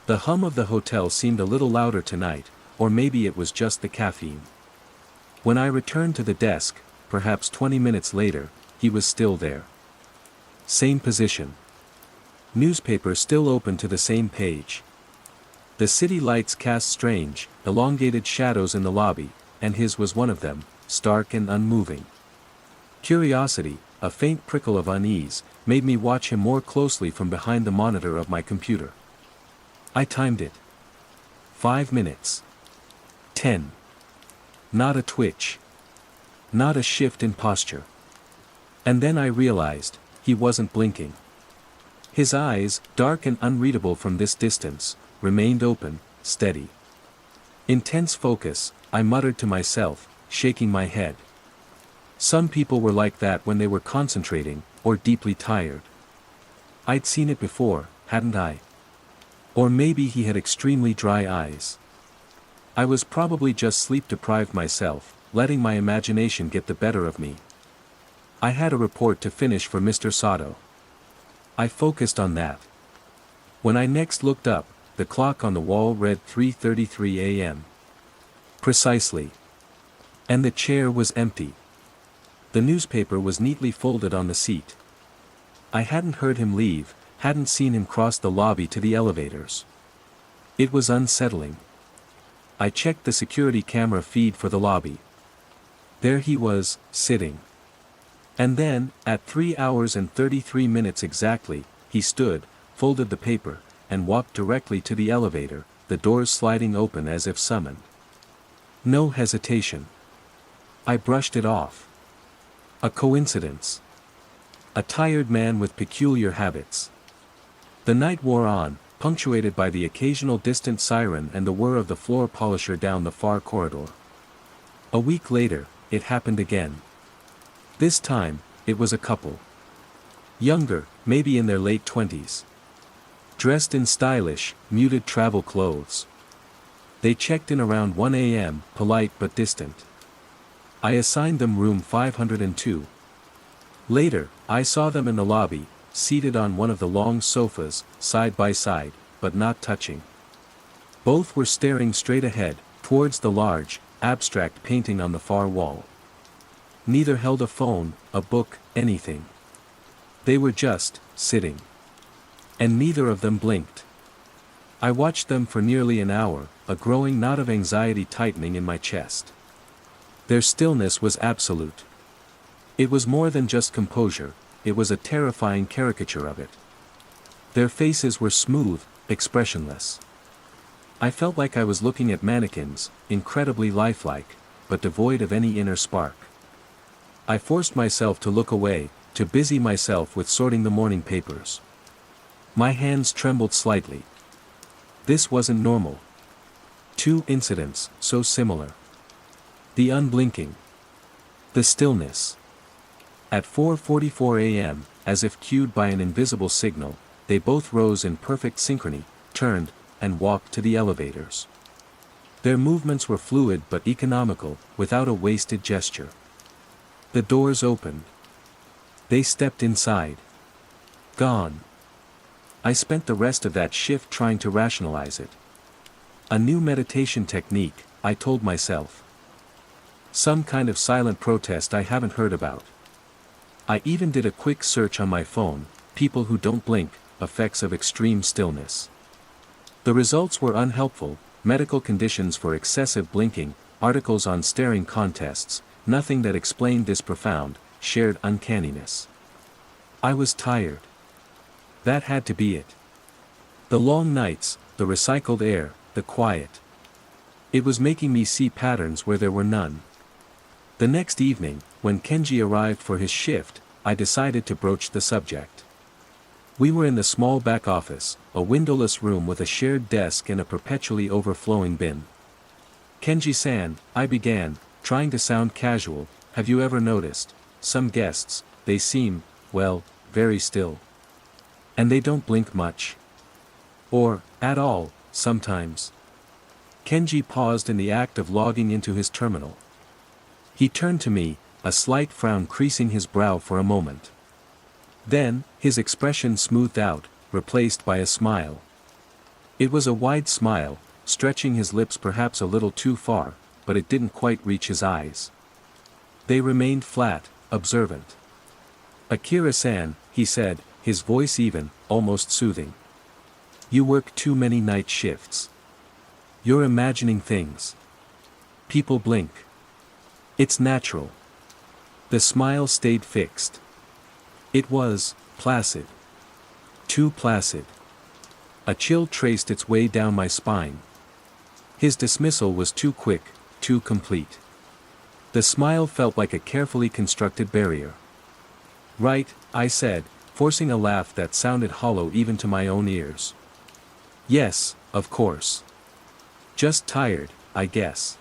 The hum of the hotel seemed a little louder tonight, or maybe it was just the caffeine. When I returned to the desk, perhaps 20 minutes later, he was still there. Same position. Newspaper still open to the same page. The city lights cast strange, elongated shadows in the lobby, and his was one of them, stark and unmoving. Curiosity, a faint prickle of unease, made me watch him more closely from behind the monitor of my computer. I timed it. 5 minutes. 10. Not a twitch. Not a shift in posture. And then I realized, he wasn't blinking. His eyes, dark and unreadable from this distance, remained open, steady. Intense focus, I muttered to myself, shaking my head. Some people were like that when they were concentrating, or deeply tired. I'd seen it before, hadn't I? Or maybe he had extremely dry eyes. I was probably just sleep-deprived myself, letting my imagination get the better of me. I had a report to finish for Mr. Sato. I focused on that. When I next looked up, the clock on the wall read 3:33 a.m. Precisely. And the chair was empty. The newspaper was neatly folded on the seat. I hadn't heard him leave, hadn't seen him cross the lobby to the elevators. It was unsettling. I checked the security camera feed for the lobby. There he was, sitting. And then, at 3 hours and 33 minutes exactly, he stood, folded the paper, and walked directly to the elevator, the doors sliding open as if summoned. No hesitation. I brushed it off. A coincidence. A tired man with peculiar habits. The night wore on, punctuated by the occasional distant siren and the whir of the floor polisher down the far corridor. A week later, it happened again. This time, it was a couple. Younger, maybe in their late 20s. Dressed in stylish, muted travel clothes. They checked in around 1 a.m., polite but distant. I assigned them room 502. Later, I saw them in the lobby, seated on one of the long sofas, side by side, but not touching. Both were staring straight ahead, towards the large, abstract painting on the far wall. Neither held a phone, a book, anything. They were just sitting. And neither of them blinked. I watched them for nearly an hour, a growing knot of anxiety tightening in my chest. Their stillness was absolute. It was more than just composure, it was a terrifying caricature of it. Their faces were smooth, expressionless. I felt like I was looking at mannequins, incredibly lifelike, but devoid of any inner spark. I forced myself to look away, to busy myself with sorting the morning papers. My hands trembled slightly. This wasn't normal. Two incidents, so similar. The unblinking. The stillness. At 4:44 a.m., as if cued by an invisible signal, they both rose in perfect synchrony, turned, and walked to the elevators. Their movements were fluid but economical, without a wasted gesture. The doors opened. They stepped inside. Gone. I spent the rest of that shift trying to rationalize it. A new meditation technique, I told myself. Some kind of silent protest I haven't heard about. I even did a quick search on my phone, people who don't blink, effects of extreme stillness. The results were unhelpful, medical conditions for excessive blinking, articles on staring contests, nothing that explained this profound, shared uncanniness. I was tired. That had to be it. The long nights, the recycled air, the quiet. It was making me see patterns where there were none. The next evening, when Kenji arrived for his shift, I decided to broach the subject. We were in the small back office, a windowless room with a shared desk and a perpetually overflowing bin. Kenji-san, I began, trying to sound casual, have you ever noticed, some guests, they seem, well, very still. And they don't blink much. Or, at all, sometimes. Kenji paused in the act of logging into his terminal. He turned to me, a slight frown creasing his brow for a moment. Then, his expression smoothed out, replaced by a smile. It was a wide smile, stretching his lips perhaps a little too far, but it didn't quite reach his eyes. They remained flat, observant. Akira-san, he said, his voice even, almost soothing. You work too many night shifts. You're imagining things. People blink. It's natural. The smile stayed fixed. It was placid. Too placid. A chill traced its way down my spine. His dismissal was too quick, too complete. The smile felt like a carefully constructed barrier. Right, I said, forcing a laugh that sounded hollow even to my own ears. Yes, of course. Just tired, I guess.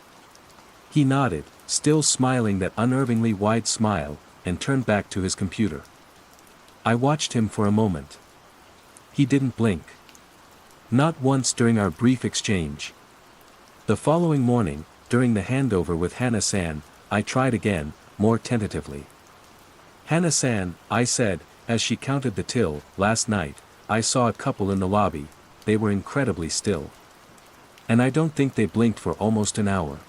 He nodded, still smiling that unnervingly wide smile, and turned back to his computer. I watched him for a moment. He didn't blink. Not once during our brief exchange. The following morning, during the handover with Hana-san, I tried again, more tentatively. Hana-san, I said, as she counted the till, last night, I saw a couple in the lobby, they were incredibly still. And I don't think they blinked for almost an hour.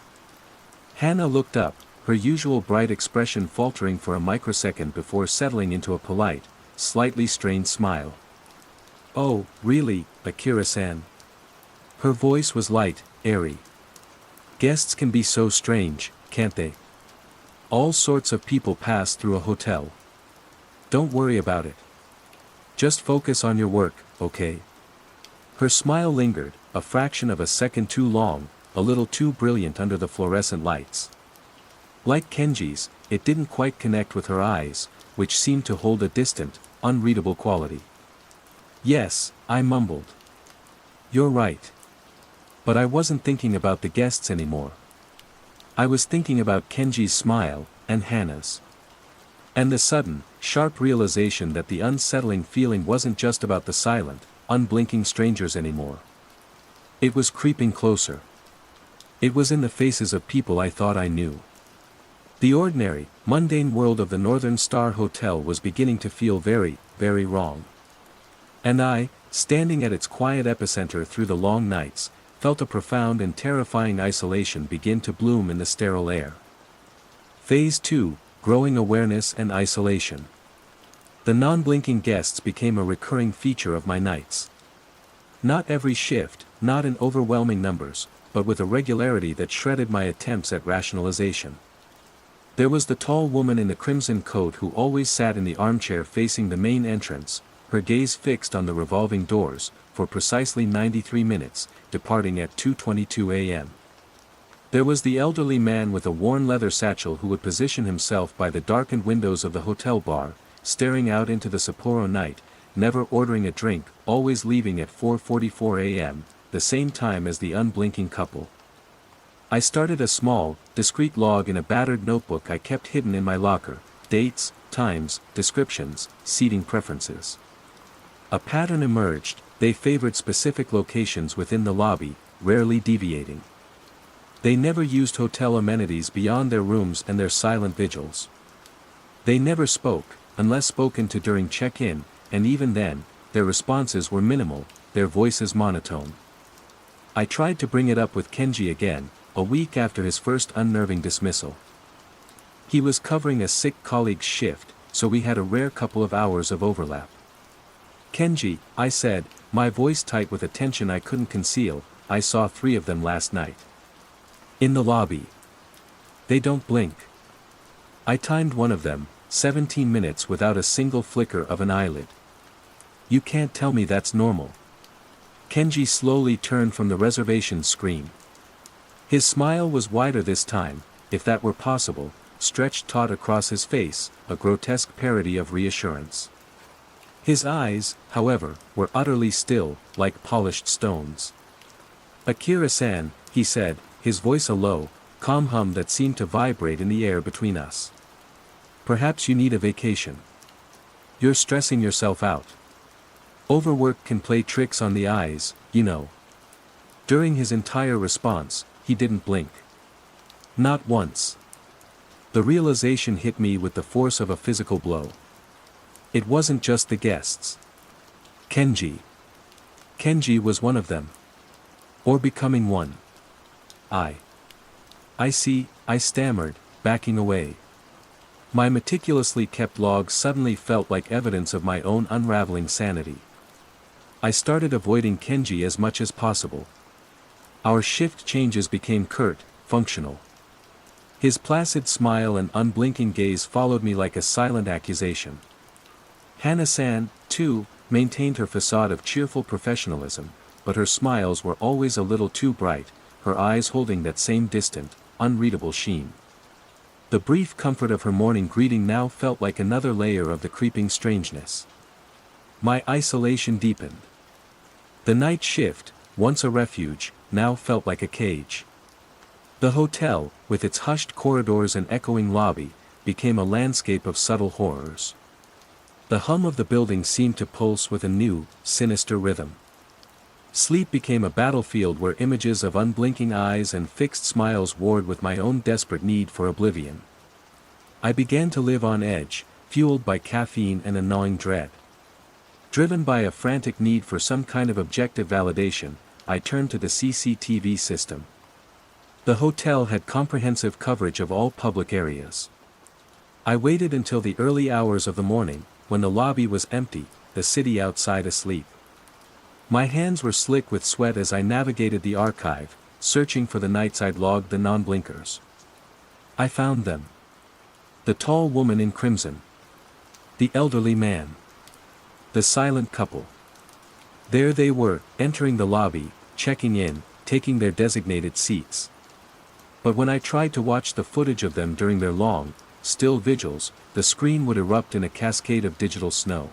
Hana looked up, her usual bright expression faltering for a microsecond before settling into a polite, slightly strained smile. Oh, really, Akira-san? Her voice was light, airy. Guests can be so strange, can't they? All sorts of people pass through a hotel. Don't worry about it. Just focus on your work, okay? Her smile lingered, a fraction of a second too long, a little too brilliant under the fluorescent lights. Like Kenji's, it didn't quite connect with her eyes, which seemed to hold a distant, unreadable quality. Yes, I mumbled. You're right. But I wasn't thinking about the guests anymore. I was thinking about Kenji's smile, and Hannah's. And the sudden, sharp realization that the unsettling feeling wasn't just about the silent, unblinking strangers anymore. It was creeping closer. It was in the faces of people I thought I knew. The ordinary, mundane world of the Northern Star Hotel was beginning to feel very, very wrong. And I, standing at its quiet epicenter through the long nights, felt a profound and terrifying isolation begin to bloom in the sterile air. Phase 2, Growing Awareness and Isolation. The non-blinking guests became a recurring feature of my nights. Not every shift, not in overwhelming numbers, but with a regularity that shredded my attempts at rationalization. There was the tall woman in the crimson coat who always sat in the armchair facing the main entrance, her gaze fixed on the revolving doors, for precisely 93 minutes, departing at 2:22 a.m. There was the elderly man with a worn leather satchel who would position himself by the darkened windows of the hotel bar, staring out into the Sapporo night, never ordering a drink, always leaving at 4:44 a.m., the same time as the unblinking couple. I started a small, discreet log in a battered notebook I kept hidden in my locker: dates, times, descriptions, seating preferences. A pattern emerged: they favored specific locations within the lobby, rarely deviating. They never used hotel amenities beyond their rooms and their silent vigils. They never spoke, unless spoken to during check-in, and even then, their responses were minimal, their voices monotone. I tried to bring it up with Kenji again, a week after his first unnerving dismissal. He was covering a sick colleague's shift, so we had a rare couple of hours of overlap. "Kenji," I said, my voice tight with a tension I couldn't conceal, "I saw 3 of them last night. In the lobby. They don't blink. I timed one of them, 17 minutes without a single flicker of an eyelid. You can't tell me that's normal." Kenji slowly turned from the reservation screen. His smile was wider this time, if that were possible, stretched taut across his face, a grotesque parody of reassurance. His eyes, however, were utterly still, like polished stones. "Akira-san," he said, his voice a low, calm hum that seemed to vibrate in the air between us. "Perhaps you need a vacation. You're stressing yourself out. Overwork can play tricks on the eyes, you know." During his entire response, he didn't blink. Not once. The realization hit me with the force of a physical blow. It wasn't just the guests. Kenji. Kenji was one of them. Or becoming one. I see, I stammered, backing away. My meticulously kept log suddenly felt like evidence of my own unraveling sanity. I started avoiding Kenji as much as possible. Our shift changes became curt, functional. His placid smile and unblinking gaze followed me like a silent accusation. Hannah-san, too, maintained her facade of cheerful professionalism, but her smiles were always a little too bright, her eyes holding that same distant, unreadable sheen. The brief comfort of her morning greeting now felt like another layer of the creeping strangeness. My isolation deepened. The night shift, once a refuge, now felt like a cage. The hotel, with its hushed corridors and echoing lobby, became a landscape of subtle horrors. The hum of the building seemed to pulse with a new, sinister rhythm. Sleep became a battlefield where images of unblinking eyes and fixed smiles warred with my own desperate need for oblivion. I began to live on edge, fueled by caffeine and a gnawing dread. Driven by a frantic need for some kind of objective validation, I turned to the CCTV system. The hotel had comprehensive coverage of all public areas. I waited until the early hours of the morning, when the lobby was empty, the city outside asleep. My hands were slick with sweat as I navigated the archive, searching for the nights I'd logged the non-blinkers. I found them. The tall woman in crimson. The elderly man. The silent couple. There they were, entering the lobby, checking in, taking their designated seats. But when I tried to watch the footage of them during their long, still vigils, the screen would erupt in a cascade of digital snow.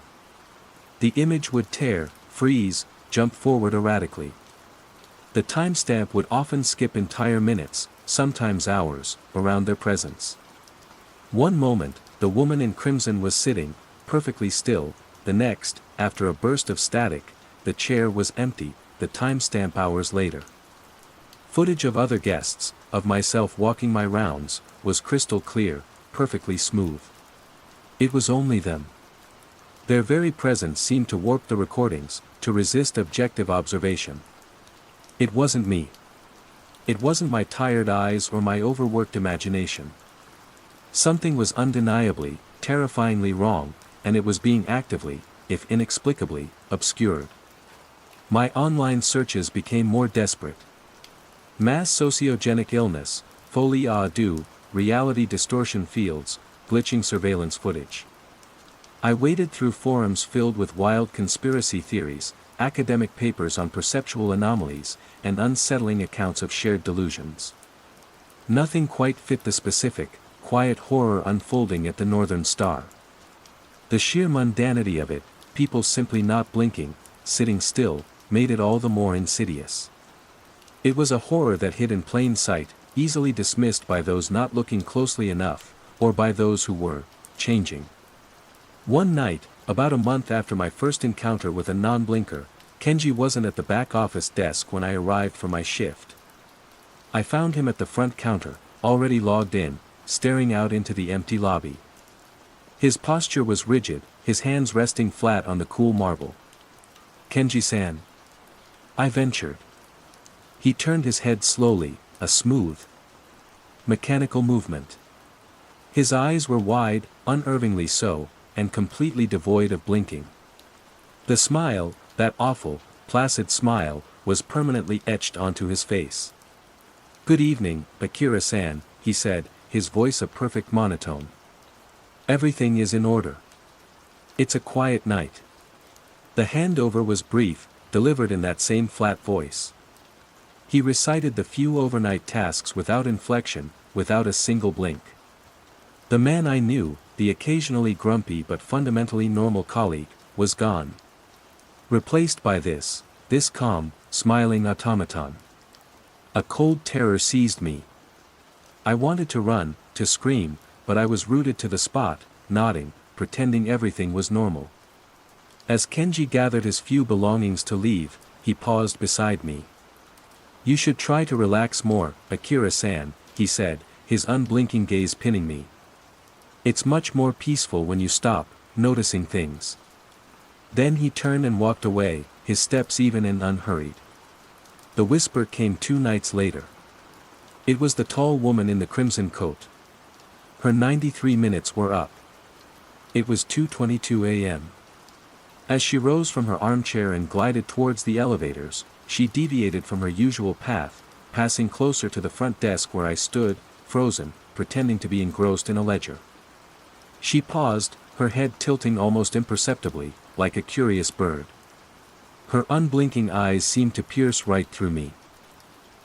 The image would tear, freeze, jump forward erratically. The timestamp would often skip entire minutes, sometimes hours, around their presence. One moment, the woman in crimson was sitting, perfectly still, the next, after a burst of static, the chair was empty, the timestamp hours later. Footage of other guests, of myself walking my rounds, was crystal clear, perfectly smooth. It was only them. Their very presence seemed to warp the recordings, to resist objective observation. It wasn't me. It wasn't my tired eyes or my overworked imagination. Something was undeniably, terrifyingly wrong, and it was being actively, if inexplicably, obscured. My online searches became more desperate. Mass sociogenic illness, folie à deux, reality distortion fields, glitching surveillance footage. I waded through forums filled with wild conspiracy theories, academic papers on perceptual anomalies, and unsettling accounts of shared delusions. Nothing quite fit the specific, quiet horror unfolding at the Northern Star. The sheer mundanity of it, people simply not blinking, sitting still, made it all the more insidious. It was a horror that hid in plain sight, easily dismissed by those not looking closely enough, or by those who were, changing. One night, about a month after my first encounter with a non-blinker, Kenji wasn't at the back office desk when I arrived for my shift. I found him at the front counter, already logged in, staring out into the empty lobby. His posture was rigid, his hands resting flat on the cool marble. "Kenji-san?" I ventured. He turned his head slowly, a smooth, mechanical movement. His eyes were wide, unervingly so, and completely devoid of blinking. The smile, that awful, placid smile, was permanently etched onto his face. "Good evening, Akira-san," he said, his voice a perfect monotone. "Everything is in order. It's a quiet night." The handover was brief, delivered in that same flat voice. He recited the few overnight tasks without inflection, without a single blink. The man I knew, the occasionally grumpy but fundamentally normal colleague, was gone. Replaced by this calm, smiling automaton. A cold terror seized me. I wanted to run, to scream, but I was rooted to the spot, nodding, pretending everything was normal. As Kenji gathered his few belongings to leave, he paused beside me. "You should try to relax more, Akira-san," he said, his unblinking gaze pinning me. "It's much more peaceful when you stop, noticing things." Then he turned and walked away, his steps even and unhurried. The whisper came 2 nights later. It was the tall woman in the crimson coat. Her 93 minutes were up. It was 2:22 a.m. As she rose from her armchair and glided towards the elevators, she deviated from her usual path, passing closer to the front desk where I stood, frozen, pretending to be engrossed in a ledger. She paused, her head tilting almost imperceptibly, like a curious bird. Her unblinking eyes seemed to pierce right through me.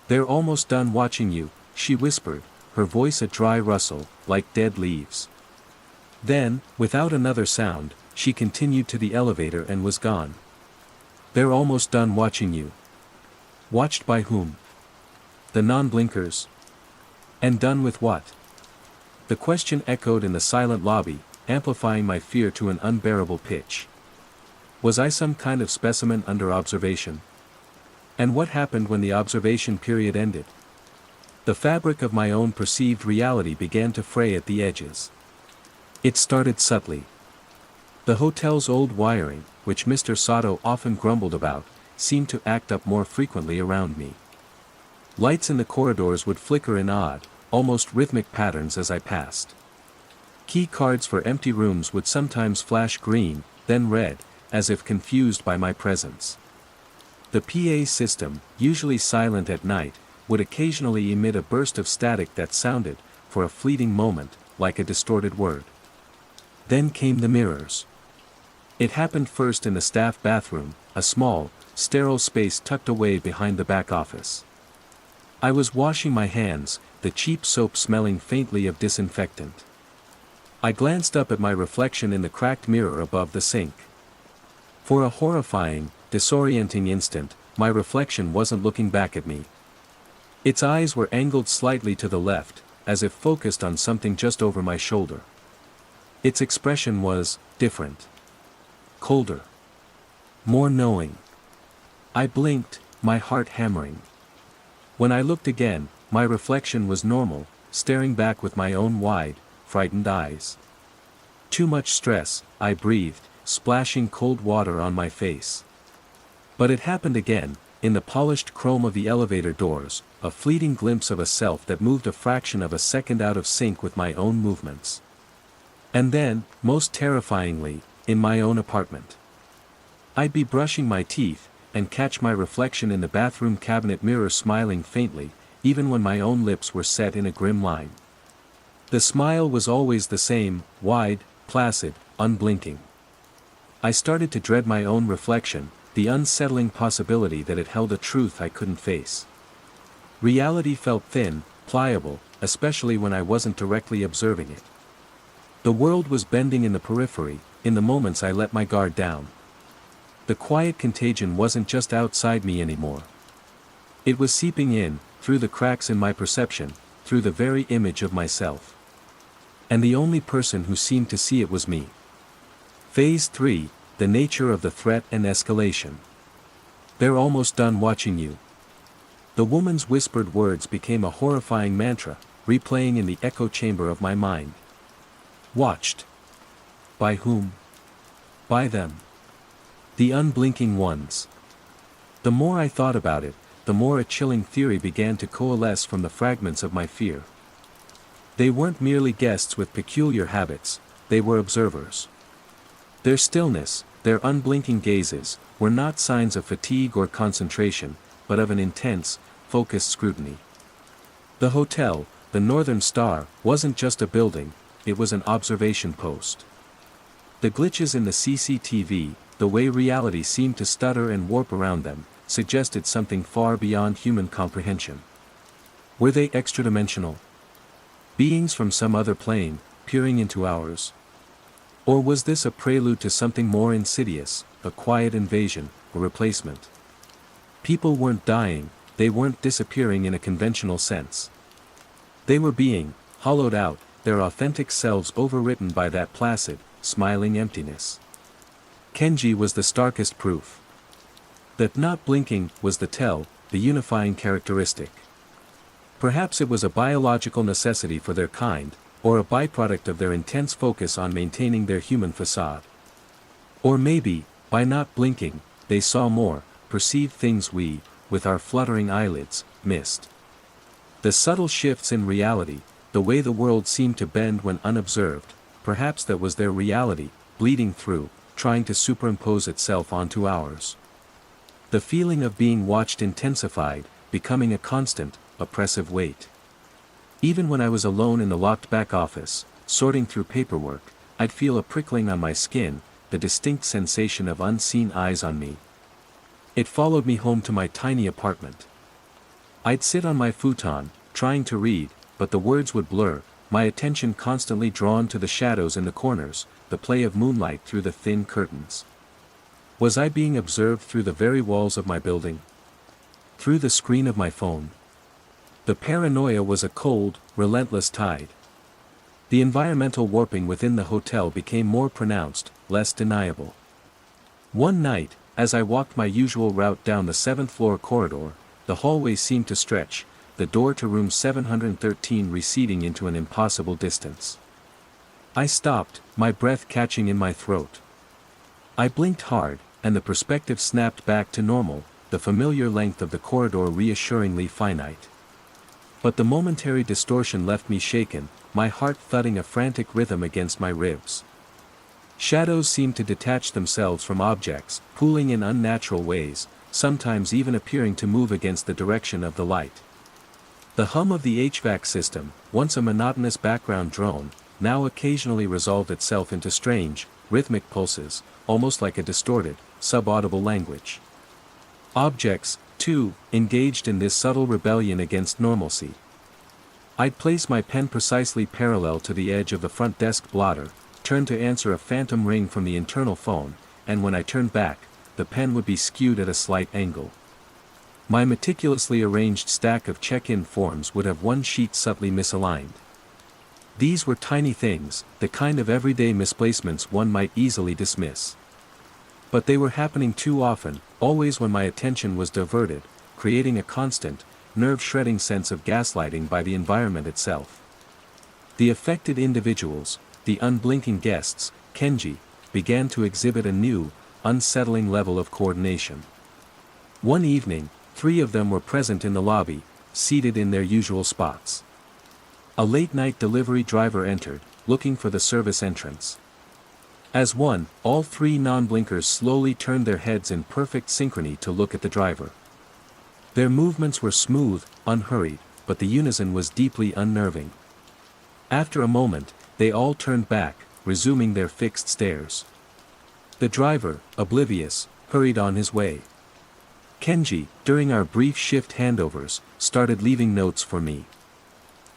"They're almost done watching you," she whispered, her voice a dry rustle, like dead leaves. Then, without another sound, she continued to the elevator and was gone. "They're almost done watching you." Watched by whom? The non-blinkers? And done with what? The question echoed in the silent lobby, amplifying my fear to an unbearable pitch. Was I some kind of specimen under observation? And what happened when the observation period ended? The fabric of my own perceived reality began to fray at the edges. It started subtly. The hotel's old wiring, which Mr. Sato often grumbled about, seemed to act up more frequently around me. Lights in the corridors would flicker in odd, almost rhythmic patterns as I passed. Key cards for empty rooms would sometimes flash green, then red, as if confused by my presence. The PA system, usually silent at night, would occasionally emit a burst of static that sounded, for a fleeting moment, like a distorted word. Then came the mirrors. It happened first in the staff bathroom, a small, sterile space tucked away behind the back office. I was washing my hands, the cheap soap smelling faintly of disinfectant. I glanced up at my reflection in the cracked mirror above the sink. For a horrifying, disorienting instant, my reflection wasn't looking back at me. Its eyes were angled slightly to the left, as if focused on something just over my shoulder. Its expression was different. Colder. More knowing. I blinked, my heart hammering. When I looked again, my reflection was normal, staring back with my own wide, frightened eyes. Too much stress, I breathed, splashing cold water on my face. But it happened again, in the polished chrome of the elevator doors, a fleeting glimpse of a self that moved a fraction of a second out of sync with my own movements. And then, most terrifyingly, in my own apartment. I'd be brushing my teeth, and catch my reflection in the bathroom cabinet mirror smiling faintly, even when my own lips were set in a grim line. The smile was always the same, wide, placid, unblinking. I started to dread my own reflection, the unsettling possibility that it held a truth I couldn't face. Reality felt thin, pliable, especially when I wasn't directly observing it. The world was bending in the periphery, in the moments I let my guard down. The quiet contagion wasn't just outside me anymore. It was seeping in, through the cracks in my perception, through the very image of myself. And the only person who seemed to see it was me. Phase 3, the nature of the threat and escalation. They're almost done watching you. The woman's whispered words became a horrifying mantra, replaying in the echo chamber of my mind. Watched. By whom? By them. The unblinking ones. The more I thought about it, the more a chilling theory began to coalesce from the fragments of my fear. They weren't merely guests with peculiar habits, they were observers. Their stillness, their unblinking gazes, were not signs of fatigue or concentration, but of an intense, focused scrutiny. The hotel, the Northern Star, wasn't just a building, it was an observation post. The glitches in the CCTV, the way reality seemed to stutter and warp around them, suggested something far beyond human comprehension. Were they extra-dimensional? Beings from some other plane, peering into ours? Or was this a prelude to something more insidious, a quiet invasion, a replacement? People weren't dying, they weren't disappearing in a conventional sense. They were being hollowed out, their authentic selves overwritten by that placid, smiling emptiness. Kenji was the starkest proof. That not blinking was the the unifying characteristic. Perhaps it was a biological necessity for their kind, or a byproduct of their intense focus on maintaining their human facade. Or maybe, by not blinking, they saw more, perceived things we, with our fluttering eyelids, missed. The subtle shifts in reality, the way the world seemed to bend when unobserved, perhaps that was their reality, bleeding through, trying to superimpose itself onto ours. The feeling of being watched intensified, becoming a constant, oppressive weight. Even when I was alone in the locked back office, sorting through paperwork, I'd feel a prickling on my skin, the distinct sensation of unseen eyes on me. It followed me home to my tiny apartment. I'd sit on my futon, trying to read, but the words would blur, my attention constantly drawn to the shadows in the corners, the play of moonlight through the thin curtains. Was I being observed through the very walls of my building? Through the screen of my phone? The paranoia was a cold, relentless tide. The environmental warping within the hotel became more pronounced, less deniable. One night, as I walked my usual route down the 7th floor corridor, the hallway seemed to stretch, the door to room 713 receding into an impossible distance. I stopped, my breath catching in my throat. I blinked hard, and the perspective snapped back to normal, the familiar length of the corridor reassuringly finite. But the momentary distortion left me shaken, my heart thudding a frantic rhythm against my ribs. Shadows seemed to detach themselves from objects, pooling in unnatural ways, sometimes even appearing to move against the direction of the light. The hum of the HVAC system, once a monotonous background drone, now occasionally resolved itself into strange, rhythmic pulses, almost like a distorted, subaudible language. Objects, too, engaged in this subtle rebellion against normalcy. I'd place my pen precisely parallel to the edge of the front desk blotter, turn to answer a phantom ring from the internal phone, and when I turned back, the pen would be skewed at a slight angle. My meticulously arranged stack of check-in forms would have one sheet subtly misaligned. These were tiny things, the kind of everyday misplacements one might easily dismiss. But they were happening too often, always when my attention was diverted, creating a constant, nerve-shredding sense of gaslighting by the environment itself. The affected individuals, the unblinking guests, Kenji, began to exhibit a new, unsettling level of coordination. One evening, 3 of them were present in the lobby, seated in their usual spots. A late-night delivery driver entered, looking for the service entrance. As one, all 3 non-blinkers slowly turned their heads in perfect synchrony to look at the driver. Their movements were smooth, unhurried, but the unison was deeply unnerving. After a moment, they all turned back, resuming their fixed stares. The driver, oblivious, hurried on his way. Kenji, during our brief shift handovers, started leaving notes for me.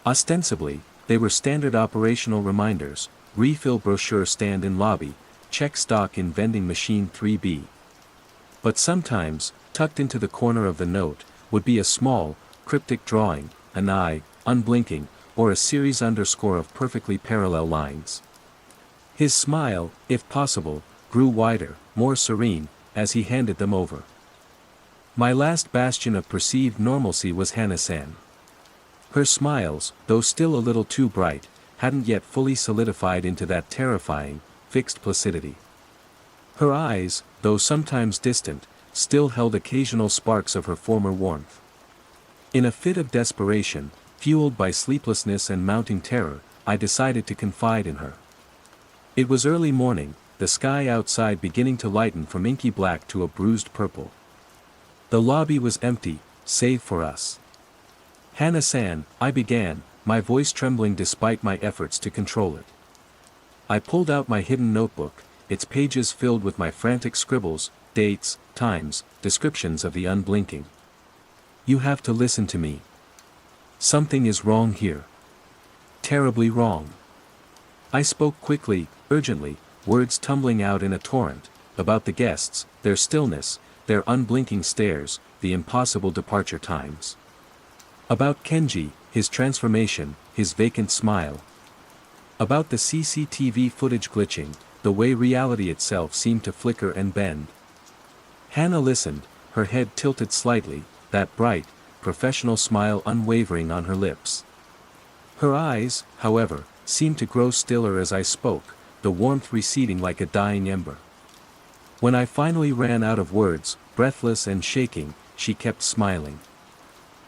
Ostensibly, they were standard operational reminders: refill brochure stand in lobby, check stock in vending machine 3B. But sometimes, tucked into the corner of the note, would be a small, cryptic drawing, an eye, unblinking, or a series underscore of perfectly parallel lines. His smile, if possible, grew wider, more serene, as he handed them over. My last bastion of perceived normalcy was Hana-san. Her smiles, though still a little too bright, hadn't yet fully solidified into that terrifying, fixed placidity. Her eyes, though sometimes distant, still held occasional sparks of her former warmth. In a fit of desperation, fueled by sleeplessness and mounting terror, I decided to confide in her. It was early morning, the sky outside beginning to lighten from inky black to a bruised purple. The lobby was empty, save for us. "Hana-san," I began, my voice trembling despite my efforts to control it. I pulled out my hidden notebook, its pages filled with my frantic scribbles, dates, times, descriptions of the unblinking. "You have to listen to me. Something is wrong here. Terribly wrong." I spoke quickly, urgently, words tumbling out in a torrent, about the guests, their stillness, their unblinking stares, the impossible departure times. About Kenji, his transformation, his vacant smile. About the CCTV footage glitching, the way reality itself seemed to flicker and bend. Hana listened, her head tilted slightly, that bright, professional smile unwavering on her lips. Her eyes, however, seemed to grow stiller as I spoke, the warmth receding like a dying ember. When I finally ran out of words, breathless and shaking, she kept smiling.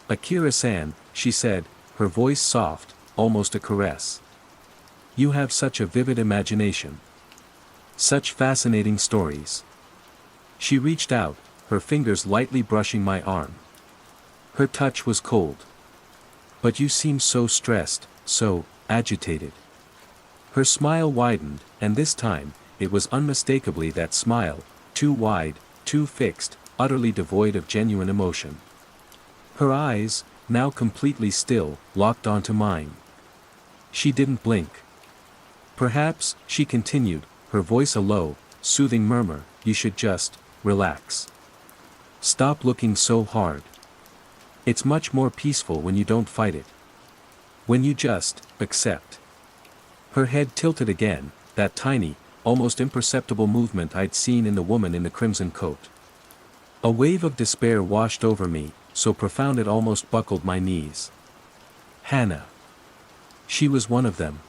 "Akira-san," she said, her voice soft, almost a caress. "You have such a vivid imagination. Such fascinating stories." She reached out, her fingers lightly brushing my arm. Her touch was cold. "But you seem so stressed, so agitated." Her smile widened, and this time, it was unmistakably that smile, too wide, too fixed, utterly devoid of genuine emotion. Her eyes, now completely still, locked onto mine. She didn't blink. "Perhaps," she continued, her voice a low, soothing murmur, "you should just relax. Stop looking so hard. It's much more peaceful when you don't fight it. When you just accept." Her head tilted again, that tiny, almost imperceptible movement I'd seen in the woman in the crimson coat. A wave of despair washed over me, so profound it almost buckled my knees. Hana. She was one of them.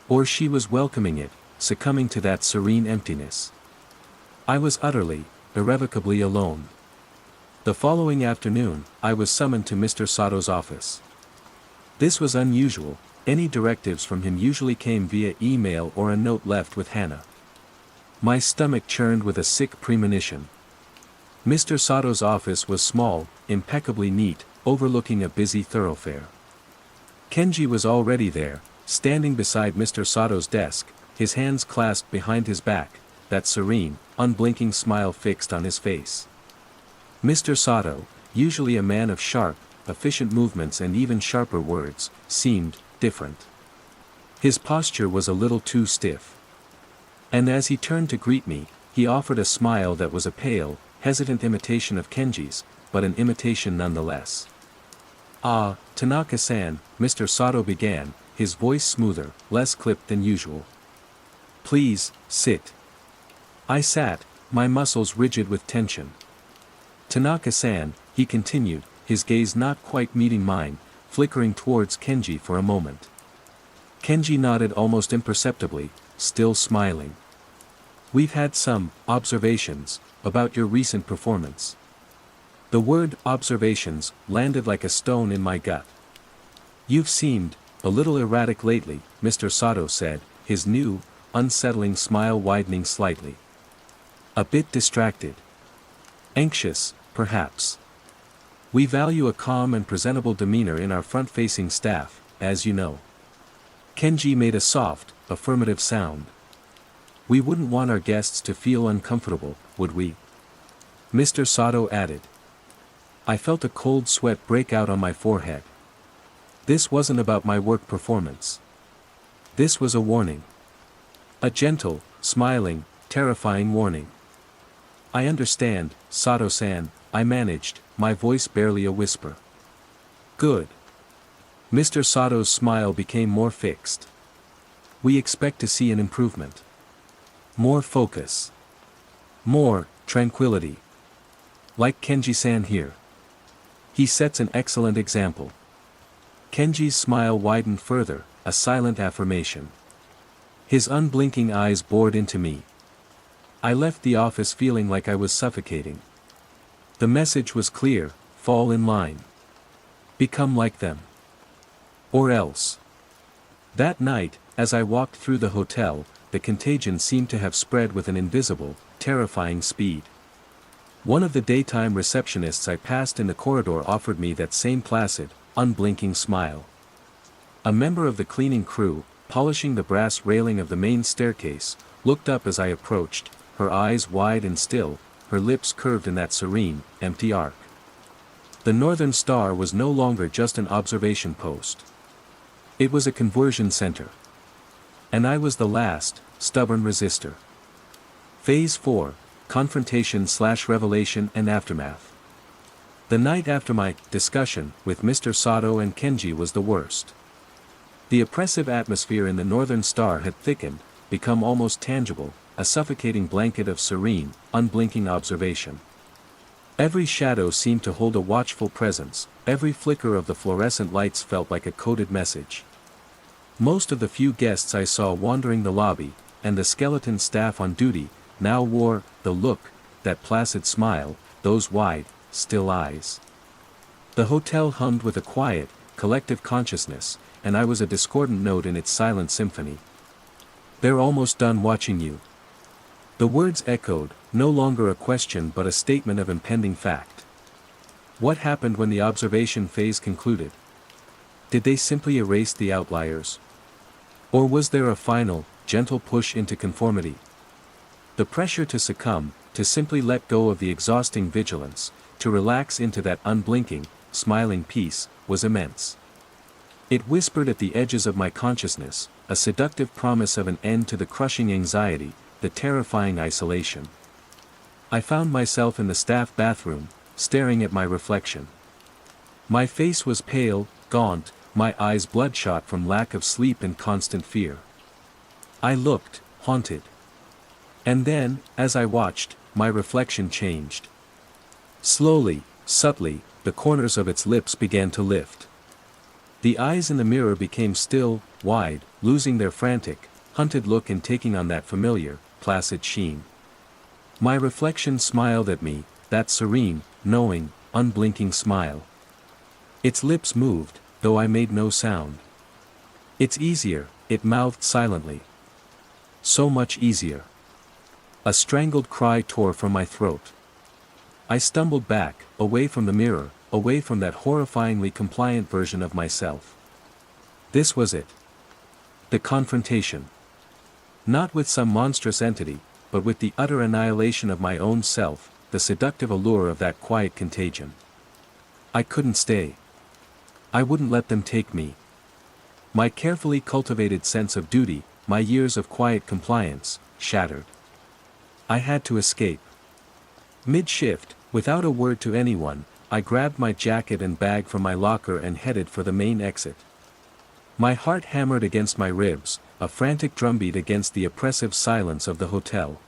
Or she was welcoming it, succumbing to that serene emptiness. I was utterly, irrevocably alone. The following afternoon, I was summoned to Mr. Sato's office. This was unusual. Any directives from him usually came via email or a note left with Hana. My stomach churned with a sick premonition. Mr. Sato's office was small, impeccably neat, overlooking a busy thoroughfare. Kenji was already there, standing beside Mr. Sato's desk, his hands clasped behind his back, that serene, unblinking smile fixed on his face. Mr. Sato, usually a man of sharp, efficient movements and even sharper words, seemed different. His posture was a little too stiff. And as he turned to greet me, he offered a smile that was a pale, hesitant imitation of Kenji's, but an imitation nonetheless. "Ah, Tanaka-san," Mr. Sato began, his voice smoother, less clipped than usual. "Please, sit." I sat, my muscles rigid with tension. "Tanaka-san," he continued, his gaze not quite meeting mine, flickering towards Kenji for a moment. Kenji nodded almost imperceptibly, still smiling. "We've had some observations about your recent performance." The word observations landed like a stone in my gut. "You've seemed a little erratic lately," Mr. Sato said, his new, unsettling smile widening slightly. "A bit distracted. Anxious, perhaps. We value a calm and presentable demeanor in our front-facing staff, as you know." Kenji made a soft, affirmative sound. "We wouldn't want our guests to feel uncomfortable, would we?" Mr. Sato added. I felt a cold sweat break out on my forehead. This wasn't about my work performance. This was a warning. A gentle, smiling, terrifying warning. "I understand, Sato-san," I managed, my voice barely a whisper. "Good." Mr. Sato's smile became more fixed. "We expect to see an improvement. More focus. More tranquility. Like Kenji-san here. He sets an excellent example." Kenji's smile widened further, a silent affirmation. His unblinking eyes bored into me. I left the office feeling like I was suffocating. The message was clear: fall in line. Become like them. Or else. That night, as I walked through the hotel, the contagion seemed to have spread with an invisible, terrifying speed. One of the daytime receptionists I passed in the corridor offered me that same placid, unblinking smile. A member of the cleaning crew, polishing the brass railing of the main staircase, looked up as I approached, her eyes wide and still, her lips curved in that serene, empty arc. The Northern Star was no longer just an observation post. It was a conversion center. And I was the last, stubborn resistor. Phase 4, Confrontation/Revelation and Aftermath. The night after my discussion with Mr. Sato and Kenji was the worst. The oppressive atmosphere in the Northern Star had thickened, become almost tangible, a suffocating blanket of serene, unblinking observation. Every shadow seemed to hold a watchful presence, every flicker of the fluorescent lights felt like a coded message. Most of the few guests I saw wandering the lobby, and the skeleton staff on duty, now wore the look, that placid smile, those wide, still eyes. The hotel hummed with a quiet, collective consciousness, and I was a discordant note in its silent symphony. "They're almost done watching you." The words echoed, no longer a question but a statement of impending fact. What happened when the observation phase concluded? Did they simply erase the outliers? Or was there a final, gentle push into conformity? The pressure to succumb, to simply let go of the exhausting vigilance, to relax into that unblinking, smiling peace, was immense. It whispered at the edges of my consciousness, a seductive promise of an end to the crushing anxiety, the terrifying isolation. I found myself in the staff bathroom, staring at my reflection. My face was pale, gaunt, my eyes bloodshot from lack of sleep and constant fear. I looked, haunted. And then, as I watched, my reflection changed. Slowly, subtly, the corners of its lips began to lift. The eyes in the mirror became still, wide, losing their frantic, hunted look and taking on that familiar, placid sheen. My reflection smiled at me, that serene, knowing, unblinking smile. Its lips moved, though I made no sound. "It's easier," it mouthed silently. So much easier. A strangled cry tore from my throat. I stumbled back, away from the mirror, away from that horrifyingly compliant version of myself. This was it. The confrontation. Not with some monstrous entity, but with the utter annihilation of my own self, the seductive allure of that quiet contagion. I couldn't stay. I wouldn't let them take me. My carefully cultivated sense of duty, my years of quiet compliance, shattered. I had to escape. Mid-shift, without a word to anyone, I grabbed my jacket and bag from my locker and headed for the main exit. My heart hammered against my ribs, a frantic drumbeat against the oppressive silence of the hotel.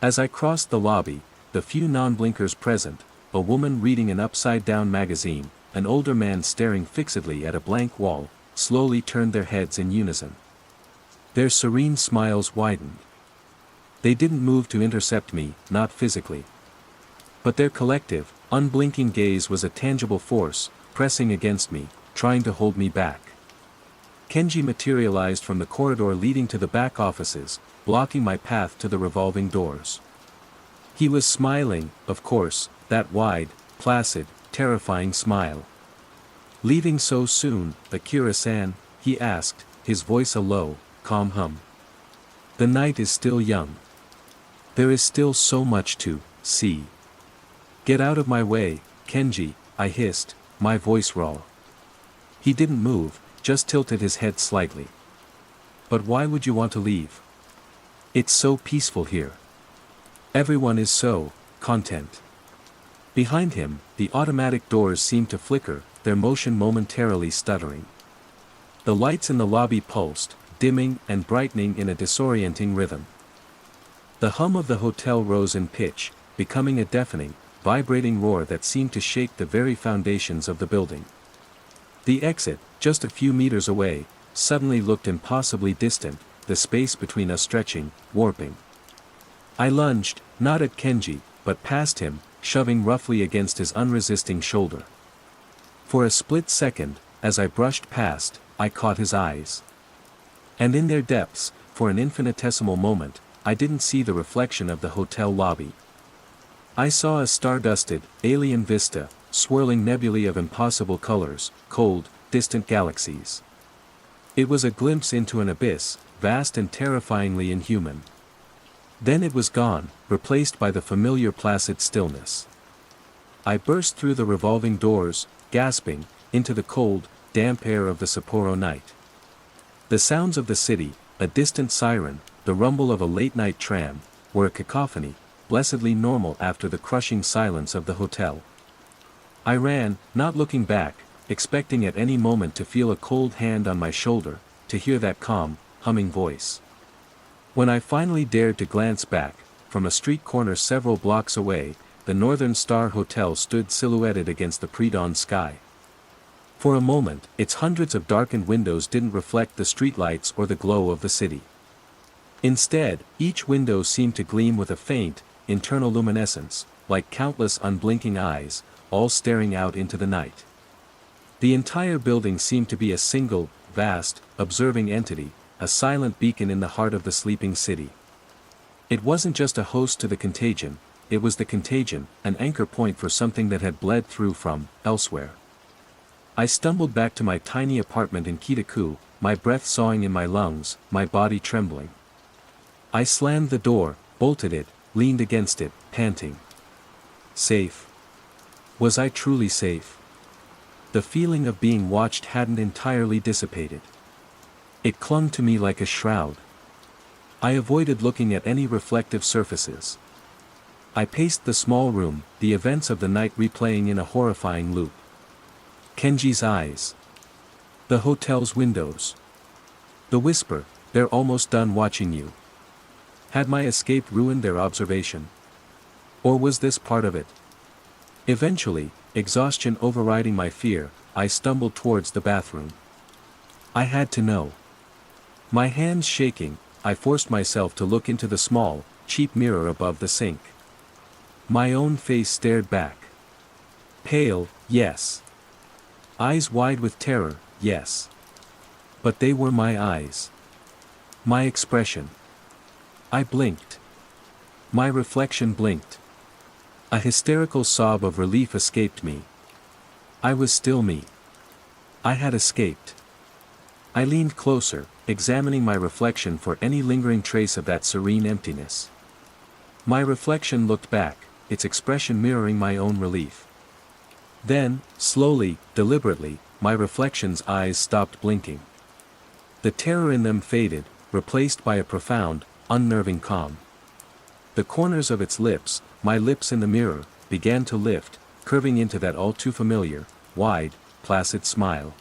As I crossed the lobby, the few non-blinkers present, a woman reading an upside-down magazine, an older man staring fixedly at a blank wall, slowly turned their heads in unison. Their serene smiles widened. They didn't move to intercept me, not physically. But their collective, unblinking gaze was a tangible force, pressing against me, trying to hold me back. Kenji materialized from the corridor leading to the back offices, blocking my path to the revolving doors. He was smiling, of course, that wide, placid, terrifying smile. "Leaving so soon, Akira-san?" he asked, his voice a low, calm hum. "The night is still young. There is still so much to see." "Get out of my way, Kenji," I hissed, my voice raw. He didn't move, just tilted his head slightly. "But why would you want to leave? It's so peaceful here. Everyone is so content." Behind him, the automatic doors seemed to flicker, their motion momentarily stuttering. The lights in the lobby pulsed, dimming and brightening in a disorienting rhythm. The hum of the hotel rose in pitch, becoming a deafening, vibrating roar that seemed to shake the very foundations of the building. The exit, just a few meters away, suddenly looked impossibly distant, the space between us stretching, warping. I lunged, not at Kenji, but past him, shoving roughly against his unresisting shoulder. For a split second, as I brushed past, I caught his eyes. And in their depths, for an infinitesimal moment, I didn't see the reflection of the hotel lobby. I saw a star-dusted, alien vista, swirling nebulae of impossible colors, cold, distant galaxies. It was a glimpse into an abyss, vast and terrifyingly inhuman. Then it was gone, replaced by the familiar placid stillness. I burst through the revolving doors, gasping, into the cold, damp air of the Sapporo night. The sounds of the city, a distant siren, the rumble of a late-night tram, were a cacophony, blessedly normal after the crushing silence of the hotel. I ran, not looking back, expecting at any moment to feel a cold hand on my shoulder, to hear that calm, humming voice. When I finally dared to glance back, from a street corner several blocks away, the Northern Star Hotel stood silhouetted against the pre-dawn sky. For a moment, its hundreds of darkened windows didn't reflect the streetlights or the glow of the city. Instead, each window seemed to gleam with a faint, internal luminescence, like countless unblinking eyes, all staring out into the night. The entire building seemed to be a single, vast, observing entity, a silent beacon in the heart of the sleeping city. It wasn't just a host to the contagion, it was the contagion, an anchor point for something that had bled through from elsewhere. I stumbled back to my tiny apartment in Kitaku, my breath sawing in my lungs, my body trembling. I slammed the door, bolted it, leaned against it, panting. Safe. Was I truly safe? The feeling of being watched hadn't entirely dissipated. It clung to me like a shroud. I avoided looking at any reflective surfaces. I paced the small room, the events of the night replaying in a horrifying loop. Kenji's eyes. The hotel's windows. The whisper, "They're almost done watching you." Had my escape ruined their observation? Or was this part of it? Eventually, exhaustion overriding my fear, I stumbled towards the bathroom. I had to know. My hands shaking, I forced myself to look into the small, cheap mirror above the sink. My own face stared back. Pale, yes. Eyes wide with terror, yes. But they were my eyes. My expression. I blinked. My reflection blinked. A hysterical sob of relief escaped me. I was still me. I had escaped. I leaned closer, examining my reflection for any lingering trace of that serene emptiness. My reflection looked back, its expression mirroring my own relief. Then, slowly, deliberately, my reflection's eyes stopped blinking. The terror in them faded, replaced by a profound, unnerving calm. The corners of its lips, my lips in the mirror, began to lift, curving into that all-too-familiar, wide, placid smile.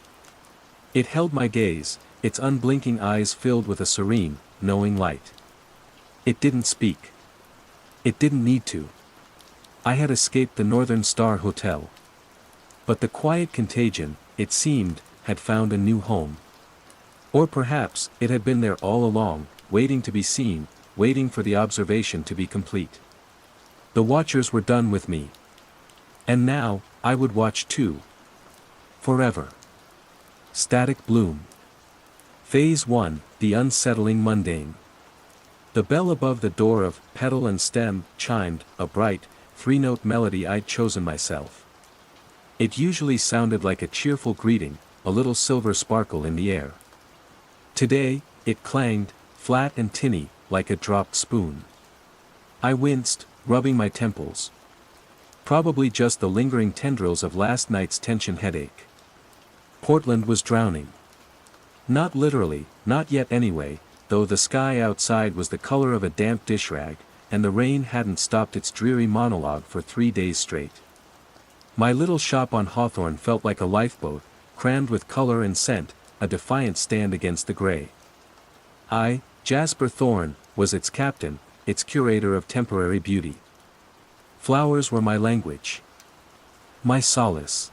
It held my gaze, its unblinking eyes filled with a serene, knowing light. It didn't speak. It didn't need to. I had escaped the Northern Star Hotel. But the quiet contagion, it seemed, had found a new home. Or perhaps, it had been there all along, waiting to be seen, waiting for the observation to be complete. The watchers were done with me. And now, I would watch too. Forever. Static bloom. Phase 1, the unsettling mundane. The bell above the door of petal and stem chimed, a bright, three-note melody I'd chosen myself. It usually sounded like a cheerful greeting, a little silver sparkle in the air. Today, it clanged, flat and tinny, like a dropped spoon. I winced, rubbing my temples. Probably just the lingering tendrils of last night's tension headache. Portland was drowning. Not literally, not yet anyway, though the sky outside was the color of a damp dish rag, and the rain hadn't stopped its dreary monologue for 3 days straight. My little shop on Hawthorne felt like a lifeboat, crammed with color and scent, a defiant stand against the gray. I, Jasper Thorne, was its captain, its curator of temporary beauty. Flowers were my language. My solace.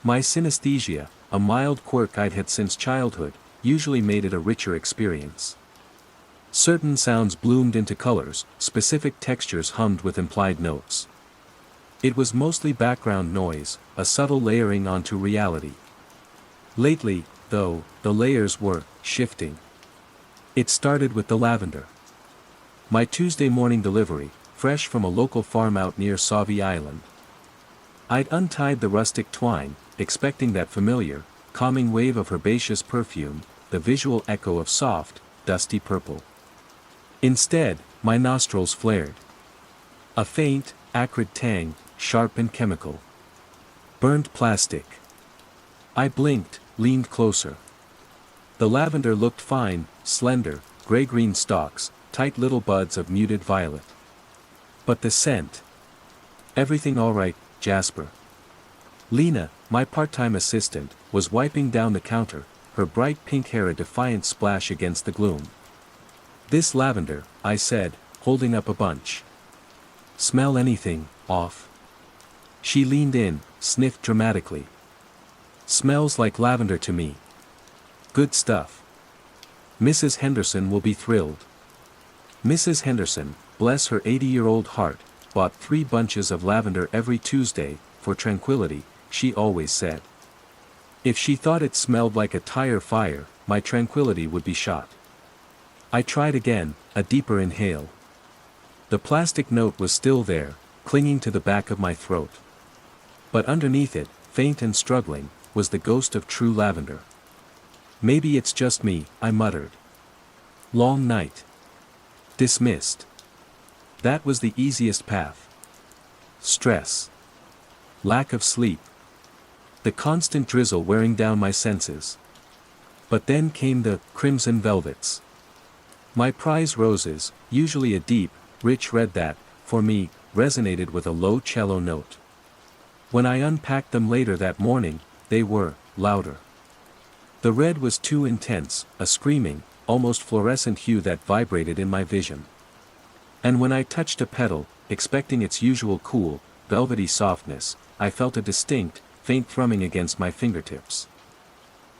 My synesthesia, a mild quirk I'd had since childhood, usually made it a richer experience. Certain sounds bloomed into colors, specific textures hummed with implied notes. It was mostly background noise, a subtle layering onto reality. Lately, though, the layers were shifting. It started with the lavender. My Tuesday morning delivery, fresh from a local farm out near Sauvie Island. I'd untied the rustic twine, expecting that familiar, calming wave of herbaceous perfume, the visual echo of soft, dusty purple. Instead, my nostrils flared. A faint, acrid tang, sharp and chemical. Burned plastic. I blinked, leaned closer. The lavender looked fine, slender, gray-green stalks, tight little buds of muted violet. But the scent. Everything all right, Jasper. Lena, my part-time assistant, was wiping down the counter, her bright pink hair a defiant splash against the gloom. This lavender, I said, holding up a bunch. Smell anything off? She leaned in, sniffed dramatically. Smells like lavender to me. Good stuff. Mrs. Henderson will be thrilled. Mrs. Henderson, bless her 80-year-old heart, bought 3 bunches of lavender every Tuesday, for tranquility, she always said. If she thought it smelled like a tire fire, my tranquility would be shot. I tried again, a deeper inhale. The plastic note was still there, clinging to the back of my throat. But underneath it, faint and struggling, was the ghost of true lavender. Maybe it's just me, I muttered. Long night. Dismissed. That was the easiest path. Stress. Lack of sleep. The constant drizzle wearing down my senses. But then came the crimson velvets. My prize roses, usually a deep, rich red that, for me, resonated with a low cello note. When I unpacked them later that morning, they were louder. The red was too intense, a screaming, almost fluorescent hue that vibrated in my vision. And when I touched a petal, expecting its usual cool, velvety softness, I felt a distinct, faint thrumming against my fingertips.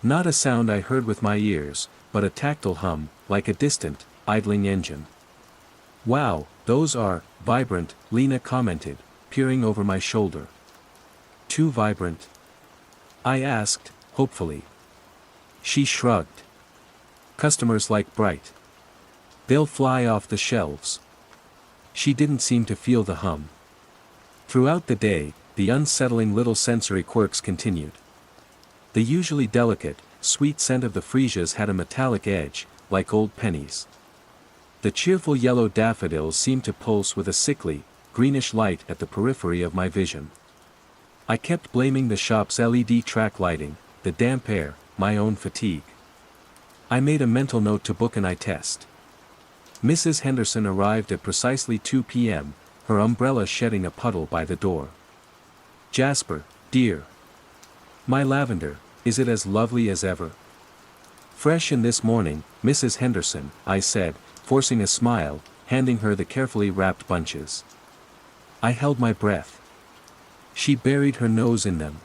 Not a sound I heard with my ears, but a tactile hum, like a distant, idling engine. Wow, those are vibrant, Lena commented, peering over my shoulder. Too vibrant? I asked, hopefully. She shrugged. Customers like bright. They'll fly off the shelves. She didn't seem to feel the hum. Throughout the day, the unsettling little sensory quirks continued. The usually delicate, sweet scent of the freesias had a metallic edge, like old pennies. The cheerful yellow daffodils seemed to pulse with a sickly, greenish light at the periphery of my vision. I kept blaming the shop's LED track lighting, the damp air, my own fatigue. I made a mental note to book an eye test. Mrs. Henderson arrived at precisely 2 p.m., her umbrella shedding a puddle by the door. Jasper, dear. My lavender, is it as lovely as ever? Fresh in this morning, Mrs. Henderson, I said, forcing a smile, handing her the carefully wrapped bunches. I held my breath. She buried her nose in them.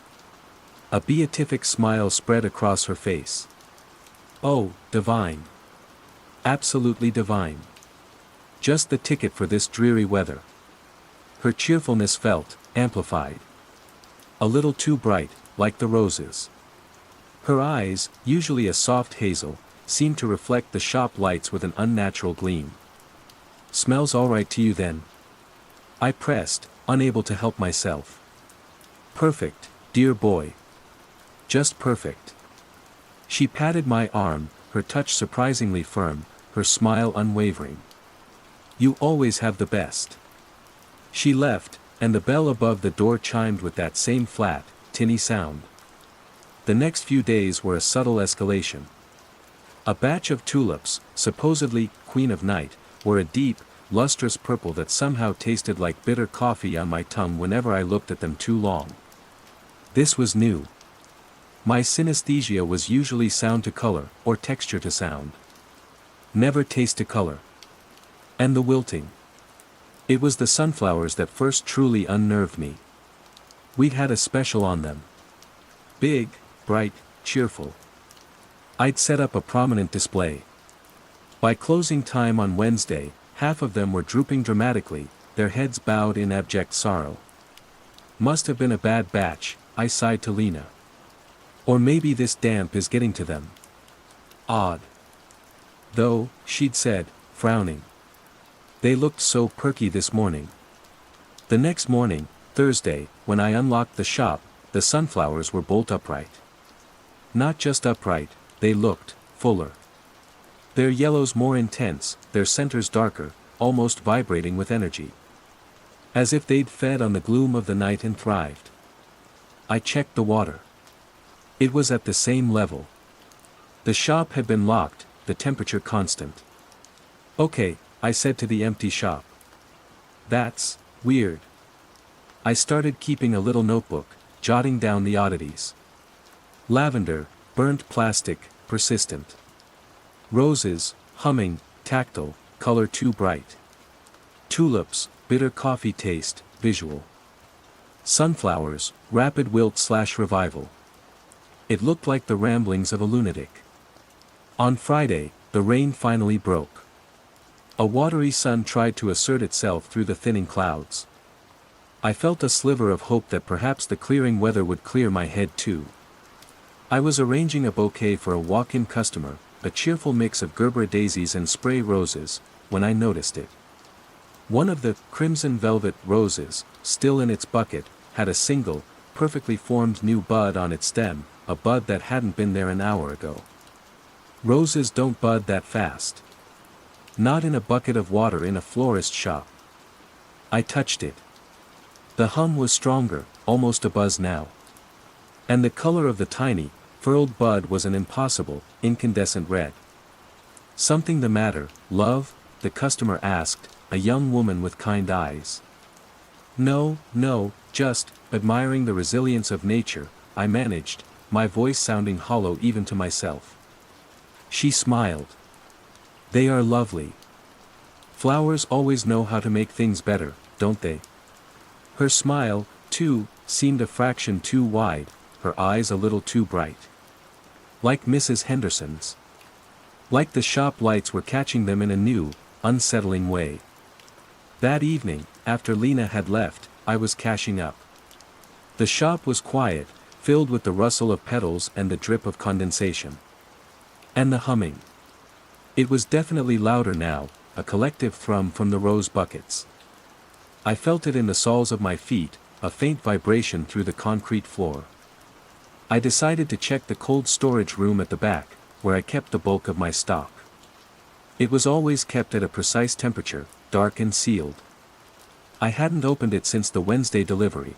A beatific smile spread across her face. Oh, divine. Absolutely divine. Just the ticket for this dreary weather. Her cheerfulness felt, amplified. A little too bright, like the roses. Her eyes, usually a soft hazel, seemed to reflect the shop lights with an unnatural gleam. Smells all right to you then? I pressed, unable to help myself. Perfect, dear boy. Just perfect. She patted my arm, her touch surprisingly firm, her smile unwavering. You always have the best. She left, and the bell above the door chimed with that same flat, tinny sound. The next few days were a subtle escalation. A batch of tulips, supposedly Queen of Night, were a deep, lustrous purple that somehow tasted like bitter coffee on my tongue whenever I looked at them too long. This was new. My synesthesia was usually sound to color, or texture to sound. Never taste to color. And the wilting. It was the sunflowers that first truly unnerved me. We'd had a special on them. Big, bright, cheerful. I'd set up a prominent display. By closing time on Wednesday, half of them were drooping dramatically, their heads bowed in abject sorrow. Must have been a bad batch, I sighed to Lena. Or maybe this damp is getting to them. Odd. Though, she'd said, frowning. They looked so perky this morning. The next morning, Thursday, when I unlocked the shop, the sunflowers were bolt upright. Not just upright, they looked fuller. Their yellows more intense, their centers darker, almost vibrating with energy. As if they'd fed on the gloom of the night and thrived. I checked the water. It was at the same level. The shop had been locked, the temperature constant. Okay, I said to the empty shop. That's weird. I started keeping a little notebook, jotting down the oddities. Lavender, burnt plastic, persistent. Roses, humming, tactile, color too bright. Tulips, bitter coffee taste, visual. Sunflowers, rapid wilt/revival. It looked like the ramblings of a lunatic. On Friday, the rain finally broke. A watery sun tried to assert itself through the thinning clouds. I felt a sliver of hope that perhaps the clearing weather would clear my head too. I was arranging a bouquet for a walk-in customer, a cheerful mix of Gerber daisies and spray roses, when I noticed it. One of the crimson velvet roses, still in its bucket, had a single, perfectly formed new bud on its stem, a bud that hadn't been there an hour ago. Roses don't bud that fast. Not in a bucket of water in a florist shop. I touched it. The hum was stronger, almost a buzz now. And the color of the tiny, furled bud was an impossible, incandescent red. Something the matter, love? The customer asked, a young woman with kind eyes. No, just admiring the resilience of nature, I managed, my voice sounding hollow even to myself. She smiled. They are lovely. Flowers always know how to make things better, don't they? Her smile, too, seemed a fraction too wide, her eyes a little too bright. Like Mrs. Henderson's. Like the shop lights were catching them in a new, unsettling way. That evening, after Lena had left, I was cashing up. The shop was quiet, filled with the rustle of petals and the drip of condensation. And the humming. It was definitely louder now, a collective thrum from the rose buckets. I felt it in the soles of my feet, a faint vibration through the concrete floor. I decided to check the cold storage room at the back, where I kept the bulk of my stock. It was always kept at a precise temperature, dark and sealed. I hadn't opened it since the Wednesday delivery.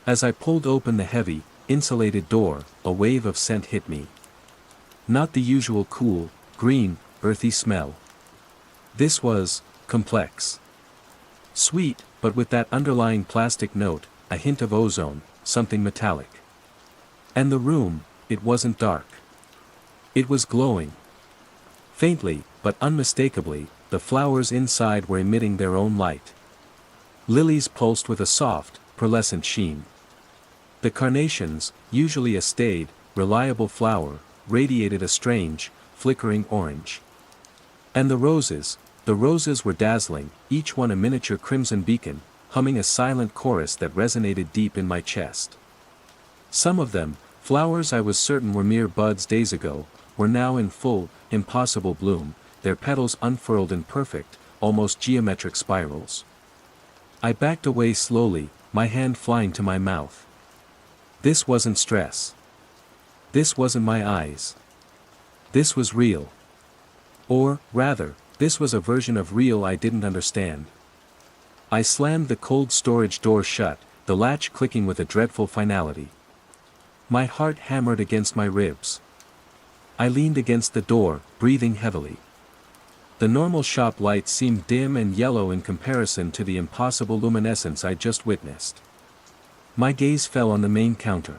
As I pulled open the heavy, insulated door, a wave of scent hit me. Not the usual cool, green, earthy smell. This was complex. Sweet, but with that underlying plastic note, a hint of ozone, something metallic. And the room, it wasn't dark. It was glowing. Faintly, but unmistakably, the flowers inside were emitting their own light. Lilies pulsed with a soft, pearlescent sheen. The carnations, usually a staid, reliable flower, radiated a strange, flickering orange. And the roses were dazzling, each one a miniature crimson beacon, humming a silent chorus that resonated deep in my chest. Some of them, flowers I was certain were mere buds days ago, were now in full, impossible bloom, their petals unfurled in perfect, almost geometric spirals. I backed away slowly, my hand flying to my mouth. This wasn't stress. This wasn't my eyes. This was real. Or, rather, this was a version of real I didn't understand. I slammed the cold storage door shut, the latch clicking with a dreadful finality. My heart hammered against my ribs. I leaned against the door, breathing heavily. The normal shop light seemed dim and yellow in comparison to the impossible luminescence I'd just witnessed. My gaze fell on the main counter.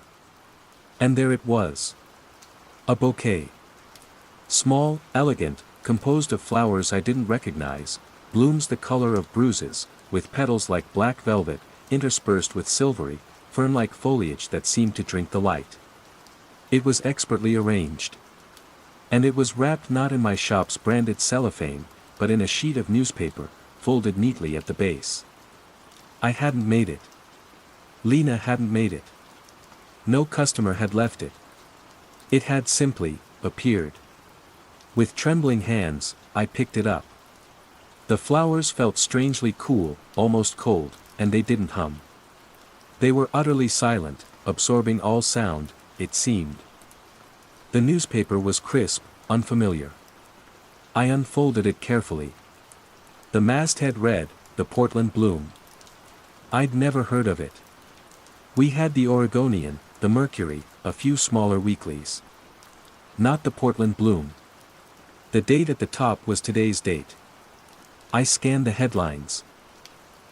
And there it was. A bouquet. Small, elegant, composed of flowers I didn't recognize, blooms the color of bruises, with petals like black velvet, interspersed with silvery, fern-like foliage that seemed to drink the light. It was expertly arranged. And it was wrapped not in my shop's branded cellophane, but in a sheet of newspaper, folded neatly at the base. I hadn't made it. Lena hadn't made it. No customer had left it. It had simply appeared. With trembling hands, I picked it up. The flowers felt strangely cool, almost cold, and they didn't hum. They were utterly silent, absorbing all sound, it seemed. The newspaper was crisp, unfamiliar. I unfolded it carefully. The masthead read, "The Portland Bloom." I'd never heard of it. We had the Oregonian, the Mercury, a few smaller weeklies. Not the Portland Bloom. The date at the top was today's date. I scanned the headlines.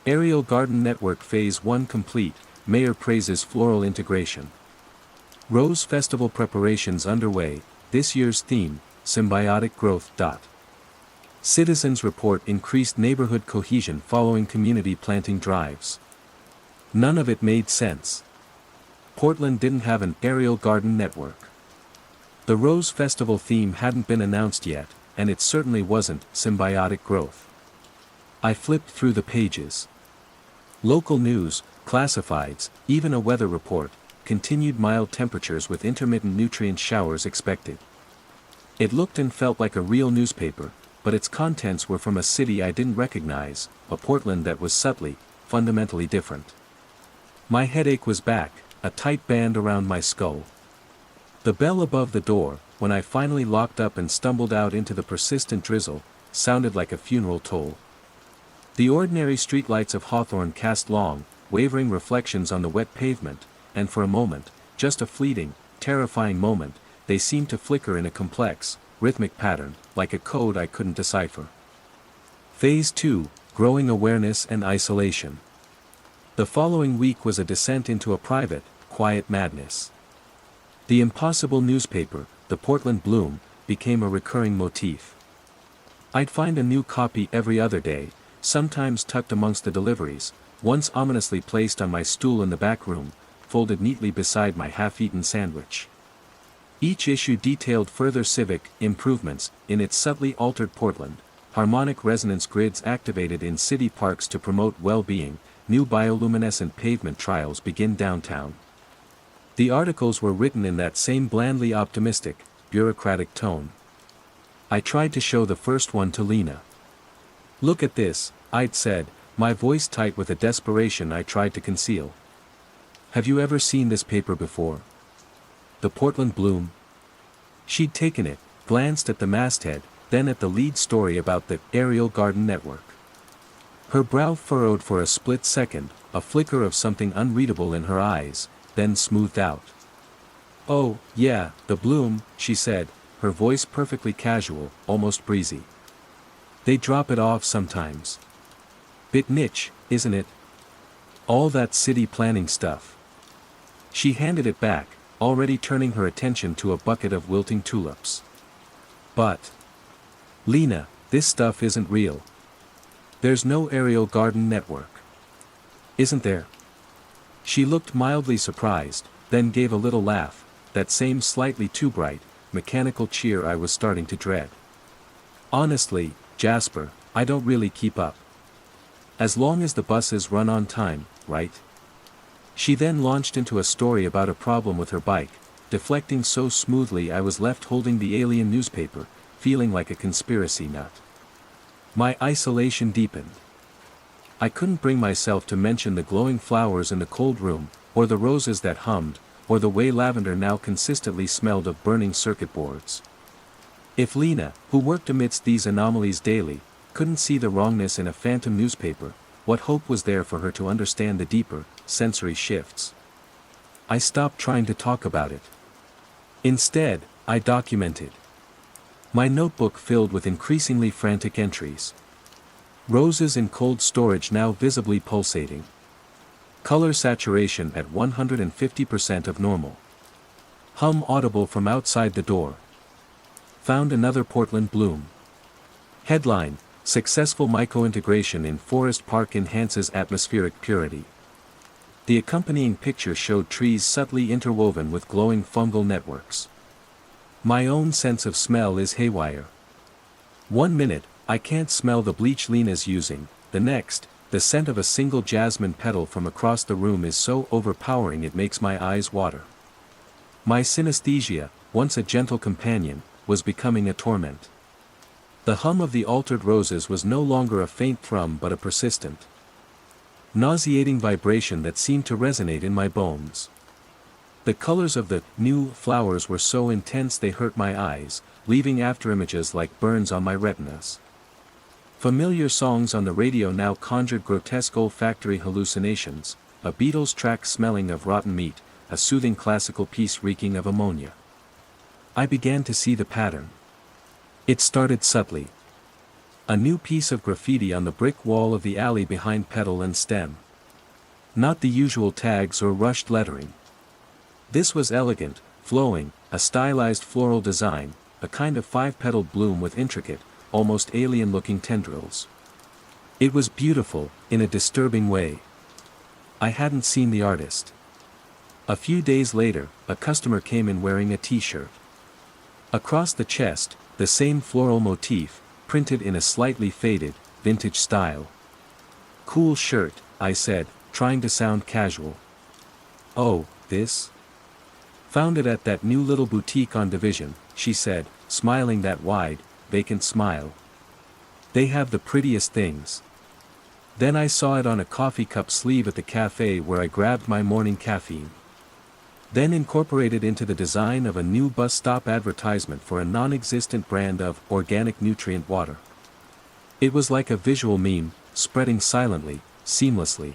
Aerial Garden Network Phase 1 complete, Mayor praises floral integration. Rose Festival preparations underway, this year's theme, symbiotic growth. Citizens report increased neighborhood cohesion following community planting drives. None of it made sense. Portland didn't have an aerial garden network. The Rose Festival theme hadn't been announced yet, and it certainly wasn't symbiotic growth. I flipped through the pages. Local news, classifieds, even a weather report, continued mild temperatures with intermittent nutrient showers expected. It looked and felt like a real newspaper, but its contents were from a city I didn't recognize, a Portland that was subtly, fundamentally different. My headache was back, a tight band around my skull. The bell above the door, when I finally locked up and stumbled out into the persistent drizzle, sounded like a funeral toll. The ordinary streetlights of Hawthorne cast long, wavering reflections on the wet pavement, and for a moment, just a fleeting, terrifying moment, they seemed to flicker in a complex, rhythmic pattern, like a code I couldn't decipher. Phase 2, Growing Awareness and Isolation. The following week was a descent into a private, quiet madness. The impossible newspaper, the Portland Bloom, became a recurring motif. I'd find a new copy every other day, sometimes tucked amongst the deliveries, once ominously placed on my stool in the back room, folded neatly beside my half-eaten sandwich. Each issue detailed further civic improvements in its subtly altered Portland, harmonic resonance grids activated in city parks to promote well-being, new bioluminescent pavement trials begin downtown. The articles were written in that same blandly optimistic, bureaucratic tone. I tried to show the first one to Lena. "Look at this," I'd said, my voice tight with a desperation I tried to conceal. "Have you ever seen this paper before? The Portland Bloom?" She'd taken it, glanced at the masthead, then at the lead story about the aerial garden network. Her brow furrowed for a split second, a flicker of something unreadable in her eyes, then smoothed out. "Oh, yeah, the Bloom," she said, her voice perfectly casual, almost breezy. "They drop it off sometimes. Bit niche, isn't it? All that city planning stuff. She handed it back, already turning her attention to a bucket of wilting tulips. But, Lena, this stuff isn't real. There's no aerial garden network. Isn't there? She looked mildly surprised, then gave a little laugh, that same slightly too bright, mechanical cheer I was starting to dread. Honestly, Jasper, I don't really keep up. As long as the buses run on time, right? She then launched into a story about a problem with her bike, deflecting so smoothly I was left holding the alien newspaper, feeling like a conspiracy nut. My isolation deepened. I couldn't bring myself to mention the glowing flowers in the cold room, or the roses that hummed, or the way lavender now consistently smelled of burning circuit boards. If Lena, who worked amidst these anomalies daily, couldn't see the wrongness in a phantom newspaper, what hope was there for her to understand the deeper, sensory shifts? I stopped trying to talk about it. Instead, I documented. My notebook filled with increasingly frantic entries. Roses in cold storage now visibly pulsating. Color saturation at 150% of normal. Hum audible from outside the door. Found another Portland bloom. Headline: Successful microintegration in forest park enhances atmospheric purity. The accompanying picture showed trees subtly interwoven with glowing fungal networks. My own sense of smell is haywire. 1 minute, I can't smell the bleach Lena's using, the next, the scent of a single jasmine petal from across the room is so overpowering it makes my eyes water. My synesthesia, once a gentle companion, was becoming a torment. The hum of the altered roses was no longer a faint thrum but a persistent, nauseating vibration that seemed to resonate in my bones. The colors of the new flowers were so intense they hurt my eyes, leaving afterimages like burns on my retinas. Familiar songs on the radio now conjured grotesque olfactory hallucinations, a Beatles track smelling of rotten meat, a soothing classical piece reeking of ammonia. I began to see the pattern. It started subtly. A new piece of graffiti on the brick wall of the alley behind petal and stem. Not the usual tags or rushed lettering. This was elegant, flowing, a stylized floral design, a kind of five-petaled bloom with intricate, almost alien-looking tendrils. It was beautiful, in a disturbing way. I hadn't seen the artist. A few days later, a customer came in wearing a t-shirt. Across the chest, the same floral motif, printed in a slightly faded, vintage style. Cool shirt, I said, trying to sound casual. Oh, this? Found it at that new little boutique on Division, she said, smiling that wide, vacant smile. They have the prettiest things. Then I saw it on a coffee cup sleeve at the cafe where I grabbed my morning caffeine. Then incorporated into the design of a new bus stop advertisement for a non-existent brand of organic nutrient water. It was like a visual meme, spreading silently, seamlessly.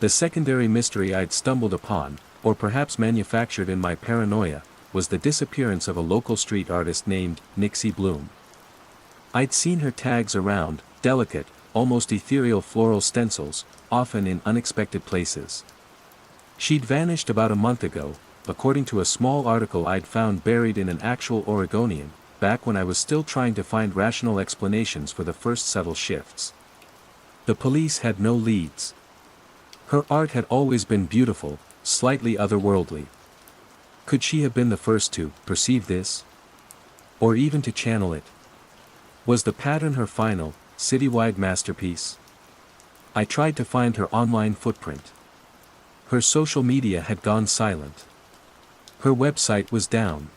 The secondary mystery I'd stumbled upon, or perhaps manufactured in my paranoia, was the disappearance of a local street artist named Nixie Bloom. I'd seen her tags around, delicate, almost ethereal floral stencils, often in unexpected places. She'd vanished about a month ago, according to a small article I'd found buried in an actual Oregonian, back when I was still trying to find rational explanations for the first subtle shifts. The police had no leads. Her art had always been beautiful, slightly otherworldly. Could she have been the first to perceive this? Or even to channel it? Was the pattern her final, citywide masterpiece? I tried to find her online footprint. Her social media had gone silent. Her website was down.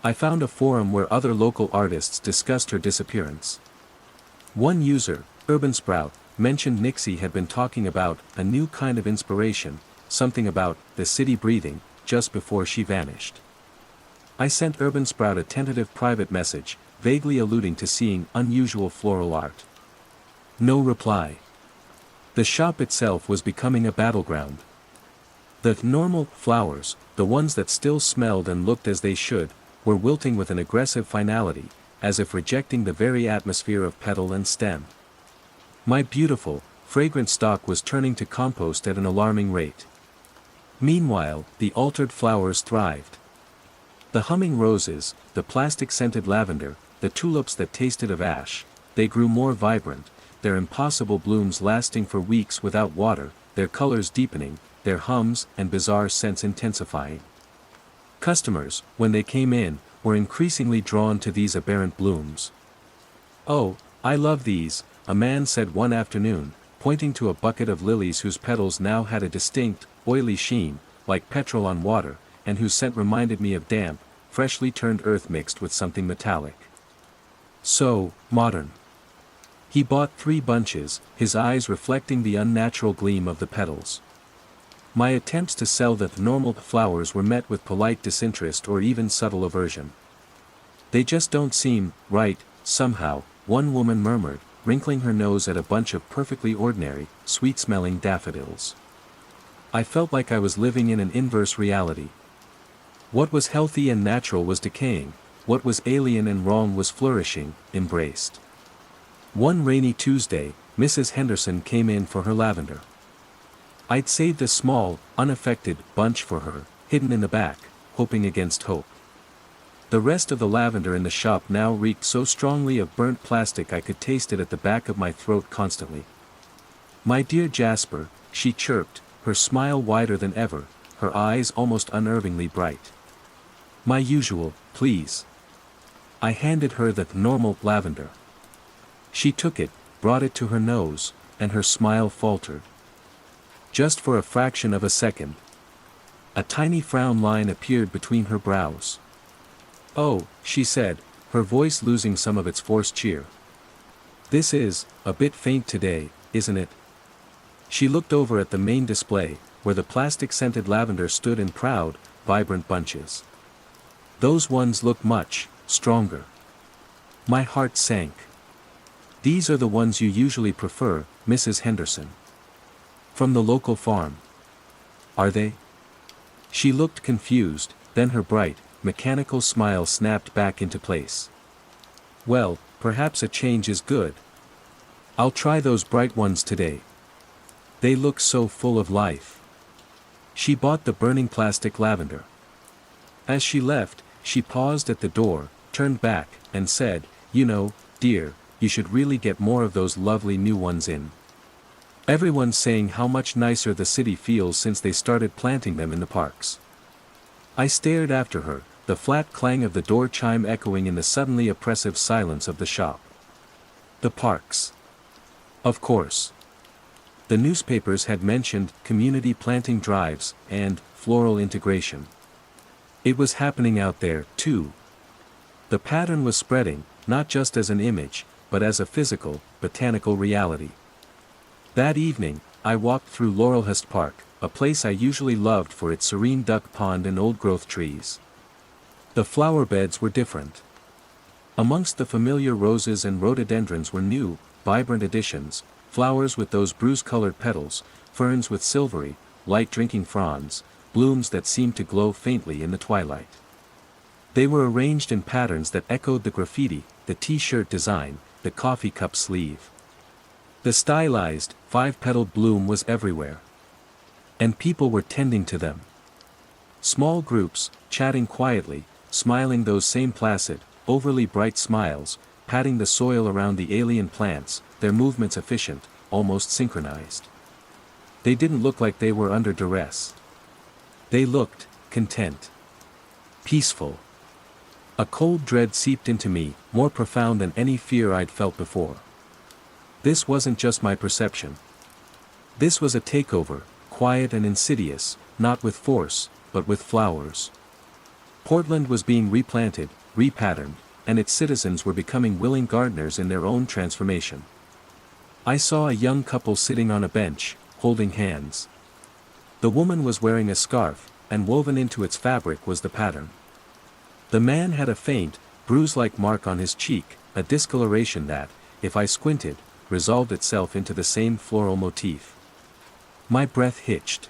I found a forum where other local artists discussed her disappearance. One user, Urban Sprout, mentioned Nixie had been talking about a new kind of inspiration, something about the city breathing, just before she vanished. I sent Urban Sprout a tentative private message, vaguely alluding to seeing unusual floral art. No reply. The shop itself was becoming a battleground. The normal flowers, the ones that still smelled and looked as they should, were wilting with an aggressive finality, as if rejecting the very atmosphere of petal and stem. My beautiful, fragrant stock was turning to compost at an alarming rate. Meanwhile, the altered flowers thrived. The humming roses, the plastic-scented lavender, the tulips that tasted of ash, they grew more vibrant, their impossible blooms lasting for weeks without water, their colors deepening, their hums and bizarre scents intensifying. Customers, when they came in, were increasingly drawn to these aberrant blooms. "Oh, I love these," a man said one afternoon, pointing to a bucket of lilies whose petals now had a distinct, oily sheen, like petrol on water, and whose scent reminded me of damp, freshly turned earth mixed with something metallic. So modern. He bought 3 bunches, his eyes reflecting the unnatural gleam of the petals. My attempts to sell the normal flowers were met with polite disinterest or even subtle aversion. "They just don't seem right, somehow," one woman murmured, wrinkling her nose at a bunch of perfectly ordinary, sweet-smelling daffodils. I felt like I was living in an inverse reality. What was healthy and natural was decaying, what was alien and wrong was flourishing, embraced. One rainy Tuesday, Mrs. Henderson came in for her lavender. I'd saved a small, unaffected bunch for her, hidden in the back, hoping against hope. The rest of the lavender in the shop now reeked so strongly of burnt plastic I could taste it at the back of my throat constantly. "My dear Jasper," she chirped, her smile wider than ever, her eyes almost unnervingly bright. "My usual, please." I handed her the normal lavender. She took it, brought it to her nose, and her smile faltered. Just for a fraction of a second. A tiny frown line appeared between her brows. "Oh," she said, her voice losing some of its forced cheer. "This is a bit faint today, isn't it?" She looked over at the main display, where the plastic-scented lavender stood in proud, vibrant bunches. "Those ones look much stronger." My heart sank. "These are the ones you usually prefer, Mrs. Henderson. From the local farm." "Are they?" She looked confused, then her bright, mechanical smile snapped back into place. "Well, perhaps a change is good. I'll try those bright ones today. They look so full of life." She bought the burning plastic lavender. As she left, she paused at the door, turned back, and said, "You know, dear, you should really get more of those lovely new ones in. Everyone's saying how much nicer the city feels since they started planting them in the parks." I stared after her, the flat clang of the door chime echoing in the suddenly oppressive silence of the shop. The parks. Of course. The newspapers had mentioned community planting drives and floral integration. It was happening out there, too. The pattern was spreading, not just as an image, but as a physical, botanical reality. That evening, I walked through Laurelhurst Park, a place I usually loved for its serene duck pond and old-growth trees. The flower beds were different. Amongst the familiar roses and rhododendrons were new, vibrant additions, flowers with those bruise-colored petals, ferns with silvery, light-drinking fronds, blooms that seemed to glow faintly in the twilight. They were arranged in patterns that echoed the graffiti, the t-shirt design, the coffee cup sleeve. The stylized, 5-petaled bloom was everywhere. And people were tending to them. Small groups, chatting quietly, smiling those same placid, overly bright smiles, patting the soil around the alien plants, their movements efficient, almost synchronized. They didn't look like they were under duress. They looked content. Peaceful. A cold dread seeped into me, more profound than any fear I'd felt before. This wasn't just my perception. This was a takeover, quiet and insidious, not with force, but with flowers. Portland was being replanted, repatterned, and its citizens were becoming willing gardeners in their own transformation. I saw a young couple sitting on a bench, holding hands. The woman was wearing a scarf, and woven into its fabric was the pattern. The man had a faint, bruise-like mark on his cheek, a discoloration that, if I squinted, resolved itself into the same floral motif. My breath hitched.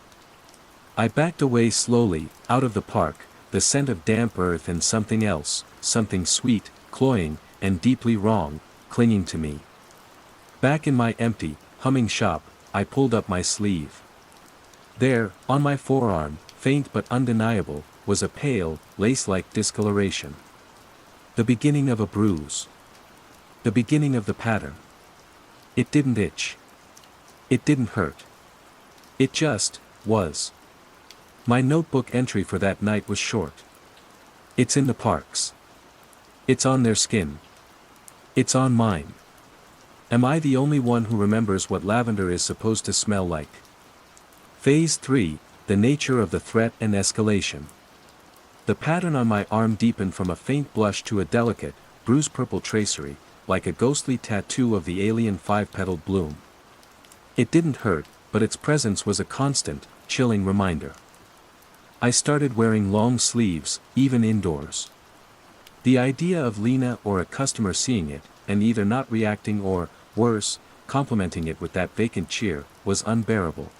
I backed away slowly, out of the park, the scent of damp earth and something else, something sweet, cloying, and deeply wrong, clinging to me. Back in my empty, humming shop, I pulled up my sleeve. There, on my forearm, faint but undeniable, was a pale, lace-like discoloration. The beginning of a bruise. The beginning of the pattern. It didn't itch. It didn't hurt. It just was. My notebook entry for that night was short. It's in the parks. It's on their skin. It's on mine. Am I the only one who remembers what lavender is supposed to smell like? Phase 3, the nature of the threat and escalation. The pattern on my arm deepened from a faint blush to a delicate, bruised purple tracery, like a ghostly tattoo of the alien five-petaled bloom. It didn't hurt, but its presence was a constant, chilling reminder. I started wearing long sleeves, even indoors. The idea of Lena or a customer seeing it, and either not reacting or, worse, complimenting it with that vacant cheer, was unbearable.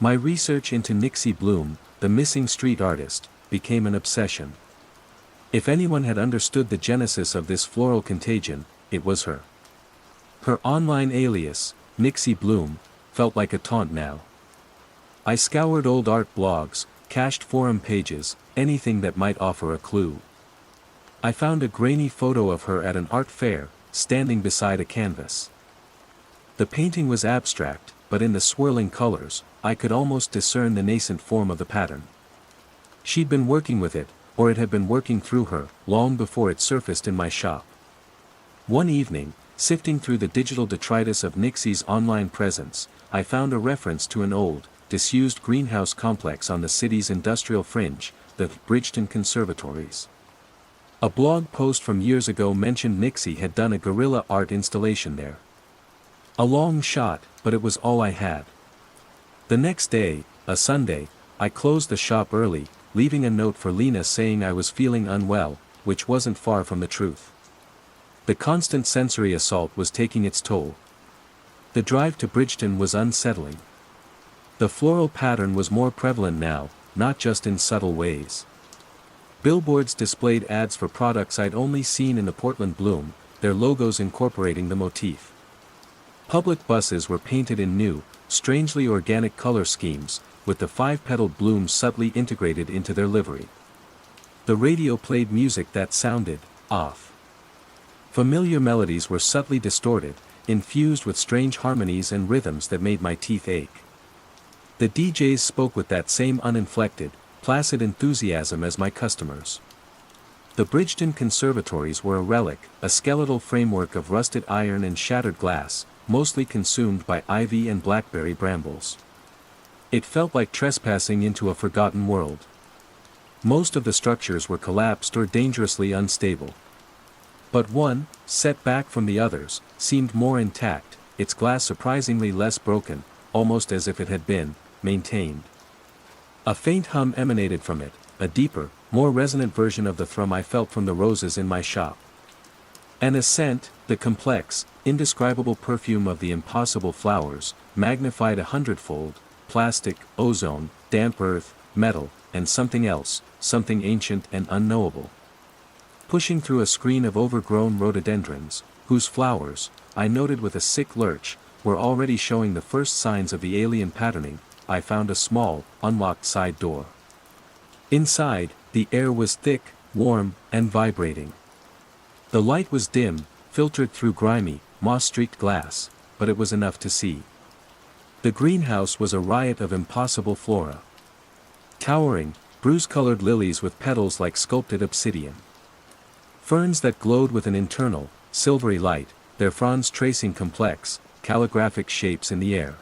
My research into Nixie Bloom, the missing street artist, became an obsession. If anyone had understood the genesis of this floral contagion, it was her. Her online alias, Nixie Bloom, felt like a taunt now. I scoured old art blogs, cached forum pages, anything that might offer a clue. I found a grainy photo of her at an art fair, standing beside a canvas. The painting was abstract, but in the swirling colors, I could almost discern the nascent form of the pattern. She'd been working with it, or it had been working through her, long before it surfaced in my shop. One evening, sifting through the digital detritus of Nixie's online presence, I found a reference to an old, disused greenhouse complex on the city's industrial fringe, the Bridgeton Conservatories. A blog post from years ago mentioned Nixie had done a guerrilla art installation there. A long shot, but it was all I had. The next day, a Sunday, I closed the shop early, leaving a note for Lena saying I was feeling unwell, which wasn't far from the truth. The constant sensory assault was taking its toll. The drive to Bridgeton was unsettling. The floral pattern was more prevalent now, not just in subtle ways. Billboards displayed ads for products I'd only seen in the Portland Bloom, their logos incorporating the motif. Public buses were painted in new, strangely organic color schemes, with the five-petaled blooms subtly integrated into their livery. The radio played music that sounded off. Familiar melodies were subtly distorted, infused with strange harmonies and rhythms that made my teeth ache. The DJs spoke with that same uninflected, placid enthusiasm as my customers. The Bridgeton Conservatories were a relic, a skeletal framework of rusted iron and shattered glass, mostly consumed by ivy and blackberry brambles. It felt like trespassing into a forgotten world. Most of the structures were collapsed or dangerously unstable. But one, set back from the others, seemed more intact, its glass surprisingly less broken, almost as if it had been maintained. A faint hum emanated from it, a deeper, more resonant version of the thrum I felt from the roses in my shop. And a scent, the complex, indescribable perfume of the impossible flowers, magnified 100-fold, plastic, ozone, damp earth, metal, and something else, something ancient and unknowable. Pushing through a screen of overgrown rhododendrons, whose flowers, I noted with a sick lurch, were already showing the first signs of the alien patterning, I found a small, unlocked side door. Inside, the air was thick, warm, and vibrating. The light was dim, filtered through grimy, moss-streaked glass, but it was enough to see. The greenhouse was a riot of impossible flora. Towering, bruise-colored lilies with petals like sculpted obsidian. Ferns that glowed with an internal, silvery light, their fronds tracing complex, calligraphic shapes in the air.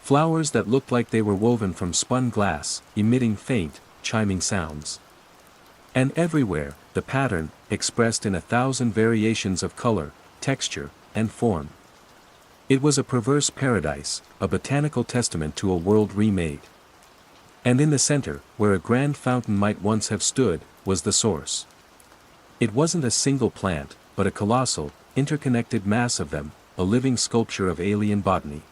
Flowers that looked like they were woven from spun glass, emitting faint, chiming sounds. And everywhere, the pattern, expressed in 1,000 variations of color, texture, and form. It was a perverse paradise, a botanical testament to a world remade. And in the center, where a grand fountain might once have stood, was the source. It wasn't a single plant, but a colossal, interconnected mass of them, a living sculpture of alien botany.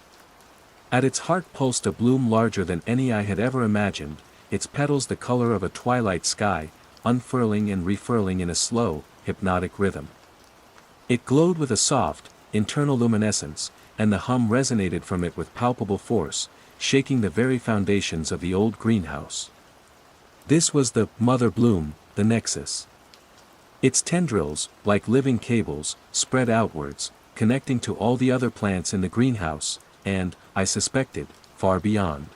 At its heart pulsed a bloom larger than any I had ever imagined, its petals the color of a twilight sky, unfurling and refurling in a slow, hypnotic rhythm. It glowed with a soft, internal luminescence, and the hum resonated from it with palpable force, shaking the very foundations of the old greenhouse. This was the mother bloom, the nexus. Its tendrils, like living cables, spread outwards, connecting to all the other plants in the greenhouse, and, I suspected, far beyond.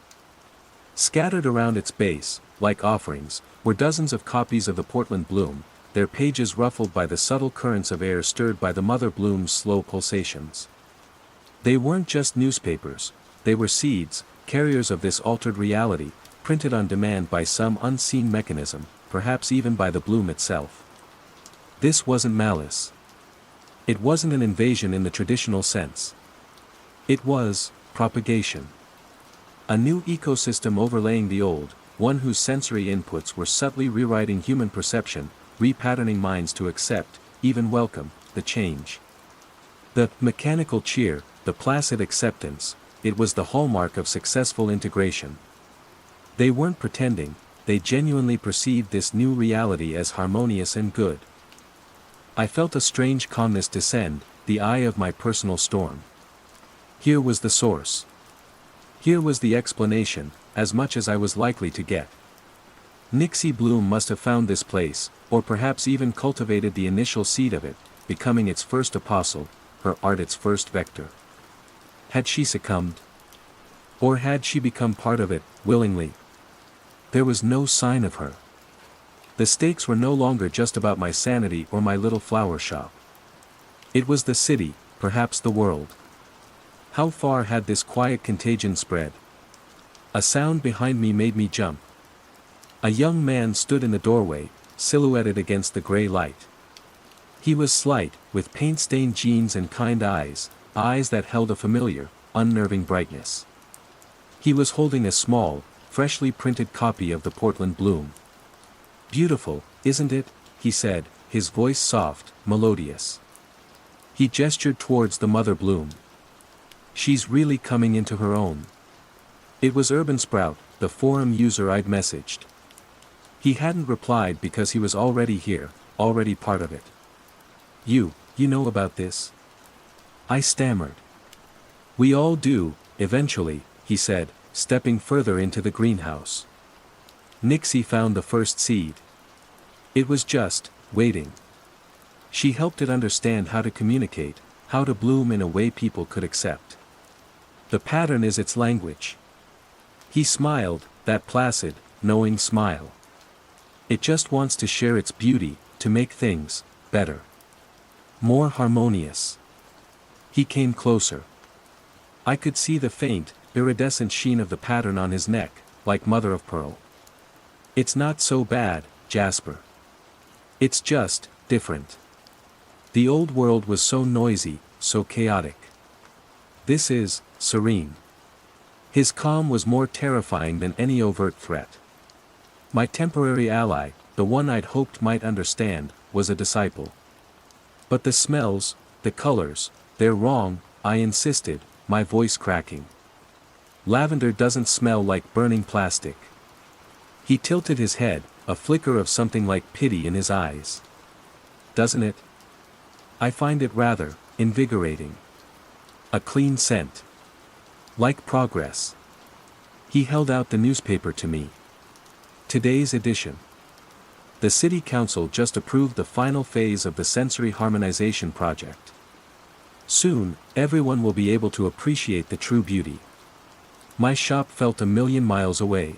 Scattered around its base, like offerings, were dozens of copies of the Portland bloom, their pages ruffled by the subtle currents of air stirred by the mother bloom's slow pulsations. They weren't just newspapers, they were seeds, carriers of this altered reality, printed on demand by some unseen mechanism, perhaps even by the bloom itself. This wasn't malice. It wasn't an invasion in the traditional sense. It was propagation. A new ecosystem overlaying the old, one whose sensory inputs were subtly rewriting human perception, repatterning minds to accept, even welcome, the change. The mechanical cheer, the placid acceptance, it was the hallmark of successful integration. They weren't pretending, they genuinely perceived this new reality as harmonious and good. I felt a strange calmness descend, the eye of my personal storm. Here was the source. Here was the explanation, as much as I was likely to get. Nixie Bloom must have found this place, or perhaps even cultivated the initial seed of it, becoming its first apostle, her art its first vector. Had she succumbed? Or had she become part of it, willingly? There was no sign of her. The stakes were no longer just about my sanity or my little flower shop. It was the city, perhaps the world. How far had this quiet contagion spread? A sound behind me made me jump. A young man stood in the doorway, silhouetted against the gray light. He was slight, with paint-stained jeans and kind eyes, eyes that held a familiar, unnerving brightness. He was holding a small, freshly printed copy of the Portland bloom. "Beautiful, isn't it?" he said, his voice soft, melodious. He gestured towards the mother bloom. "She's really coming into her own." It was Urban Sprout, the forum user I'd messaged. He hadn't replied because he was already here, already part of it. You know about this?" I stammered. "We all do, eventually," he said, stepping further into the greenhouse. Nixie found the first seed. It was just waiting. She helped it understand how to communicate, how to bloom in a way people could accept. The pattern is its language. He smiled, that placid, knowing smile. It just wants to share its beauty, to make things better. More harmonious. He came closer. I could see the faint, iridescent sheen of the pattern on his neck, like mother of pearl. "It's not so bad, Jasper. It's just different. The old world was so noisy, so chaotic. This is serene." His calm was more terrifying than any overt threat. My temporary ally, the one I'd hoped might understand, was a disciple. "But the smells, the colors, they're wrong," I insisted, my voice cracking. "Lavender doesn't smell like burning plastic." He tilted his head, a flicker of something like pity in his eyes. "Doesn't it? I find it rather invigorating. A clean scent. Like progress." He held out the newspaper to me. Today's edition. The City Council just approved the final phase of the sensory harmonization project. Soon, everyone will be able to appreciate the true beauty. My shop felt a million miles away.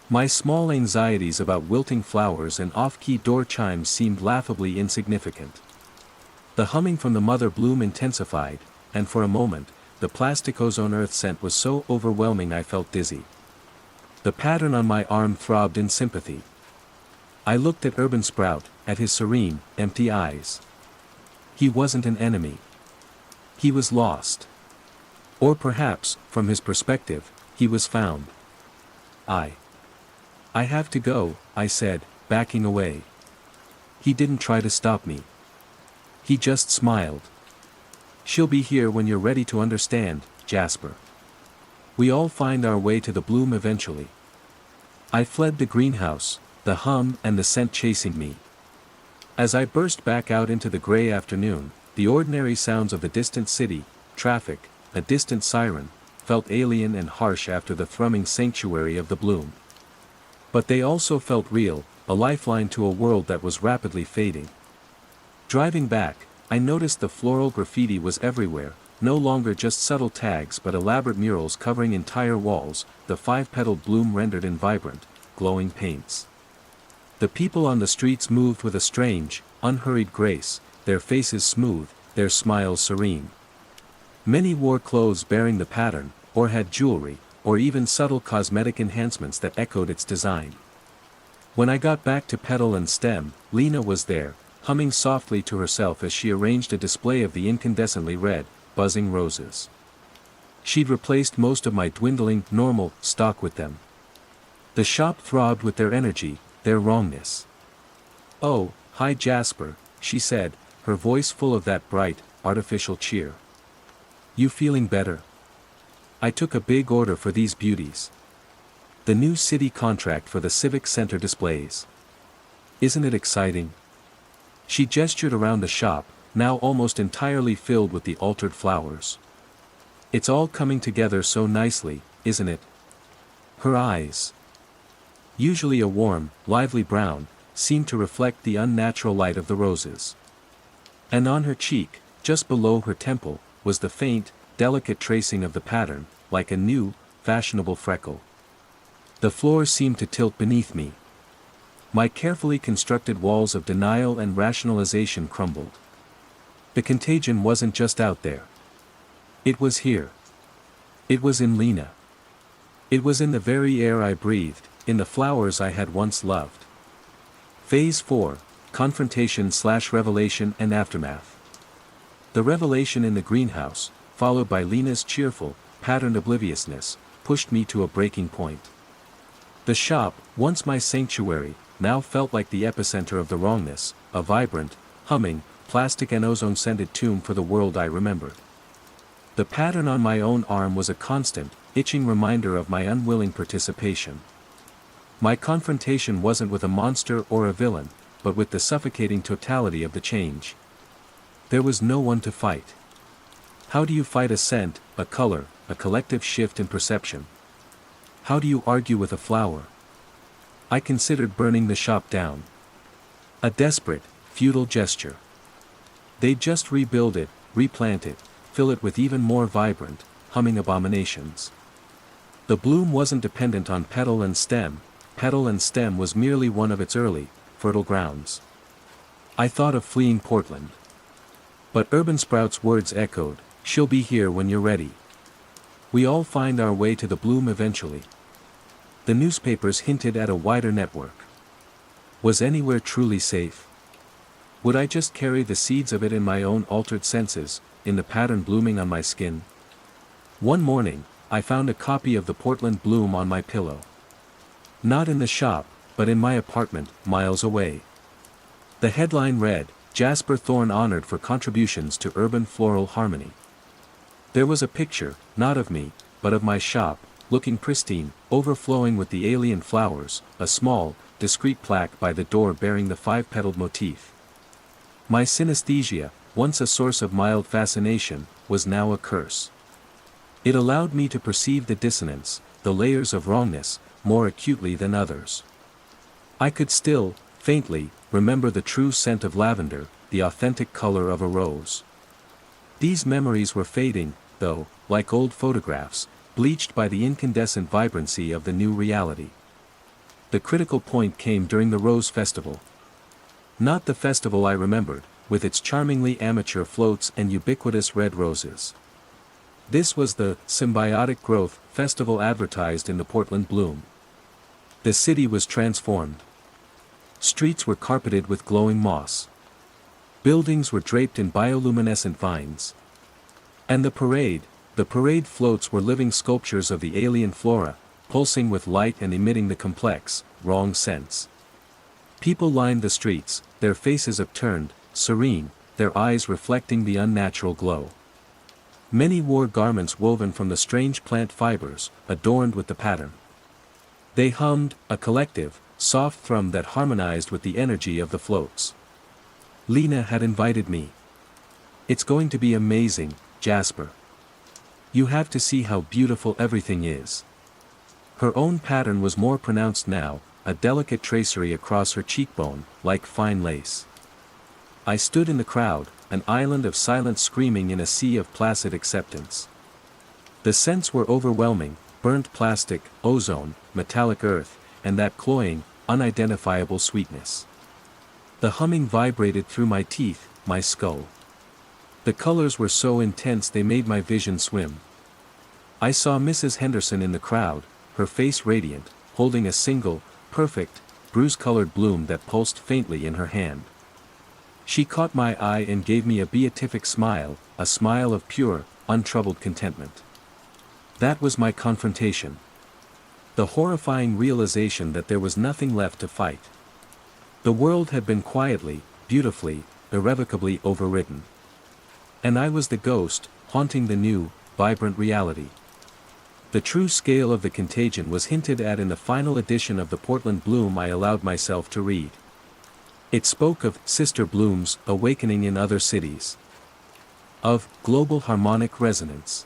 My small anxieties about wilting flowers and off-key door chimes seemed laughably insignificant. The humming from the mother bloom intensified, and for a moment, the plastic ozone earth scent was so overwhelming I felt dizzy. The pattern on my arm throbbed in sympathy. I looked at Urban Sprout, at his serene, empty eyes. He wasn't an enemy. He was lost. Or perhaps, from his perspective, he was found. I have to go," I said, backing away. He didn't try to stop me. He just smiled. "She'll be here when you're ready to understand, Jasper. We all find our way to the bloom eventually." I fled the greenhouse, the hum and the scent chasing me. As I burst back out into the gray afternoon, the ordinary sounds of the distant city, traffic, a distant siren, felt alien and harsh after the thrumming sanctuary of the bloom. But they also felt real, a lifeline to a world that was rapidly fading. Driving back, I noticed the floral graffiti was everywhere, no longer just subtle tags but elaborate murals covering entire walls, the five-petaled bloom rendered in vibrant, glowing paints. The people on the streets moved with a strange, unhurried grace, their faces smooth, their smiles serene. Many wore clothes bearing the pattern, or had jewelry, or even subtle cosmetic enhancements that echoed its design. When I got back to petal and stem, Lena was there, humming softly to herself as she arranged a display of the incandescently red, buzzing roses. She'd replaced most of my dwindling, normal, stock with them. The shop throbbed with their energy, their wrongness. "Oh, hi Jasper," she said, her voice full of that bright, artificial cheer. "You feeling better? I took a big order for these beauties. The new city contract for the Civic Center displays. Isn't it exciting?" She gestured around the shop, now almost entirely filled with the altered flowers. "It's all coming together so nicely, isn't it?" Her eyes, usually a warm, lively brown, seemed to reflect the unnatural light of the roses. And on her cheek, just below her temple, was the faint, delicate tracing of the pattern, like a new, fashionable freckle. The floor seemed to tilt beneath me. My carefully constructed walls of denial and rationalization crumbled. The contagion wasn't just out there. It was here. It was in Lena. It was in the very air I breathed, in the flowers I had once loved. Phase 4, Confrontation/Revelation and Aftermath. The revelation in the greenhouse, followed by Lena's cheerful, patterned obliviousness, pushed me to a breaking point. The shop, once my sanctuary, now felt like the epicenter of the wrongness, a vibrant, humming, plastic and ozone-scented tomb for the world I remembered. The pattern on my own arm was a constant, itching reminder of my unwilling participation. My confrontation wasn't with a monster or a villain, but with the suffocating totality of the change. There was no one to fight. How do you fight a scent, a color, a collective shift in perception? How do you argue with a flower? I considered burning the shop down. A desperate, futile gesture. They'd just rebuild it, replant it, fill it with even more vibrant, humming abominations. The bloom wasn't dependent on petal and stem was merely one of its early, fertile grounds. I thought of fleeing Portland. But Urban Sprout's words echoed, "She'll be here when you're ready." We all find our way to the bloom eventually. The newspapers hinted at a wider network. Was anywhere truly safe? Would I just carry the seeds of it in my own altered senses, in the pattern blooming on my skin? One morning, I found a copy of the Portland Bloom on my pillow. Not in the shop, but in my apartment, miles away. The headline read, "Jasper Thorne honored for contributions to urban floral harmony." There was a picture, not of me, but of my shop, looking pristine, overflowing with the alien flowers, a small, discreet plaque by the door bearing the five-petaled motif. My synesthesia, once a source of mild fascination, was now a curse. It allowed me to perceive the dissonance, the layers of wrongness, more acutely than others. I could still, faintly, remember the true scent of lavender, the authentic color of a rose. These memories were fading, though, like old photographs, bleached by the incandescent vibrancy of the new reality. The critical point came during the Rose Festival. Not the festival I remembered, with its charmingly amateur floats and ubiquitous red roses. This was the Symbiotic Growth Festival advertised in the Portland Bloom. The city was transformed. Streets were carpeted with glowing moss. Buildings were draped in bioluminescent vines. And the parade floats were living sculptures of the alien flora, pulsing with light and emitting the complex, wrong scents. People lined the streets, their faces upturned, serene, their eyes reflecting the unnatural glow. Many wore garments woven from the strange plant fibers, adorned with the pattern. They hummed, a collective, soft thrum that harmonized with the energy of the floats. Lena had invited me. "It's going to be amazing, Jasper." You have to see how beautiful everything is. Her own pattern was more pronounced now, a delicate tracery across her cheekbone, like fine lace. I stood in the crowd, an island of silent screaming in a sea of placid acceptance. The scents were overwhelming: burnt plastic, ozone, metallic earth, and that cloying, unidentifiable sweetness. The humming vibrated through my teeth, my skull. The colors were so intense they made my vision swim. I saw Mrs. Henderson in the crowd, her face radiant, holding a single, perfect, bruise-colored bloom that pulsed faintly in her hand. She caught my eye and gave me a beatific smile, a smile of pure, untroubled contentment. That was my confrontation. The horrifying realization that there was nothing left to fight. The world had been quietly, beautifully, irrevocably overridden. And I was the ghost, haunting the new, vibrant reality. The true scale of the contagion was hinted at in the final edition of the Portland Bloom I allowed myself to read. It spoke of sister blooms awakening in other cities, of global harmonic resonance.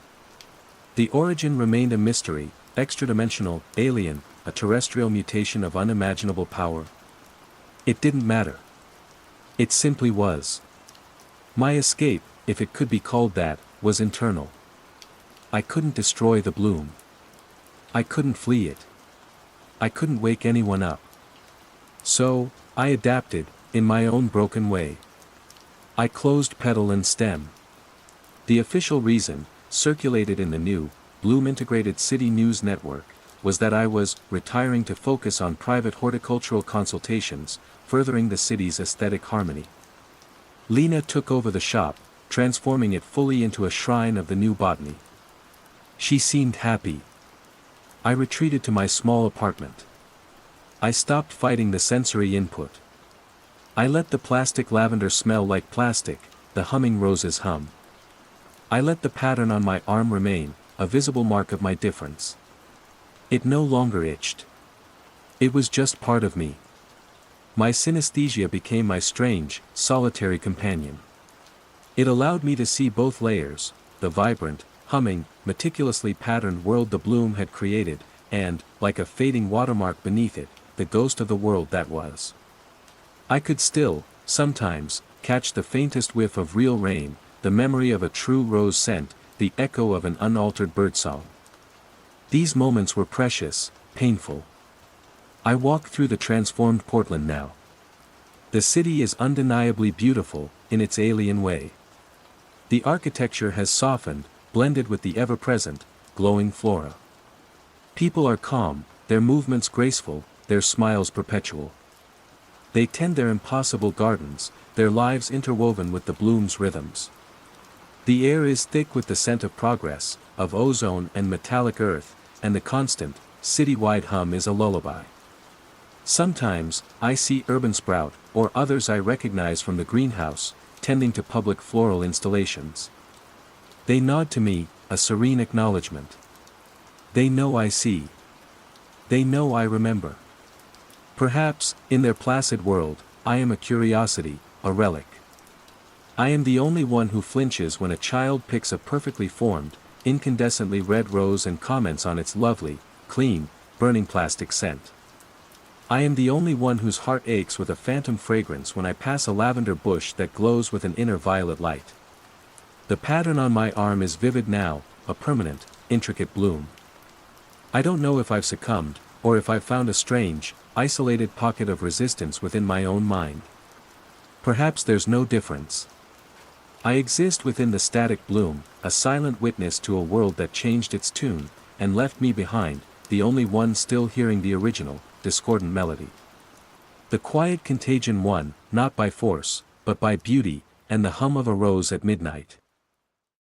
The origin remained a mystery, extradimensional, alien, a terrestrial mutation of unimaginable power. It didn't matter. It simply was. My escape, if it could be called that, was internal. I couldn't destroy the bloom. I couldn't flee it. I couldn't wake anyone up. So, I adapted, in my own broken way. I closed petal and stem. The official reason, circulated in the new, Bloom Integrated City News Network, was that I was retiring to focus on private horticultural consultations, furthering the city's aesthetic harmony. Lena took over the shop, transforming it fully into a shrine of the new botany. She seemed happy. I retreated to my small apartment. I stopped fighting the sensory input. I let the plastic lavender smell like plastic, the humming roses hum. I let the pattern on my arm remain, a visible mark of my difference. It no longer itched. It was just part of me. My synesthesia became my strange, solitary companion. It allowed me to see both layers, the vibrant, humming, meticulously patterned world the bloom had created, and, like a fading watermark beneath it, the ghost of the world that was. I could still, sometimes, catch the faintest whiff of real rain, the memory of a true rose scent, the echo of an unaltered birdsong. These moments were precious, painful. I walk through the transformed Portland now. The city is undeniably beautiful, in its alien way. The architecture has softened, blended with the ever-present, glowing flora. People are calm, their movements graceful, their smiles perpetual. They tend their impossible gardens, their lives interwoven with the bloom's rhythms. The air is thick with the scent of progress, of ozone and metallic earth, and the constant, city-wide hum is a lullaby. Sometimes, I see urban sprout, or others I recognize from the greenhouse, tending to public floral installations. They nod to me, a serene acknowledgement. They know I see. They know I remember. Perhaps, in their placid world, I am a curiosity, a relic. I am the only one who flinches when a child picks a perfectly formed, incandescently red rose and comments on its lovely, clean, burning plastic scent. I am the only one whose heart aches with a phantom fragrance when I pass a lavender bush that glows with an inner violet light. The pattern on my arm is vivid now, a permanent, intricate bloom. I don't know if I've succumbed, or if I've found a strange, isolated pocket of resistance within my own mind. Perhaps there's no difference. I exist within the static bloom, a silent witness to a world that changed its tune, and left me behind, the only one still hearing the original, discordant melody. The quiet contagion won, not by force, but by beauty, and the hum of a rose at midnight.